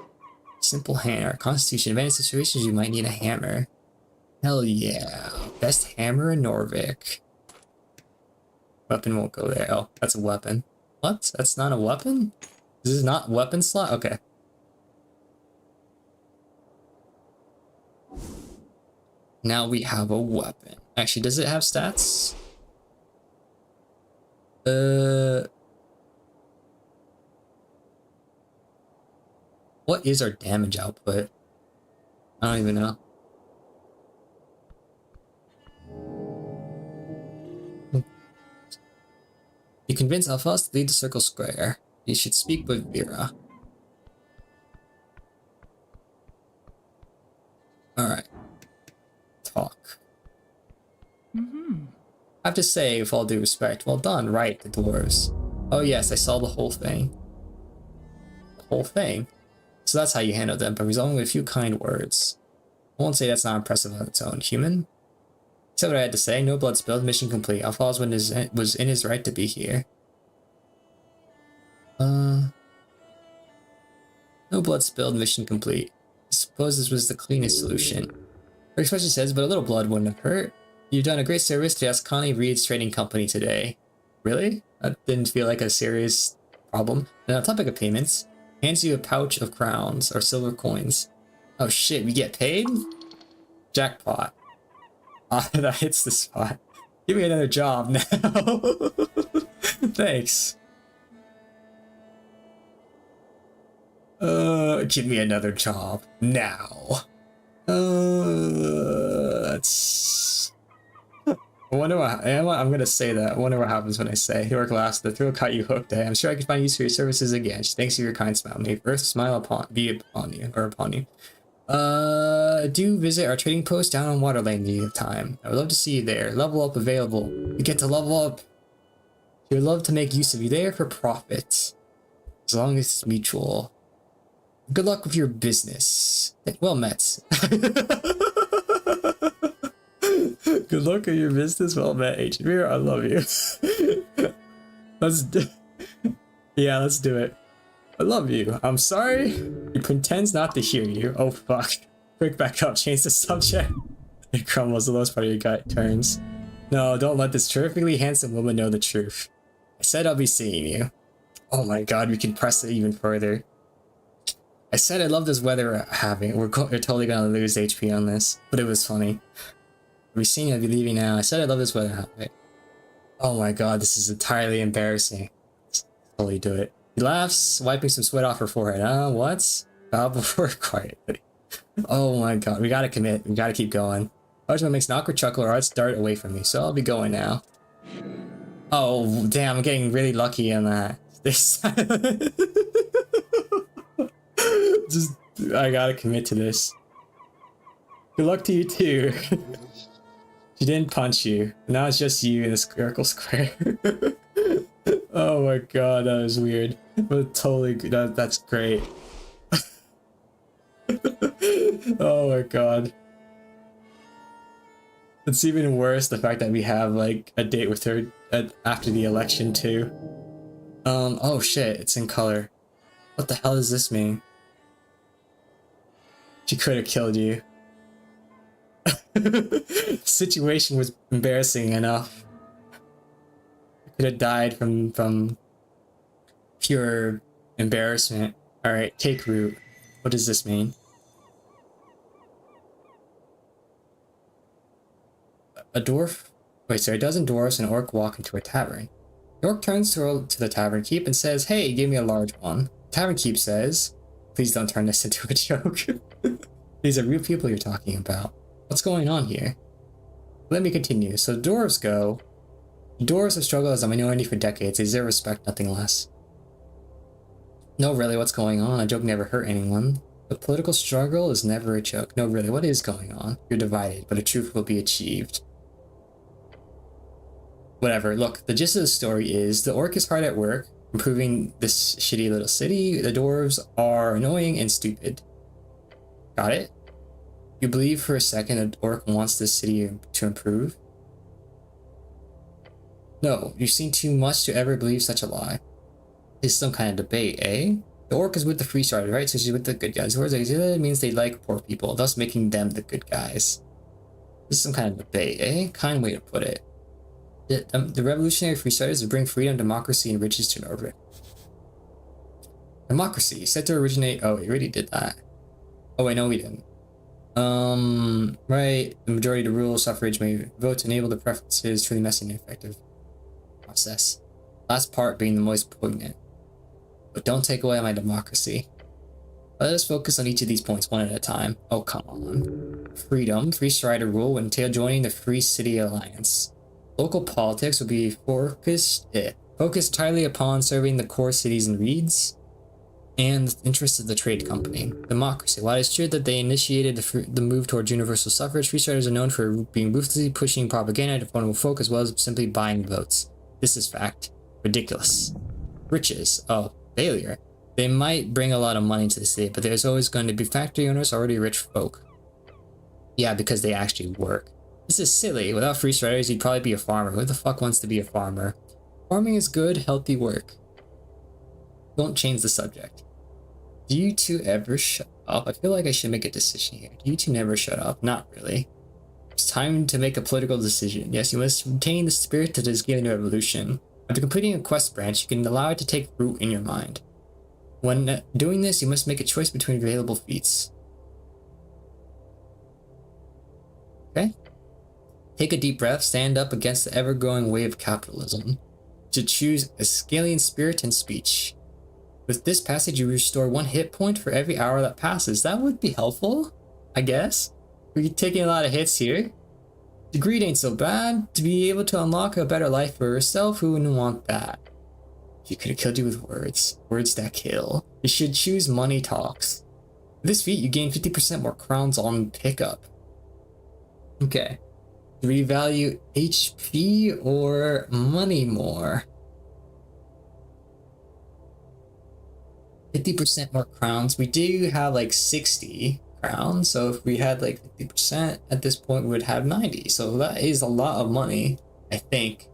Simple hammer. Constitution. In many situations you might need a hammer. Hell yeah. Best hammer in Norvik. Weapon won't go there. Oh, that's a weapon. What? That's not a weapon? This is not weapon slot? Okay. Now we have a weapon. Actually, does it have stats? What is our damage output? I don't even know. You convince Alphas to lead the circle square. You should speak with Vera. Alright. Talk. I have to say, with all due respect, well done, right, the dwarves. Oh yes, I saw the whole thing. The whole thing? So that's how you handle them, but resolving with a few kind words. I won't say that's not impressive on its own. Human? Said what I had to say. No blood spilled. Mission complete. Alphas was in his right to be here. No blood spilled. Mission complete. I suppose this was the cleanest solution. Her expression says, but a little blood wouldn't have hurt. You've done a great service to Ascani Reed's trading company today. Really? That didn't feel like a serious problem. And on the topic of payments, hands you a pouch of crowns or silver coins. Oh shit, we get paid? Jackpot. That hits the spot. Give me another job now. Thanks. Give me another job now. That's... I wonder what... I'm gonna say that. I wonder what happens when I say. York laughs. The thrill caught you hooked. I'm sure I can find use for your services again. Just thanks for your kind smile. May Earth smile upon you. Do visit our trading post down on Waterlane when you have time. I would love to see you there. Level up available. You get to level up. He would love to make use of you there for profit. As long as it's mutual. Good luck with your business. Well met. Good luck with your business. Well met, Agent Mirror. I love you. Let's do it. I love you. I'm sorry. He pretends not to hear you. Oh fuck. Quick back up. Change the subject. It crumbles. The lowest part of your gut turns. No, don't let this terrifically handsome woman know the truth. I said I'll be seeing you. Oh my god, we can press it even further. I said I love this weather we're having. We're totally gonna lose HP on this, but it was funny. I'll be seeing you. I'll be leaving now. I said I love this weather having. Oh my god, this is entirely embarrassing. Let's totally do it. He laughs, wiping some sweat off her forehead. What? Bow before quietly. Oh my god, we gotta commit. We gotta keep going. Archman makes an awkward chuckle or I'd start away from me, so I'll be going now. Oh, damn, I'm getting really lucky on that. Just, I gotta commit to this. Good luck to you too. She didn't punch you. Now it's just you in the circle square. Oh my god, that was weird. But totally, that's great. Oh my god. It's even worse, the fact that we have like a date with her after the election too. Oh shit, it's in color. What the hell does this mean? She could have killed you. The situation was embarrassing enough. Could have died from pure embarrassment. Alright, take root. What does this mean? A dwarf? Wait, sorry, a dozen dwarves and an orc walk into a tavern. The orc turns to the tavern keep and says, "Hey, give me a large one." Tavern keep says, "Please don't turn this into a joke." These are real people you're talking about. What's going on here? Let me continue. So the dwarves go. The dwarves have struggled as a minority for decades. They deserve respect, nothing less. No, really, what's going on? A joke never hurt anyone. The political struggle is never a joke. No, really, what is going on? You're divided, but a truth will be achieved. Whatever. Look, the gist of the story is the orc is hard at work, improving this shitty little city. The dwarves are annoying and stupid. Got it? You believe for a second an orc wants this city to improve? No, you've seen too much to ever believe such a lie. It's some kind of debate, eh? The orc is with the free starters, right? So she's with the good guys. Whereas it means they like poor people, thus making them the good guys. This is some kind of debate, eh? Kind way to put it. The revolutionary free starters would bring freedom, democracy, and riches to Norvik. Democracy, set to originate. Oh, we already did that. Oh, wait, no, we didn't. Right. The majority of the rule, suffrage may vote to enable the preferences, truly messy and effective process. Last part being the most poignant. But don't take away my democracy. Let us focus on each of these points one at a time. Oh, come on. Freedom, free strider rule would entail joining the Free City Alliance. Local politics will be focused entirely upon serving the core cities and reeds and the interests of the trade company. Democracy. While it's true that they initiated the move towards universal suffrage, free striders are known for being ruthlessly pushing propaganda to form folk as well as simply buying votes. This is fact. Ridiculous. Riches. Oh, failure. They might bring a lot of money to the city, but there's always going to be factory owners, already rich folk. Yeah, because they actually work. This is silly. Without free striders, you'd probably be a farmer. Who the fuck wants to be a farmer? Farming is good, healthy work. Don't change the subject. Do you two ever shut up? I feel like I should make a decision here. Do you two never shut up? Not really. It's time to make a political decision. Yes, you must retain the spirit that is given to revolution. After completing a quest branch, you can allow it to take root in your mind. When doing this, you must make a choice between available feats. Okay? Take a deep breath, stand up against the ever-growing wave of capitalism. To choose a Scalian spirit and speech. With this passage, you restore 1 hit point for every hour that passes. That would be helpful, I guess. We're taking a lot of hits here. The greed ain't so bad. To be able to unlock a better life for yourself, who wouldn't want that? She could have killed you with words. Words that kill. You should choose money talks. With this feat, you gain 50% more crowns on pickup. Okay. Do we value HP or money more? 50% more crowns. We do have like 60 crowns, so if we had like 50% at this point, we would have 90. So that is a lot of money, I think.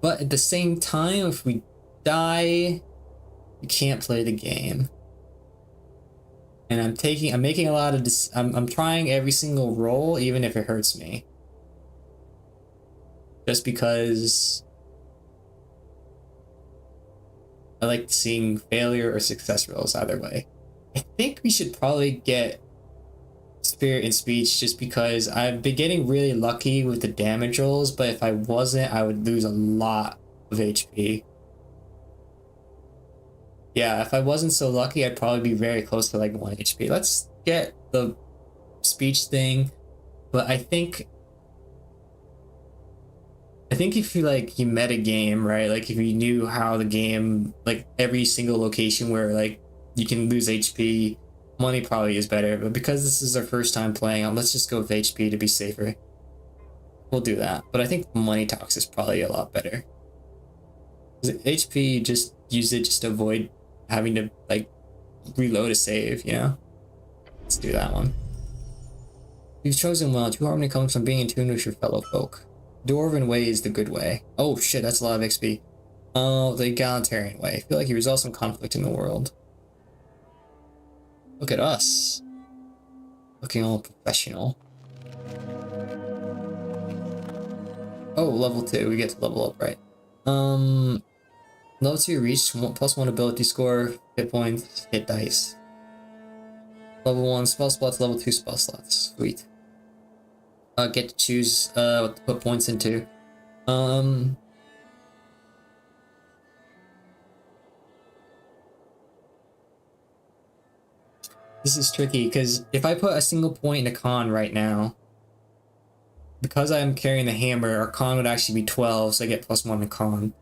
But at the same time, if we die, you can't play the game. And I'm making a lot of I'm trying every single roll, even if it hurts me. Just because I like seeing failure or success rolls either way. I think we should probably get Spirit and Speech just because I've been getting really lucky with the damage rolls, but if I wasn't, I would lose a lot of HP. Yeah, if I wasn't so lucky, I'd probably be very close to like 1 HP. Let's get the speech thing, but I think if you metagame, right, like if you knew how the game, like every single location where like you can lose HP, money probably is better, but because this is our first time playing, let's just go with HP to be safer. We'll do that, but I think money talks is probably a lot better. HP, just use it just to avoid having to like reload a save, you know? Let's do that one. You've chosen well. True harmony comes from being in tune with your fellow folk. Dwarven way is the good way. Oh shit, that's a lot of XP. Oh, the egalitarian way. I feel like you resolve some conflict in the world. Look at us. Looking all professional. Oh, level 2. We get to level up, right? Level 2 reach, +1 ability score, hit points, hit dice. Level 1 spell slots, level 2 spell slots. Sweet. Get to choose what to put points into. This is tricky because if I put a single point in a con right now, because I'm carrying the hammer, our con would actually be 12, so I get +1 in con.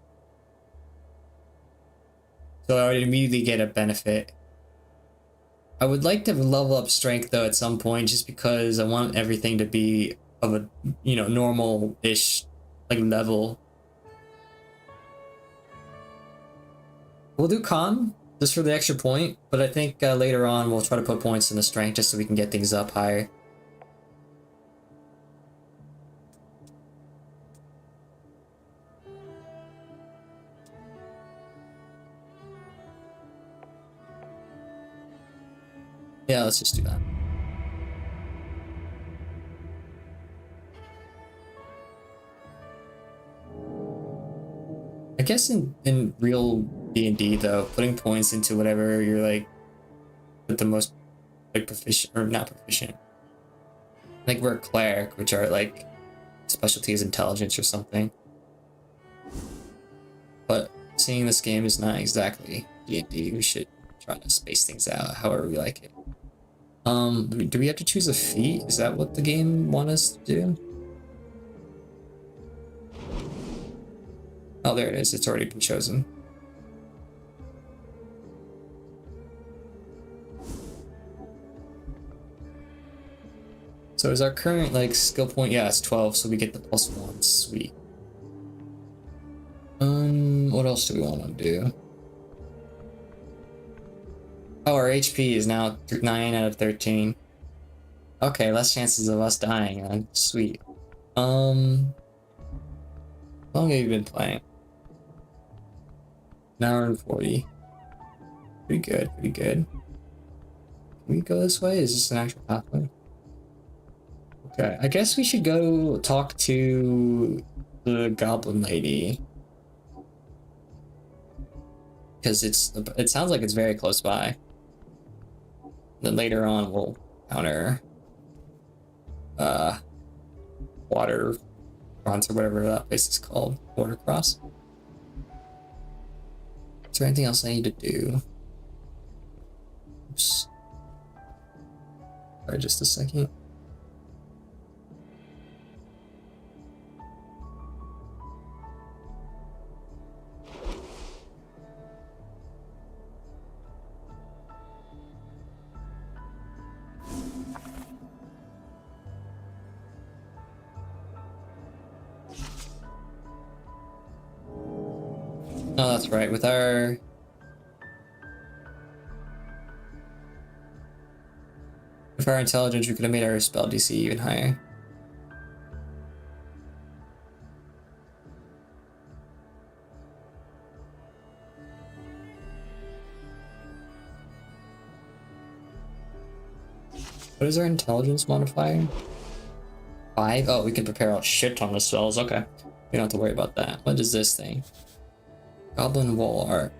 So I would immediately get a benefit. I would like to level up strength though at some point, just because I want everything to be of a, you know, normal-ish like level. We'll do con just for the extra point, but I think later on we'll try to put points in the strength just so we can get things up higher. Yeah, let's just do that. I guess in real D&D though, putting points into whatever you're like with the most like proficient or not proficient. Like we're a cleric, which are like specialties intelligence or something. But seeing this game is not exactly D&D. We should try to space things out however we like it. Do we have to choose a feat? Is that what the game wants us to do? Oh, there it is. It's already been chosen. So is our current like skill point? Yeah, it's 12, so we get the +1. Sweet. What else do we want to do? Oh, our HP is now 9 out of 13. Okay, less chances of us dying. Sweet. How long have you been playing? An hour and 40. Pretty good, pretty good. Can we go this way? Is this an actual pathway? Okay, I guess we should go talk to the goblin lady. Because it sounds like it's very close by. Then later on we'll encounter water fronts or whatever that place is called. Watercross. Is there anything else I need to do? Oops. Sorry, just a second. Oh, that's right. With our intelligence, we could have made our spell DC even higher. What is our intelligence modifier? 5? Oh, we can prepare a shit ton of spells. Okay. We don't have to worry about that. What is this thing? Goblin wall art.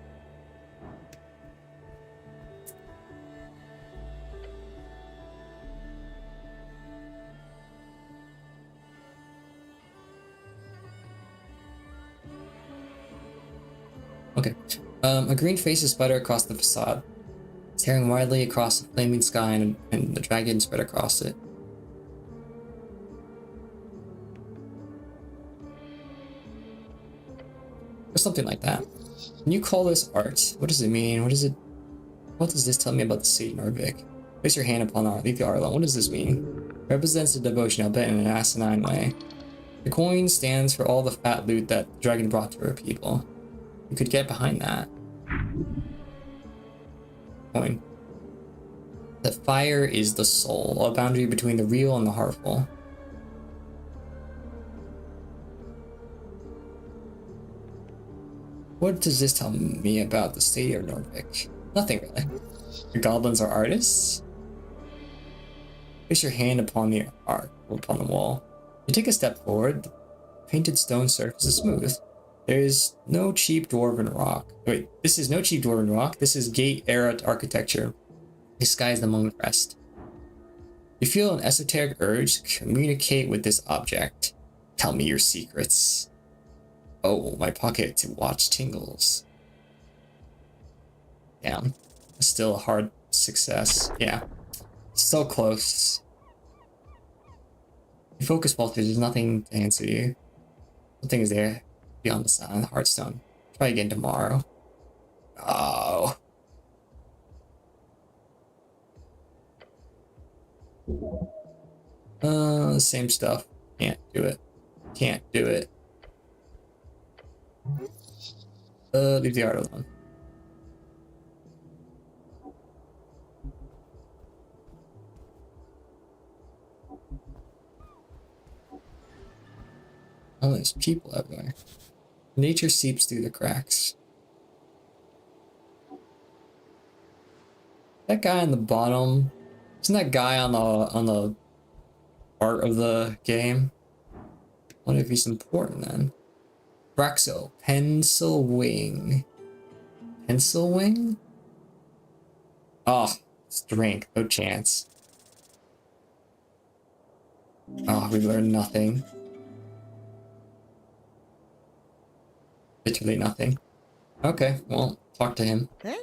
Okay. A green face is spider across the facade, tearing widely across the flaming sky, and the dragon spread across it. Or something like that. Can you call this art? What does it mean? What does this tell me about the city Norvik? Place your hand upon art. Leave the art alone. What does this mean? It represents a devotion, albeit in an asinine way. The coin stands for all the fat loot that the dragon brought to her people. You could get behind that. Coin. The fire is the soul, a boundary between the real and the heartful. What does this tell me about the state of Norvik? Nothing really. The goblins are artists? Place your hand upon the art, upon the wall. You take a step forward, the painted stone surface is smooth. There is no cheap dwarven rock. Wait, this is no cheap dwarven rock. This is gate-era architecture, disguised among the rest. You feel an esoteric urge to communicate with this object. Tell me your secrets. Oh, my pocket watch tingles. Damn. Still a hard success. Yeah. So close. You focus, Walter. There's nothing to answer you. Nothing is there beyond the sound of the Heartstone. Try again tomorrow. Oh. Same stuff. Can't do it. Can't do it. Leave the art alone. Oh, there's people everywhere. Nature seeps through the cracks. That guy on the bottom, isn't that guy on the part of the game? I wonder if he's important then. Braxo, pencil wing. Pencil wing? Oh, strength, no chance. Oh, we learned nothing. Literally nothing. Okay, well, talk to him. Huh?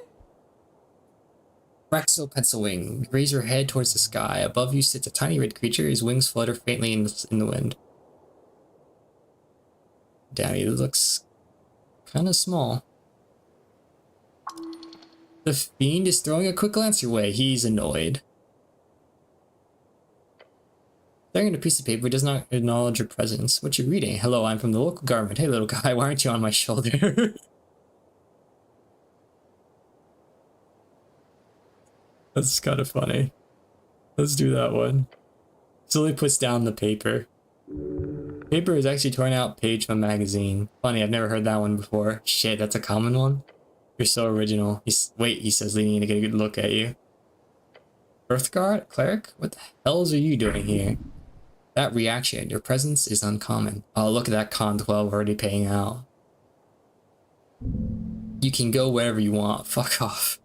Braxo pencil wing. Raise your head towards the sky. Above you sits a tiny red creature. His wings flutter faintly in the wind. Damn, he looks kind of small. The fiend is throwing a quick glance your way. He's annoyed. Staring at a piece of paper does not acknowledge your presence. What you reading? Hello, I'm from the local government. Hey, little guy, why aren't you on my shoulder? That's kind of funny. Let's do that one. Slowly puts down the paper. Paper is actually torn out page from a magazine. Funny, I've never heard that one before. Shit, that's a common one? You're so original. Wait, he says, leaning in to get a good look at you. Earthguard? Cleric? What the hells are you doing here? That reaction, your presence is uncommon. Oh, look at that Con 12 already paying out. You can go wherever you want. Fuck off.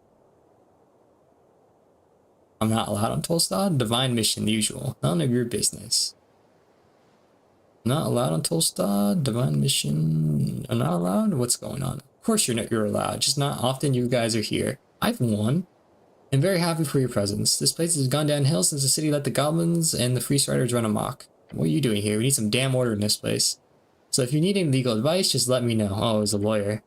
I'm not allowed on Tolstad? Divine mission, usual. None of your business. Not allowed on Tolstad? Divine mission... I'm not allowed? What's going on? Of course you're allowed, just not often you guys are here. I've won. I'm very happy for your presence. This place has gone downhill since the city let the goblins and the free riders run amok. What are you doing here? We need some damn order in this place. So if you need any legal advice, just let me know. Oh, he's a lawyer.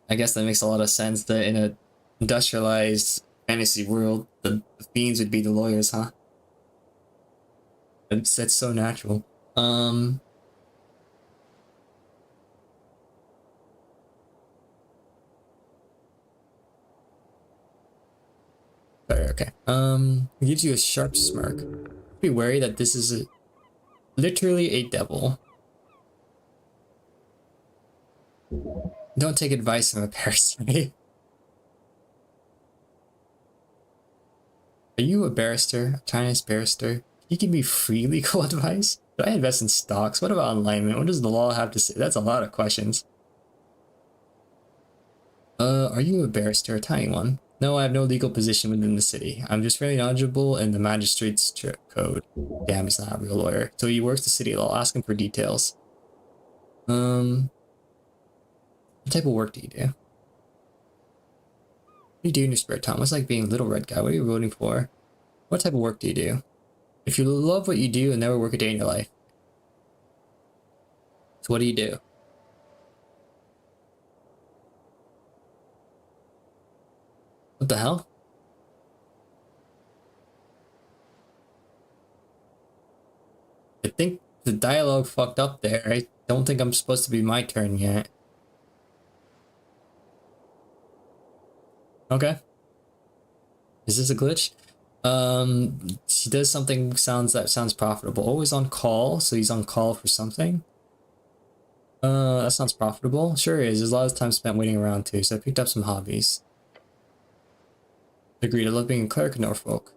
I guess that makes a lot of sense that in a industrialized fantasy world, the fiends would be the lawyers, huh? That's so natural. Okay. It gives you a sharp smirk. Be wary that this is literally a devil. Don't take advice from a parasite. Are you a barrister? A Chinese barrister? Can you give me free legal advice? Do I invest in stocks? What about alignment? What does the law have to say? That's a lot of questions. Are you a barrister? A tiny one? No, I have no legal position within the city. I'm just fairly knowledgeable in the magistrate's code. Damn, he's not a real lawyer. So he works the city law. Ask him for details. What type of work do you do? What do you do in your spare time? What's like being a little red guy? What are you voting for? What type of work do you do? If you love what you do and never work a day in your life. So what do you do? What the hell? I think the dialogue fucked up there. I don't think I'm supposed to be my turn yet. Okay. Is this a glitch? He does something that sounds profitable. Always on call, so he's on call for something. That sounds profitable. Sure is. There's a lot of time spent waiting around too, so I picked up some hobbies. Agreed. I love being a cleric in Norfolk.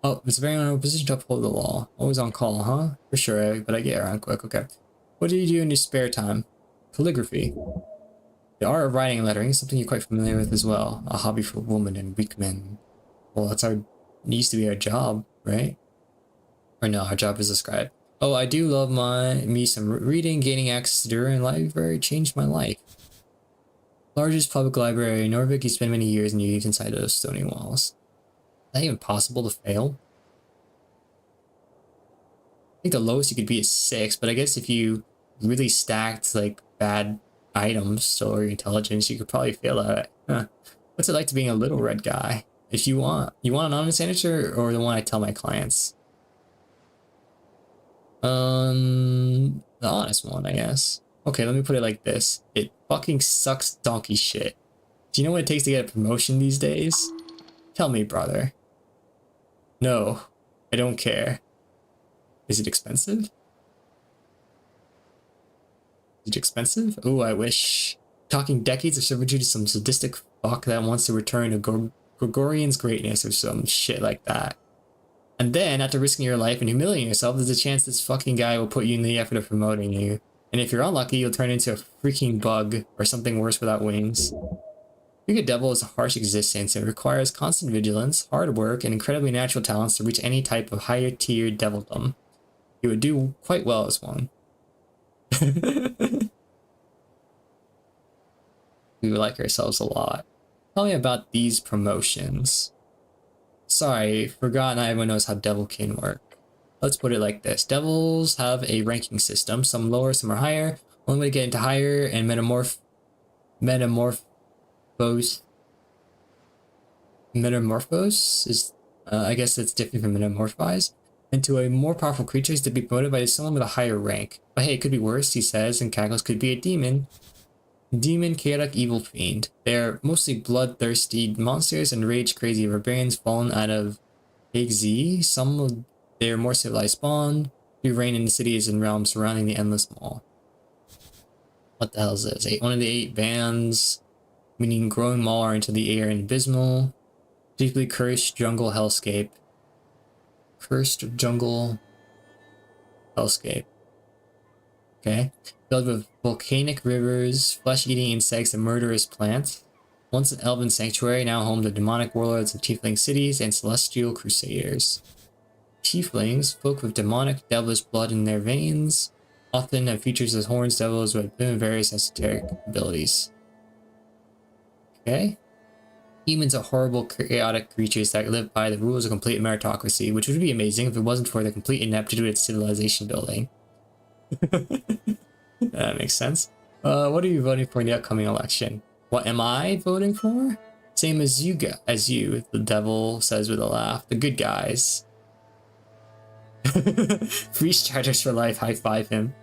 Oh, it's a very honorable position to uphold the law. Always on call, huh? For sure, but I get around quick. Okay. What do you do in your spare time? Calligraphy. The art of writing and lettering is something you're quite familiar with as well. A hobby for women and weak men. Well, used to be our job, right? Or no, our job is described. Oh, I do love me some reading. Gaining access to the Durian Library changed my life. Largest public library in Norvik. You spend many years and you eat inside those stony walls. Is that even possible to fail? I think the lowest you could be is 6, but I guess if you really stacked like bad items or your intelligence, you could probably fail at it. Huh. What's it like to being a little red guy? If you want an honest answer or the one I tell my clients? The honest one, I guess. Okay, let me put it like this. It fucking sucks donkey shit. Do you know what it takes to get a promotion these days? Tell me, brother. No, I don't care. Is it expensive? Is it expensive? Ooh, I wish. Talking decades of servitude to some sadistic fuck that wants to return to Gregorian's greatness or some shit like that. And then, after risking your life and humiliating yourself, there's a chance this fucking guy will put you in the effort of promoting you. And if you're unlucky, you'll turn into a freaking bug or something worse without wings. Being a devil is a harsh existence. It requires constant vigilance, hard work, and incredibly natural talents to reach any type of higher tier devildom. You would do quite well as one. We like ourselves a lot. Tell me about these promotions. Sorry, forgot not everyone knows how Devilkin work. Let's put it like this. Devils have a ranking system, some lower, some are higher. One way to get into higher and metamorphose is, I guess it's different from metamorphize, into a more powerful creature is to be promoted by someone with a higher rank. But hey, it could be worse, he says, and cackles could be a demon. Demon, chaotic, evil fiend. They're mostly bloodthirsty monsters and rage-crazy barbarians fallen out of Big Z. Some of their more civilized spawn do reign in the cities and realms surrounding the Endless Mall. What the hell is this? One of the 8 bands, meaning growing mall are into the air and abysmal. Deeply cursed jungle hellscape. Cursed jungle hellscape. Okay. Filled with volcanic rivers, flesh-eating insects, and murderous plants. Once an elven sanctuary, now home to demonic warlords of tiefling cities and celestial crusaders. Tieflings, folk with demonic, devilish blood in their veins, often have features as horns, devils with various esoteric abilities. Okay. Humans are horrible, chaotic creatures that live by the rules of complete meritocracy, which would be amazing if it wasn't for the complete ineptitude of civilization building. That makes sense. What are you voting for in the upcoming election? What am I voting for? Same as you, the devil says with a laugh. The good guys. Free starters for life, high five him.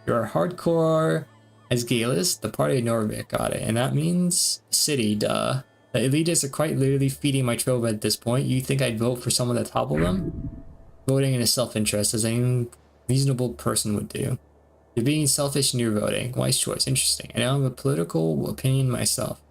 You're hardcore as Galus, the party of Norvik got it, and that means city, duh. The elitists are quite literally feeding my trove at this point. You think I'd vote for someone that toppled them? Voting in a self-interest, as any reasonable person would do. You're being selfish in your voting. Wise choice. Interesting. I now have a political opinion myself.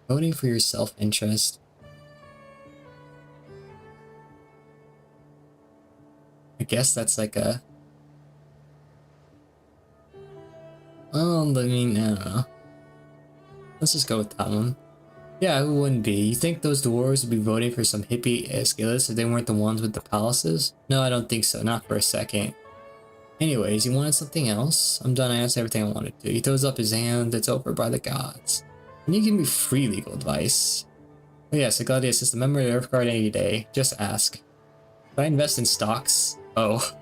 Voting for your self-interest. I guess that's like a... I mean, I don't know. Let's just go with that one. Yeah, who wouldn't be? You think those dwarves would be voting for some hippie Aeschylus if they weren't the ones with the palaces? No, I don't think so. Not for a second. Anyways, you wanted something else? I'm done. I asked everything I wanted to. He throws up his hand. It's over by the gods. Can you give me free legal advice? Oh yes, I got the assist a member of the Earth Guard any day. Just ask. Should I invest in stocks? Oh.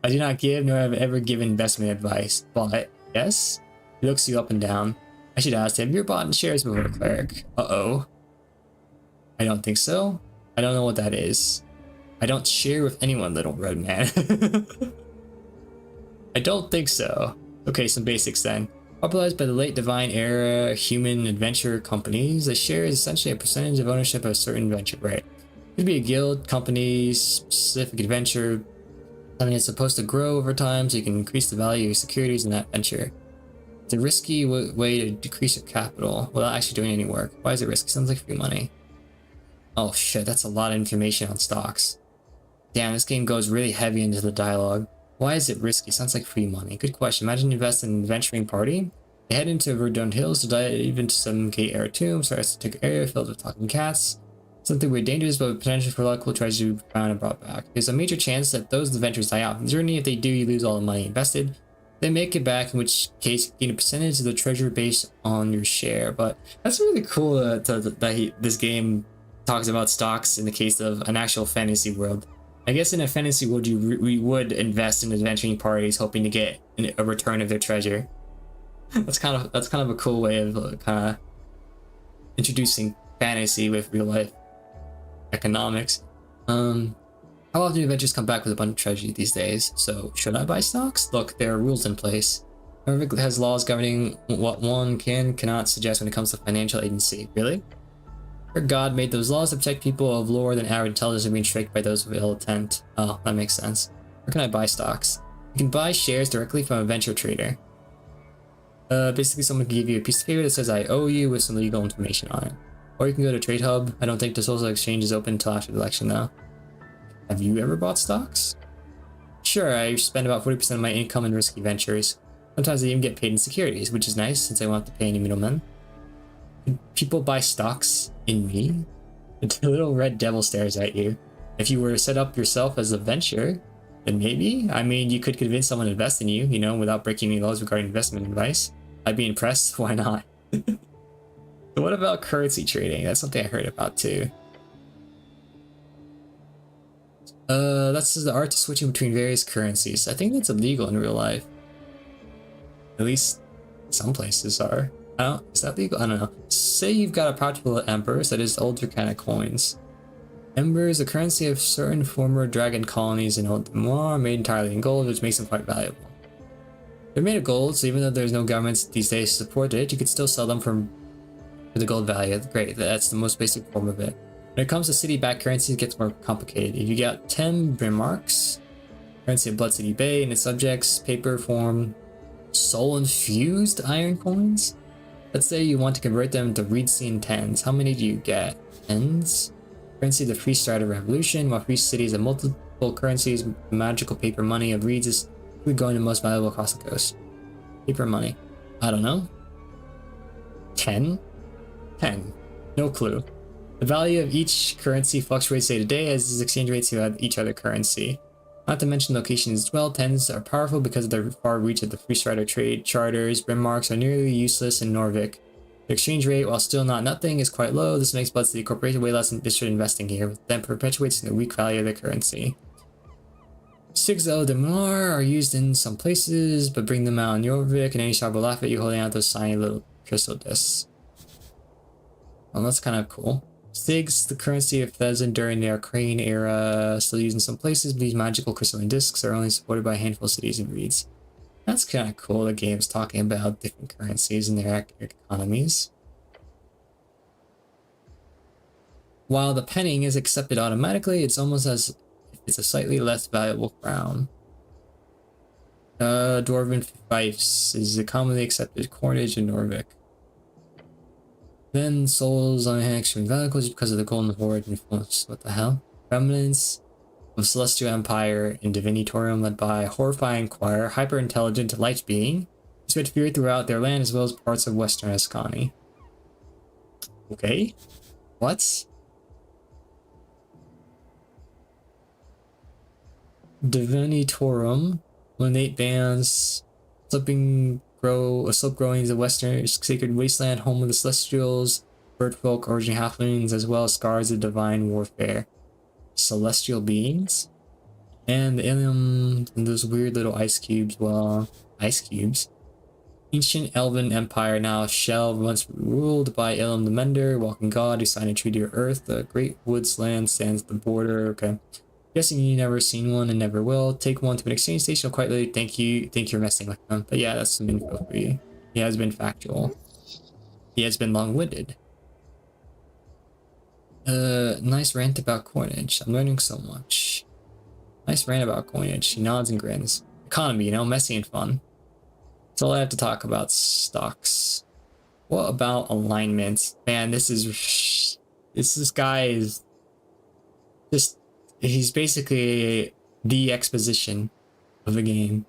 I do not give, nor have ever given investment advice. But, yes? He looks you up and down. I should ask him, you're bought in shares before, cleric. Uh-oh. I don't think so. I don't know what that is. I don't share with anyone, little red man. I don't think so. Okay, some basics then. Popularized by the late Divine Era human adventure companies, a share is essentially a percentage of ownership of a certain venture, right? It could be a guild, company, specific adventure, something that's supposed to grow over time so you can increase the value of your securities in that venture. It's a risky way to decrease your capital without actually doing any work. Why is it risky? Sounds like free money. Oh shit, that's a lot of information on stocks. Damn, this game goes really heavy into the dialogue. Why is it risky? Sounds like free money. Good question. Imagine you invest in an adventuring party. They head into Verdun Hills to dive into some gate-era tombs or esoteric area filled with talking cats. Something weird, dangerous, but with potential for luck will try to be found and brought back. There's a major chance that those adventures die out in the journey. If they do, you lose all the money invested. They make it back, in which case you gain a percentage of the treasure based on your share. But that's really cool that this game talks about stocks in the case of an actual fantasy world. I guess in a fantasy world, we would invest in adventuring parties, hoping to get a return of their treasure. That's kind of a cool way of kind of introducing fantasy with real life economics. How often do adventures come back with a bunch of treasure these days? So should I buy stocks? Look, there are rules in place. Norvik has laws governing what one cannot suggest when it comes to financial agency. Really? Our god made those laws to protect people of lower than average intelligence from being tricked by those with ill intent. Oh, that makes sense. Where can I buy stocks? You can buy shares directly from a venture trader. Basically someone can give you a piece of paper that says I owe you with some legal information on it. Or you can go to Trade Hub. I don't think the social exchange is open until after the election though. Have you ever bought stocks? Sure, I spend about 40% of my income in risky ventures. Sometimes I even get paid in securities, which is nice since I won't have to pay any middlemen. Can people buy stocks in me? The little red devil stares at you. If you were to set up yourself as a venture, then maybe? I mean, you could convince someone to invest in you, you know, without breaking any laws regarding investment advice. I'd be impressed. Why not? So what about currency trading? That's something I heard about too. That's the art of switching between various currencies. I think that's illegal in real life. At least some places are. Is that legal? I don't know. Say you've got a pouch full of embers, that is older kind of coins. Ember is the currency of certain former dragon colonies in Old Memoir, made entirely in gold, which makes them quite valuable. They're made of gold, so even though there's no governments these days to support it, you could still sell them for the gold value. Great, that's the most basic form of it. When it comes to city-backed currencies, it gets more complicated. If you got 10 Brimarks, currency of Blood City Bay and its subjects, paper form, soul-infused iron coins. Let's say you want to convert them to Reedstein 10s. How many do you get? 10s? Currency of the Free Strider Revolution. While free cities have multiple currencies, magical paper money of Reeds is going the most valuable across the coast. Paper money. I don't know. 10? 10. No clue. The value of each currency fluctuates day to day as is exchange rates to each other currency. Not to mention locations as well. 10s are powerful because of their far reach of the free strider trade. Charters, Brimarks are nearly useless in Norvik. The exchange rate, while still not nothing, is quite low. This makes Blood City Corporation way less interested in investing here, which then perpetuates the weak value of the currency. 6 Eldemar are used in some places, but bring them out in Norvik and any shop will laugh at you holding out those tiny little crystal discs. Well, that's kind of cool. Sigs, the currency of Pheasant during the Arcane era, still used in some places, but these magical crystalline discs are only supported by a handful of cities and reeds. That's kind of cool. The game's talking about different currencies and their economies. While the penning is accepted automatically, it's almost as if it's a slightly less valuable crown. Dwarven fiefs is a commonly accepted coinage in Norvik. Then souls on extreme valuables because of the Golden Horde influence. What the hell? Remnants of Celestial Empire in Divinitorium led by horrifying choir, hyper-intelligent light being, who spread fear throughout their land as well as parts of Western Ascani. Okay. What? Divinitorum, lunate bands, slope growing is the western sacred wasteland, home of the celestials, bird folk, origin halflings, as well as scars of divine warfare. Celestial beings? And the Ilium, and those weird little ice cubes, well, ice cubes. Ancient elven empire now shelved, once ruled by Ilum the Mender, walking god who signed a treaty of earth. The great woods land stands at the border. Okay. Guessing you never seen one and never will. Take one to an exchange station. Quite literally, thank you for messing with them. But yeah, that's some info for you. He has been factual. He has been long-winded. Nice rant about coinage. I'm learning so much. Nice rant about coinage. He nods and grins. Economy, you know, messy and fun. That's all I have to talk about. Stocks. What about alignment? Man, this guy is just, he's basically the exposition of the game.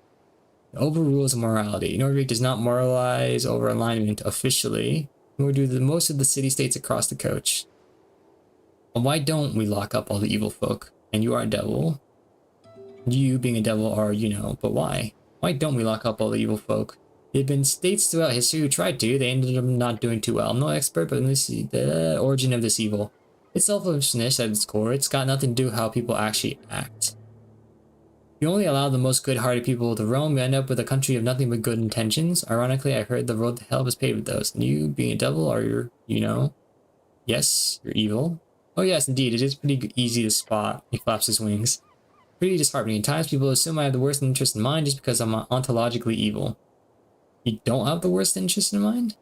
It overrules morality. Norvik does not moralize over alignment officially, nor do most of the city-states across the coast. Well, why don't we lock up all the evil folk? And you are a devil. You, being a devil, are, you know, but why? Why don't we lock up all the evil folk? There have been states throughout history who tried to. They ended up not doing too well. I'm no expert, but let me see the origin of this evil. It's selfishness at its core. It's got nothing to do with how people actually act. You only allow the most good-hearted people to roam, you end up with a country of nothing but good intentions. Ironically, I heard the road to hell was paved with those. And you, being a devil, are your, yes, you're evil. Oh yes, indeed, it is pretty easy to spot. He flaps his wings. Pretty disheartening. At times, people assume I have the worst interest in mind just because I'm ontologically evil. You don't have the worst interest in mind?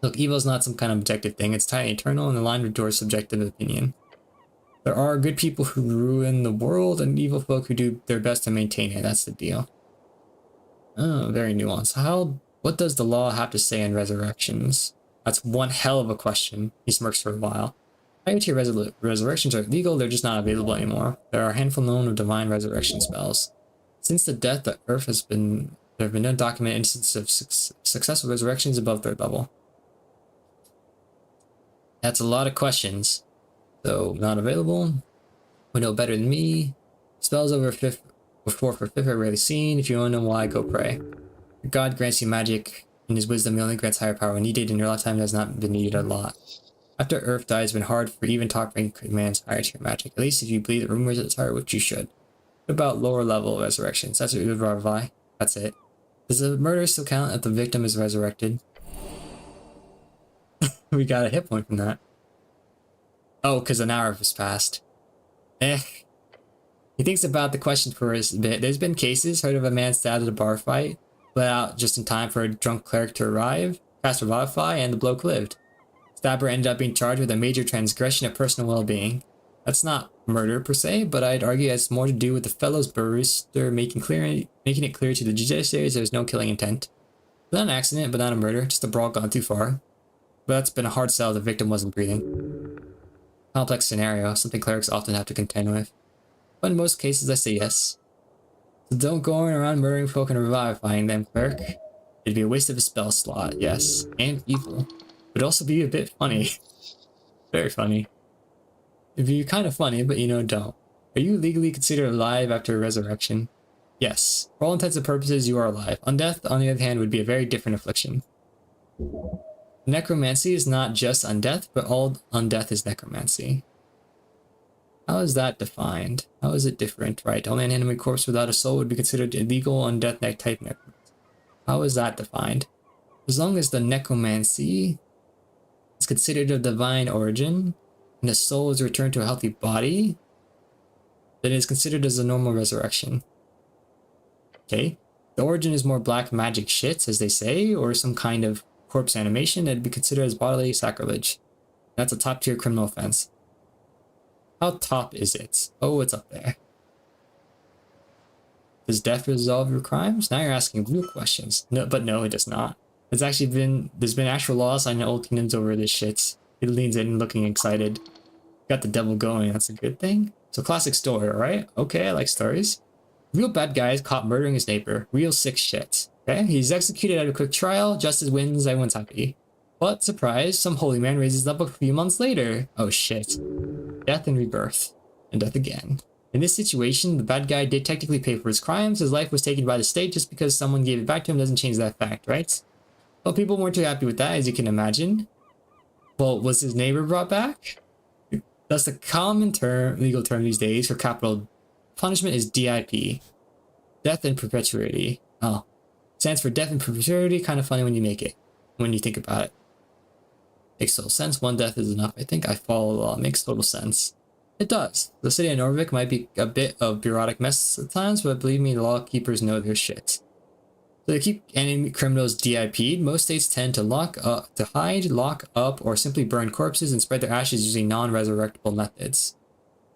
Look, evil is not some kind of objective thing. It's entirely eternal and aligned with your subjective opinion. There are good people who ruin the world and evil folk who do their best to maintain it. That's the deal. Oh, very nuanced. What does the law have to say on resurrections? That's one hell of a question. He smirks for a while. Higher tier resurrections are legal, they're just not available anymore. There are a handful known of divine resurrection spells. Since the death of Earth there have been no documented instances of successful resurrections above 3rd level. That's a lot of questions. So, not available. We know better than me. Spells over 4 for 5th are rarely seen. If you want to know why, go pray. Your God grants you magic. In his wisdom, he only grants higher power when needed. In your lifetime, it has not been needed a lot. After Earth dies, it's been hard for even top-rank commands higher tier magic. At least if you believe the rumors at its heart, which you should. What about lower level resurrections? That's what you would revivify. That's it. Does the murder still count if the victim is resurrected? We got a hit point from that. Oh, because an hour has passed. He thinks about the question for a bit. There's been cases, heard of a man stabbed at a bar fight, bled out just in time for a drunk cleric to arrive, cast Revivify, and the bloke lived. Stabber ended up being charged with a major transgression of personal well-being. That's not murder per se, but I'd argue it has more to do with the fellow's barrister making it clear to the judiciaries there was no killing intent. Not an accident, but not a murder, just a brawl gone too far. But that's been a hard sell if the victim wasn't breathing. Complex scenario, something clerics often have to contend with. But in most cases, I say yes. So don't go around murdering folk and revivifying them, cleric. It'd be a waste of a spell slot, yes, and evil. Would also be a bit funny. Very funny. It'd be kind of funny, but don't. Are you legally considered alive after a resurrection? Yes. For all intents and purposes, you are alive. Undeath, on the other hand, would be a very different affliction. Necromancy is not just undeath, but all undeath is necromancy. How is that defined? How is it different, right? Only an enemy corpse without a soul would be considered illegal undeath type necromancy. How is that defined? As long as the necromancy is considered of divine origin, and the soul is returned to a healthy body, then it is considered as a normal resurrection. Okay? The origin is more black magic shit, as they say, or some kind of corpse animation that'd be considered as bodily sacrilege. That's a top tier criminal offense. How top is it? Oh, it's up there. Does death resolve your crimes? Now you're asking real questions. No, it does not. There's been actual laws on the old kingdoms over this shit. It leans in looking excited. Got the devil going, that's a good thing. So classic story, alright? Okay, I like stories. Real bad guy is caught murdering his neighbor. Real sick shit. Okay, he's executed at a quick trial, justice wins, everyone's happy. But, surprise, some holy man raises up a few months later. Oh shit. Death and rebirth. And death again. In this situation, the bad guy did technically pay for his crimes. His life was taken by the state. Just because someone gave it back to him doesn't change that fact, right? Well, people weren't too happy with that, as you can imagine. Well, was his neighbor brought back? Thus, the common legal term these days for capital punishment is DIP. Death in perpetuity. Oh. Stands for death in perpetuity. Kind of funny when you think about it. Makes total sense. One death is enough. I think I follow the law. Makes total sense. It does. The city of Norvik might be a bit of bureaucratic mess at times, but believe me, the law keepers know their shit. So they keep enemy criminals DIP'd. Most states tend to hide, lock up, or simply burn corpses and spread their ashes using non-resurrectable methods.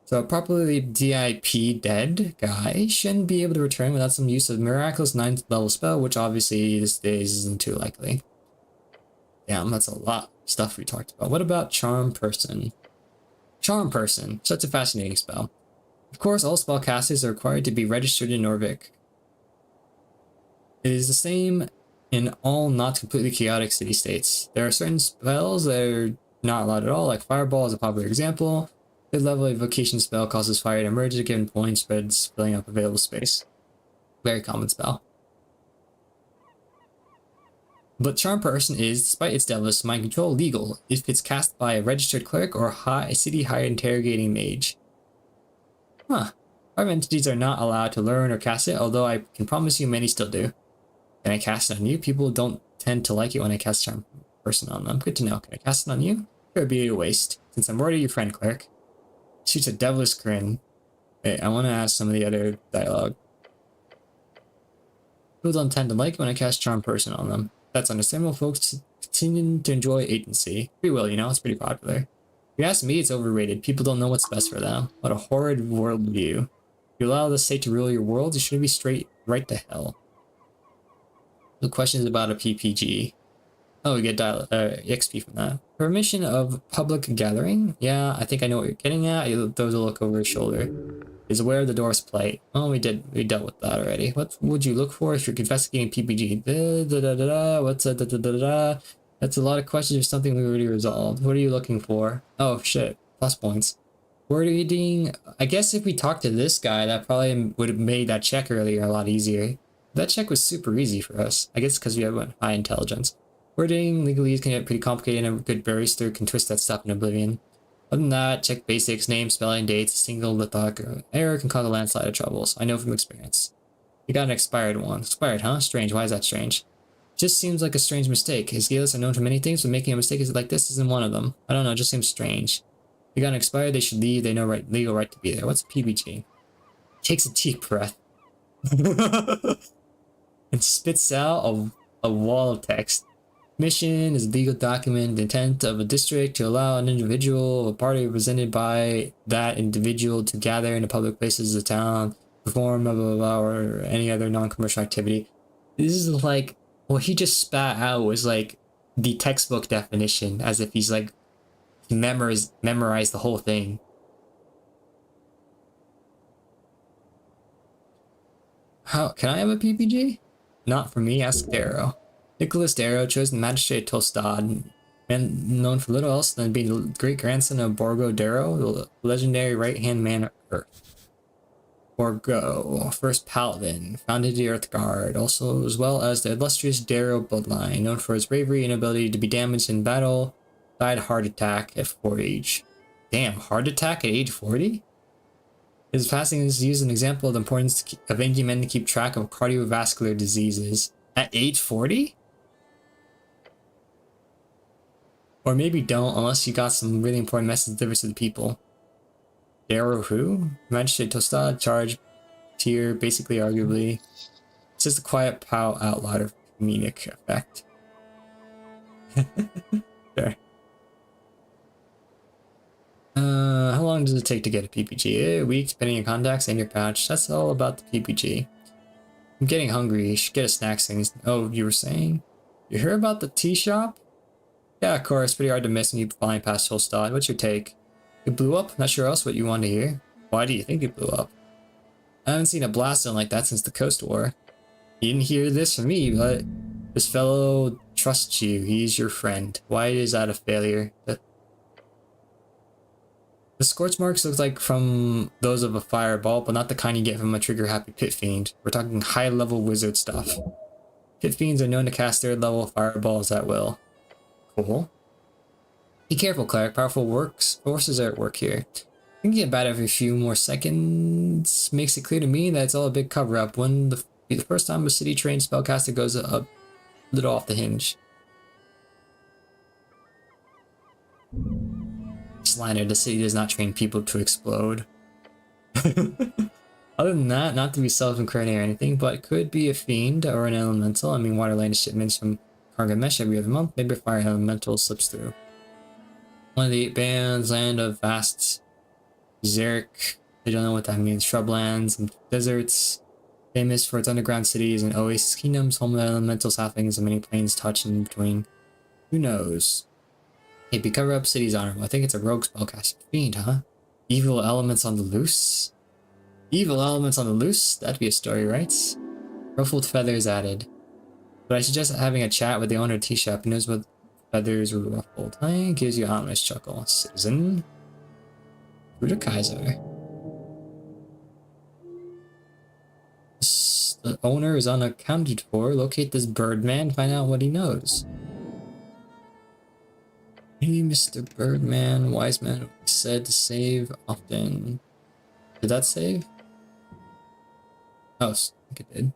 So a properly DIP dead guy shouldn't be able to return without some use of miraculous 9th level spell, which obviously these days isn't too likely. Damn, that's a lot of stuff we talked about. What about Charm Person? Charm Person, such a fascinating spell. Of course, all spellcasters are required to be registered in Norvik. It is the same in all not completely chaotic city-states. There are certain spells that are not allowed at all, like Fireball is a popular example. The level evocation spell causes fire to emerge at a given point, spreads, filling up available space. Very common spell. But Charm Person is, despite its devilish mind control, legal if it's cast by a registered cleric or a city hired interrogating mage. Huh. Our entities are not allowed to learn or cast it, although I can promise you many still do. Can I cast it on you? People don't tend to like it when I cast Charm Person on them. Good to know. Can I cast it on you? It would be a waste, since I'm already your friend, cleric. Shoots a devilish grin. Wait, I want to ask some of the other dialogue. People don't tend to like it when I cast Charm Person on them. That's understandable. Folks continue to enjoy agency. Free will, you know, it's pretty popular. If you ask me, it's overrated. People don't know what's best for them. What a horrid worldview. If you allow the state to rule your world, you should be straight right to hell. The question is about a PPG. Oh, we get XP from that. Permission of public gathering? Yeah, I think I know what you're getting at. He throws a look over his shoulder. Is aware of the door's plight. Oh, we dealt with that already. What would you look for if you're investigating PPG? What's a That's a lot of questions for something we already resolved. What are you looking for? Oh shit, plus points. Wording. I guess if we talked to this guy, that probably would have made that check earlier a lot easier. That check was super easy for us. I guess because we have high intelligence. Wording, legalese can get pretty complicated, and a good barrister can twist that stuff in oblivion. Other than that, check basics, name, spelling, dates, a single lithog error can cause a landslide of troubles. I know from experience. You got an expired one. Expired, huh? Strange. Why is that strange? Just seems like a strange mistake. His Gales are known for many things, but making a mistake like this isn't one of them. I don't know, it just seems strange. You got an expired, they should leave, they know legal right to be there. What's PBG? Takes a deep breath. And spits out a wall of text. Mission is a legal document, the intent of a district to allow an individual or party represented by that individual to gather in the public places of the town, perform blah blah blah, or any other non-commercial activity. This is like, what he just spat out was like the textbook definition, as if he's like memorized the whole thing. How can I have a PPG? Not for me, ask Darrow. Nicholas Darrow, chosen magistrate of Tolstad, man known for little else than being the great-grandson of Borgo Darrow, the legendary right-hand man of Earth. Borgo, first paladin, founded the Earth Guard, also as well as the illustrious Darrow bloodline, known for his bravery and ability to be damaged in battle, died heart attack at 40 age. Damn, heart attack at age 40? His passing is used as an example of the importance of engaging men to keep track of cardiovascular diseases. At age 40? Or maybe don't, unless you got some really important message delivered to the people. Darrow who? Magistrate Tostad, charge, tier, basically, arguably. It's just a quiet pow out loud of comedic effect. Sure. How long does it take to get a PPG? A week, depending on contacts and your pouch. That's all about the PPG. I'm getting hungry. You should get a snack thing. Oh, you were saying? You heard about the tea shop? Yeah, of course. Pretty hard to miss when you flying past Holstad. What's your take? It blew up? Not sure else what you want to hear. Why do you think it blew up? I haven't seen a blast zone like that since the Coast War. You didn't hear this from me, but this fellow trusts you. He's your friend. Why is that a failure? The scorch marks look like from those of a fireball, but not the kind you get from a trigger-happy pit fiend. We're talking high-level wizard stuff. Pit fiends are known to cast third-level fireballs at will. Cool. Be careful, cleric. Powerful forces are at work here. Thinking about it every few more seconds makes it clear to me that it's all a big cover-up. When be the first time a city-trained spellcaster goes a little off the hinge. Slander, the city does not train people to explode. Other than that, not to be self-incriminating or anything, but could be a fiend or an elemental. I mean, Waterland shipments from Cargamesh every other month. Maybe a fire elemental slips through. One of the 8 bands, land of vast Zerk. I don't know what that means. Shrublands and deserts. Famous for its underground cities and oasis kingdoms, home of elemental halflings and many planes touch in between. Who knows? Hey, be cover up city's honorable. I think it's a rogue spellcaster. Fiend, huh? Evil elements on the loose? Evil elements on the loose? That'd be a story, right? Ruffled feathers added. But I suggest having a chat with the owner of the tea shop who knows what feathers were ruffled. Gives you a ominous chuckle. Citizen? Bruder Kaiser. The owner is unaccounted for. Locate this Birdman, find out what he knows. Hey, Mr. Birdman, wise man said to save often. Did that save? Oh, I think it did.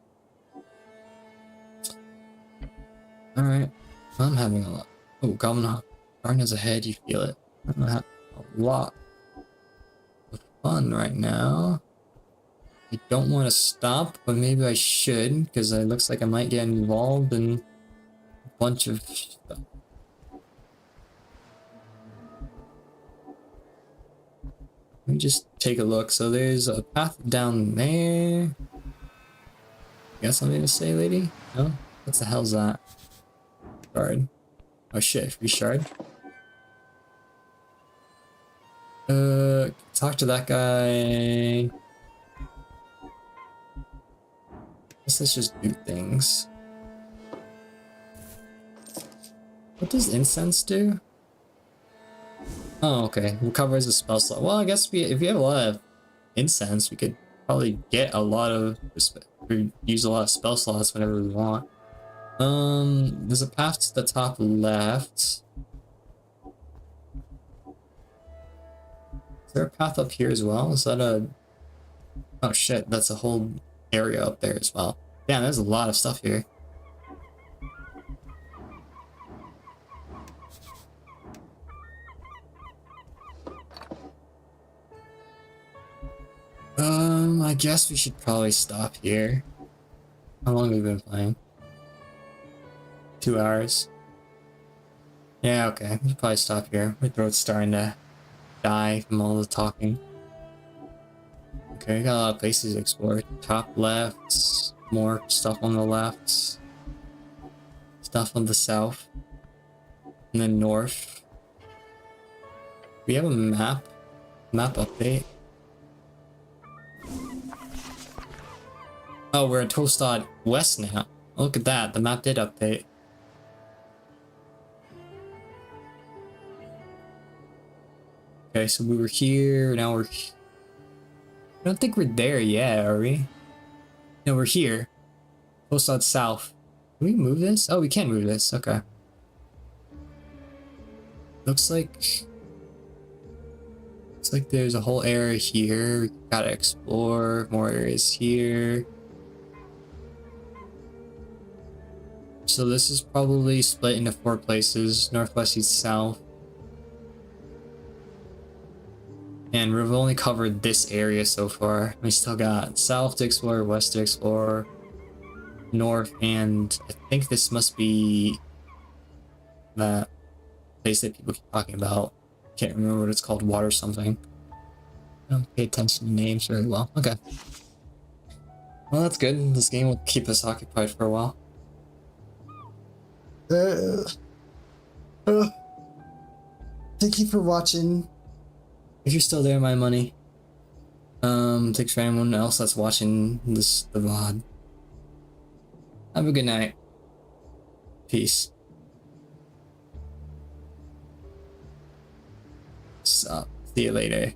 Alright. I'm having a lot. Oh, Goblin Garden is ahead, you feel it. I'm having a lot of fun right now. I don't want to stop, but maybe I should, because it looks like I might get involved in a bunch of stuff. Let me just take a look. So there's a path down there. You got something to say, lady? No? What the hell's that? Shard. Oh shit, free shard. Talk to that guy. Guess let's just do things. What does incense do? Oh, okay. Recovers a spell slot. Well, I guess if we have a lot of incense, we could probably get a lot of use a lot of spell slots whenever we want. There's a path to the top left. Is there a path up here as well? Is that a... Oh shit, that's a whole area up there as well. Yeah, there's a lot of stuff here. I guess we should probably stop here. How long have we been playing? 2 hours. Yeah, okay. We should probably stop here. My throat's starting to die from all the talking. Okay, we got a lot of places to explore. Top left, more stuff on the left, stuff on the south, and then north. We have a map update. Oh, we're at Tostad West now. Look at that, the map did update. Okay, so we were here, now we're... I don't think we're there yet, are we? No, we're here. Tostad South. Can we move this? Oh, we can't move this, okay. Looks like there's a whole area here. We gotta explore more areas here. So this is probably split into 4 places: northwest, east, south. And we've only covered this area so far. We still got south to explore, west to explore, north, and I think this must be that place that people keep talking about. Can't remember what it's called, water something. I don't pay attention to names very well. Okay. Well, that's good. This game will keep us occupied for a while. Thank you for watching. If you're still there, my money. Thanks for anyone else that's watching the VOD. Have a good night. Peace. So, see you later.